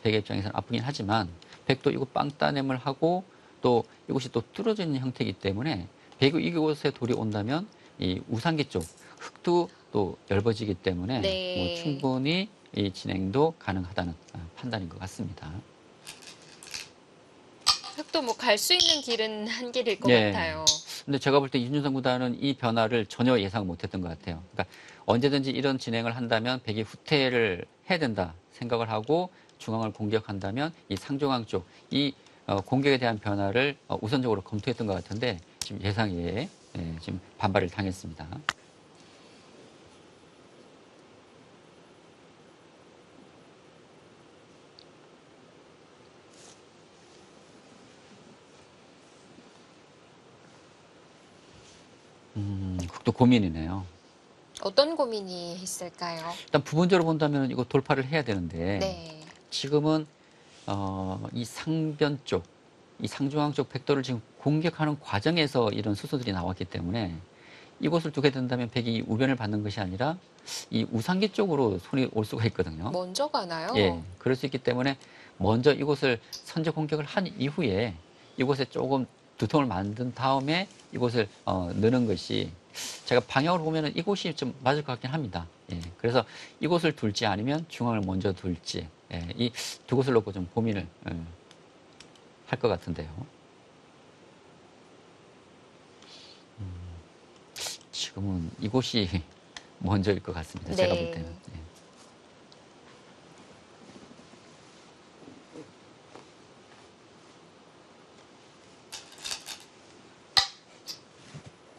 백의 입장에서는 아프긴 하지만 백도 이곳 빵 따냄을 하고 또 이곳이 또 뚫어져 있는 형태이기 때문에 백이 이곳에 돌이 온다면 이 우상기 쪽 흙도 또 얇아지기 때문에
네.
뭐 충분히 이 진행도 가능하다는 판단인 것 같습니다.
흙도 뭐 갈 수 있는 길은 한 길일 것
네.
같아요.
근데 제가 볼 때 윤준성 구단은 이 변화를 전혀 예상 못했던 것 같아요. 그러니까 언제든지 이런 진행을 한다면 백이 후퇴를 해야 된다 생각을 하고 중앙을 공격한다면 이 상중앙 쪽 이 공격에 대한 변화를 우선적으로 검토했던 것 같은데 지금 예상에 지금 반발을 당했습니다. 그것도 고민이네요.
어떤 고민이 있을까요?
일단 부분적으로 본다면 이거 돌파를 해야 되는데
네.
지금은 이 상변 쪽, 이 상중앙 쪽 백도를 지금 공격하는 과정에서 이런 수소들이 나왔기 때문에 이곳을 두게 된다면 백이 우변을 받는 것이 아니라 이 우상기 쪽으로 손이 올 수가 있거든요.
먼저 가나요?
예, 그럴 수 있기 때문에 먼저 이곳을 선제 공격을 한 이후에 이곳에 조금 두통을 만든 다음에 이곳을 넣는 것이 제가 방향으로 보면은 이곳이 좀 맞을 것 같긴 합니다. 예, 그래서 이곳을 둘지 아니면 중앙을 먼저 둘지 이 두 곳을 놓고 좀 고민을 할 것 같은데요. 지금은 이곳이 먼저일 것 같습니다.
네.
제가 볼 때는. 예.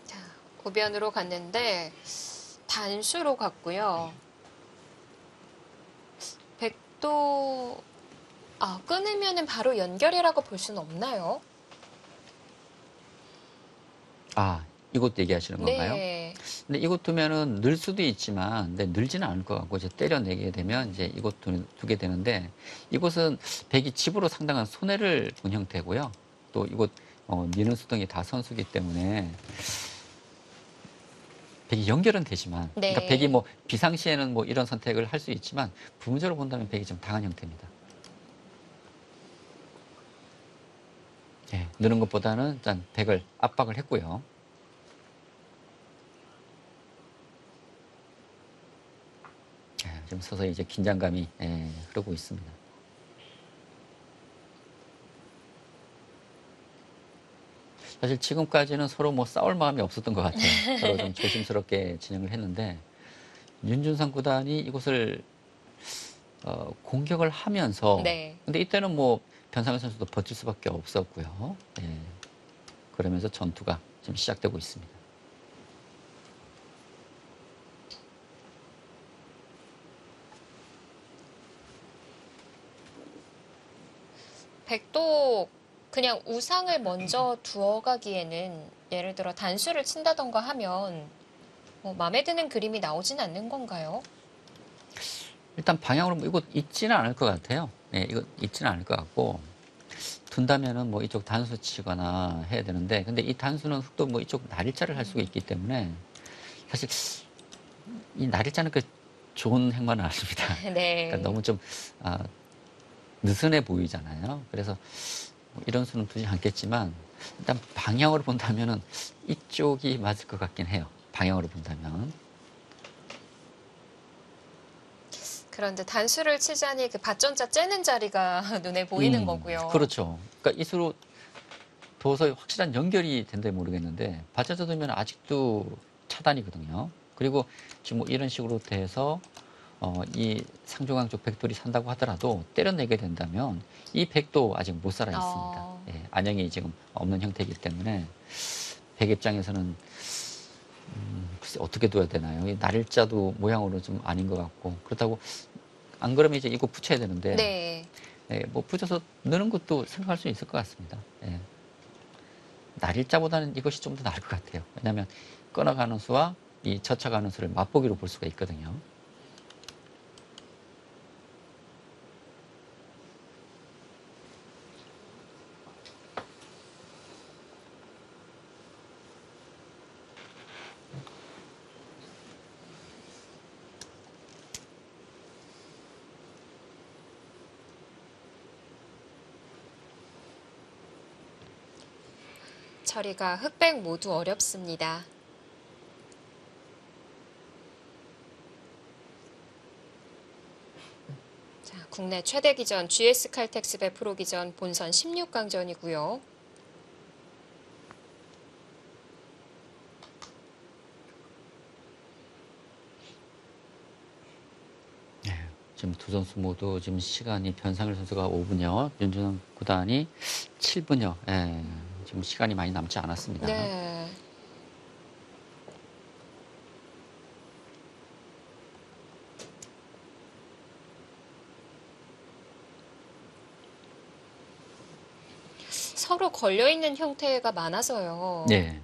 자, 우변으로 갔는데 단수로 갔고요. 백도 끊으면은 바로 연결이라고 볼 수는 없나요?
이곳 얘기하시는 건가요?
네.
근데 이곳 두면은 늘 수도 있지만, 근데 늘지는 않을 것 같고, 이제 때려내게 되면 이제 이곳 두게 되는데, 이곳은 백이 집으로 상당한 손해를 본 형태고요. 또 이곳, 미는 수등이 다 선수기 때문에, 백이 연결은 되지만,
네.
그러니까 백이 뭐 비상시에는 뭐 이런 선택을 할 수 있지만, 부분적으로 본다면 백이 좀 당한 형태입니다. 예, 느는 것보다는 일단 백을 압박을 했고요. 지금 서서히 이제 긴장감이 흐르고 있습니다. 사실 지금까지는 서로 뭐 싸울 마음이 없었던 것 같아요. 서로 좀 조심스럽게 진행을 했는데 윤준상 구단이 이곳을 공격을 하면서
네.
근데 이때는 뭐 변상현 선수도 버틸 수밖에 없었고요. 그러면서 전투가 지금 시작되고 있습니다.
백도 그냥 우상을 먼저 두어가기에는 예를 들어 단수를 친다던가 하면 마음에 드는 그림이 나오진 않는 건가요?
일단 방향으로 뭐 이거 있지는 않을 것 같아요. 예, 이거 있지는 않을 것 같고 둔다면은 뭐 이쪽 단수 치거나 해야 되는데 근데 이 단수는 흑도 뭐 이쪽 날일자를 할 수가 있기 때문에 사실 이 날일자는 그 좋은 행만은 아닙니다.
네.
그러니까 너무 좀 아, 느슨해 보이잖아요. 그래서 뭐 이런 수는 두지 않겠지만 일단 방향으로 본다면은 이쪽이 맞을 것 같긴 해요. 방향으로 본다면.
그런데 단수를 치자니 그 밭전자 째는 자리가 눈에 보이는 거고요.
그렇죠. 그러니까 이 수로 도저히 확실한 연결이 된다 모르겠는데 받쳐져 두면 아직도 차단이거든요. 그리고 지금 뭐 이런 식으로 돼서 이 상중앙 쪽 백돌이 산다고 하더라도 때려내게 된다면 이 백도 아직 못 살아 있습니다. 예, 안형이 지금 없는 형태이기 때문에 백 입장에서는 글쎄 어떻게 둬야 되나요? 이 날일자도 모양으로 좀 아닌 것 같고 그렇다고 안 그러면 이제 이거 붙여야 되는데
네.
예, 뭐 붙여서 넣는 것도 생각할 수 있을 것 같습니다. 예. 날일자보다는 이것이 좀 더 나을 것 같아요. 왜냐하면 끊어가는 수와 이 젖혀가는 수를 맛보기로 볼 수가 있거든요.
처리가 흑백 모두 어렵습니다. 자, 국내 최대 기전 GS 칼텍스배 프로 기전 본선 16강전이고요.
지금 두 선수 모두 지금 시간이 변상일 선수가 5분여, 윤준영 구단이 7분여. 예, 지금 시간이 많이 남지 않았습니다.
네. 서로 걸려있는 형태가 많아서요.
네.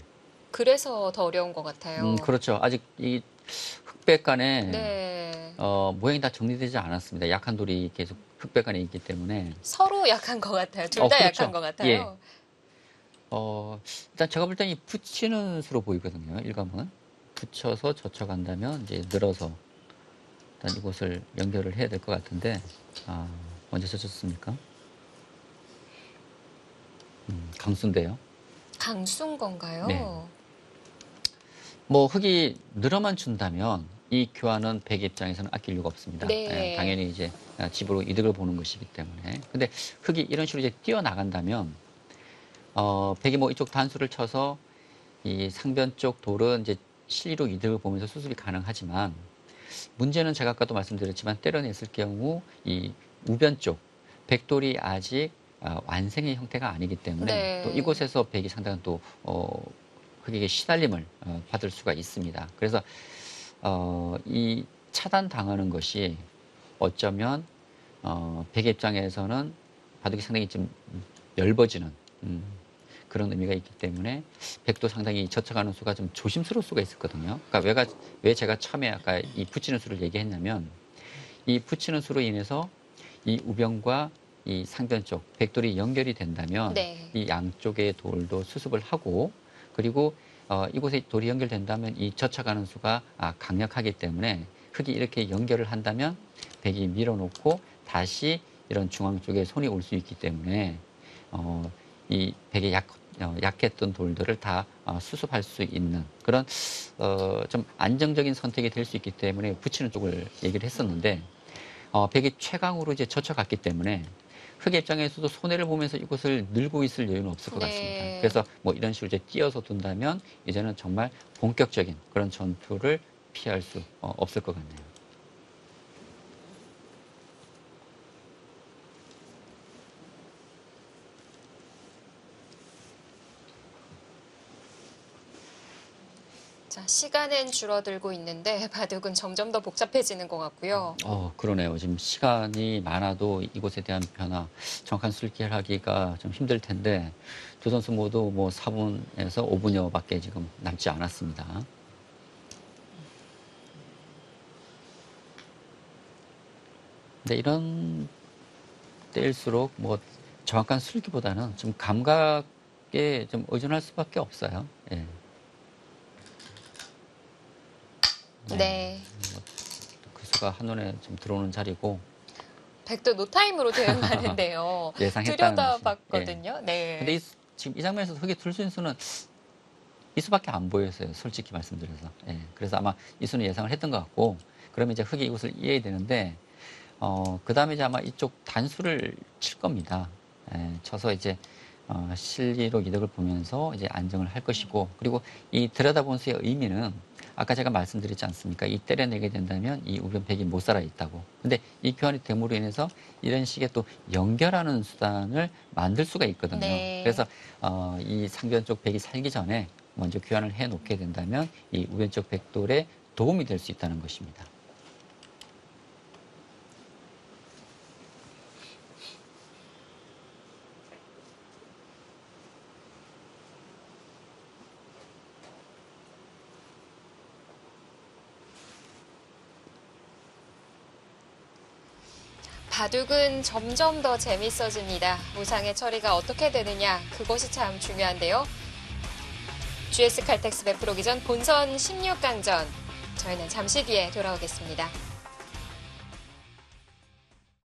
그래서 더 어려운 것 같아요.
그렇죠. 아직 이 흑백 간에
네.
모양이 다 정리되지 않았습니다. 약한 돌이 계속 흑백 간에 있기 때문에.
서로 약한 것 같아요. 둘 다
그렇죠.
약한 것 같아요.
예. 일단 제가 볼 때는 이 붙이는 수로 보이거든요. 일감은. 붙여서 젖혀간다면 이제 늘어서 일단 이곳을 연결을 해야 될 것 같은데, 먼저 젖혔습니까? 강수인데요.
강수인 건가요?
네. 뭐 흙이 늘어만 준다면 이 교환은 백 입장에서는 아낄 이유가 없습니다.
네.
당연히 이제 집으로 이득을 보는 것이기 때문에. 근데 흙이 이런 식으로 이제 뛰어나간다면 백이 뭐 이쪽 단수를 쳐서 이 상변 쪽 돌은 이제 실리로 이득을 보면서 수습이 가능하지만 문제는 제가 아까도 말씀드렸지만 때려냈을 경우 이 우변 쪽 백돌이 아직 완생의 형태가 아니기 때문에
네.
또 이곳에서 백이 상당한 또 흙에게 시달림을 받을 수가 있습니다. 그래서 이 차단당하는 것이 어쩌면 백의 입장에서는 바둑이 상당히 좀 넓어지는 그런 의미가 있기 때문에 백도 상당히 젖혀가는 수가 좀 조심스러울 수가 있었거든요. 그러니까 왜 제가 처음에 아까 이 붙이는 수를 얘기했냐면 이 붙이는 수로 인해서 이 우변과 이 상변 쪽 백돌이 연결이 된다면
네.
이 양쪽의 돌도 수습을 하고 그리고 이곳에 돌이 연결된다면 이 젖혀가는 수가 강력하기 때문에 흙이 이렇게 연결을 한다면 백이 밀어놓고 다시 이런 중앙 쪽에 손이 올 수 있기 때문에 이 백의 약했던 돌들을 다 수습할 수 있는 그런 좀 안정적인 선택이 될 수 있기 때문에 붙이는 쪽을 얘기를 했었는데 백이 최강으로 이제 젖혀갔기 때문에 흑 입장에서도 손해를 보면서 이곳을 늘고 있을 여유는 없을 것
네.
같습니다. 그래서 뭐 이런 식으로 이제 띄어서 둔다면 이제는 정말 본격적인 그런 전투를 피할 수 없을 것 같네요.
자, 시간은 줄어들고 있는데 바둑은 점점 더 복잡해지는 것 같고요.
그러네요. 지금 시간이 많아도 이곳에 대한 변화, 정확한 술길하기가 좀 힘들 텐데 두 선수 모두 뭐 4분에서 5분여밖에 지금 남지 않았습니다. 근데 이런 때일수록 뭐 정확한 술기보다는 좀 감각에 좀 의존할 수밖에 없어요. 예.
네.
그 수가 한눈에 좀 들어오는 자리고
백도 노타임으로 대응하는데요.
예상했다는
들여다봤거든요. 네.
근데 지금 이 장면에서 흑의 둘순수는 이 수밖에 안 보였어요. 솔직히 말씀드려서. 예. 그래서 아마 이 수는 예상을 했던 것 같고 그러면 이제 흑이 이곳을 이해야 되는데 그 다음에 이제 아마 이쪽 단수를 칠 겁니다. 예. 쳐서 이제 실리로 이득을 보면서 이제 안정을 할 것이고 그리고 이 들여다본 수의 의미는 아까 제가 말씀드렸지 않습니까? 이 때려내게 된다면 이 우변백이 못 살아 있다고. 근데 이 교환이 됨으로 인해서 이런 식의 또 연결하는 수단을 만들 수가 있거든요.
네.
그래서 이 상변 쪽 백이 살기 전에 먼저 교환을 해 놓게 된다면 이 우변 쪽 백돌에 도움이 될 수 있다는 것입니다.
바둑은 점점 더 재밌어집니다. 무상의 처리가 어떻게 되느냐, 그것이 참 중요한데요. GS 칼텍스 베프로 기전 본선 16강전. 저희는 잠시 뒤에 돌아오겠습니다.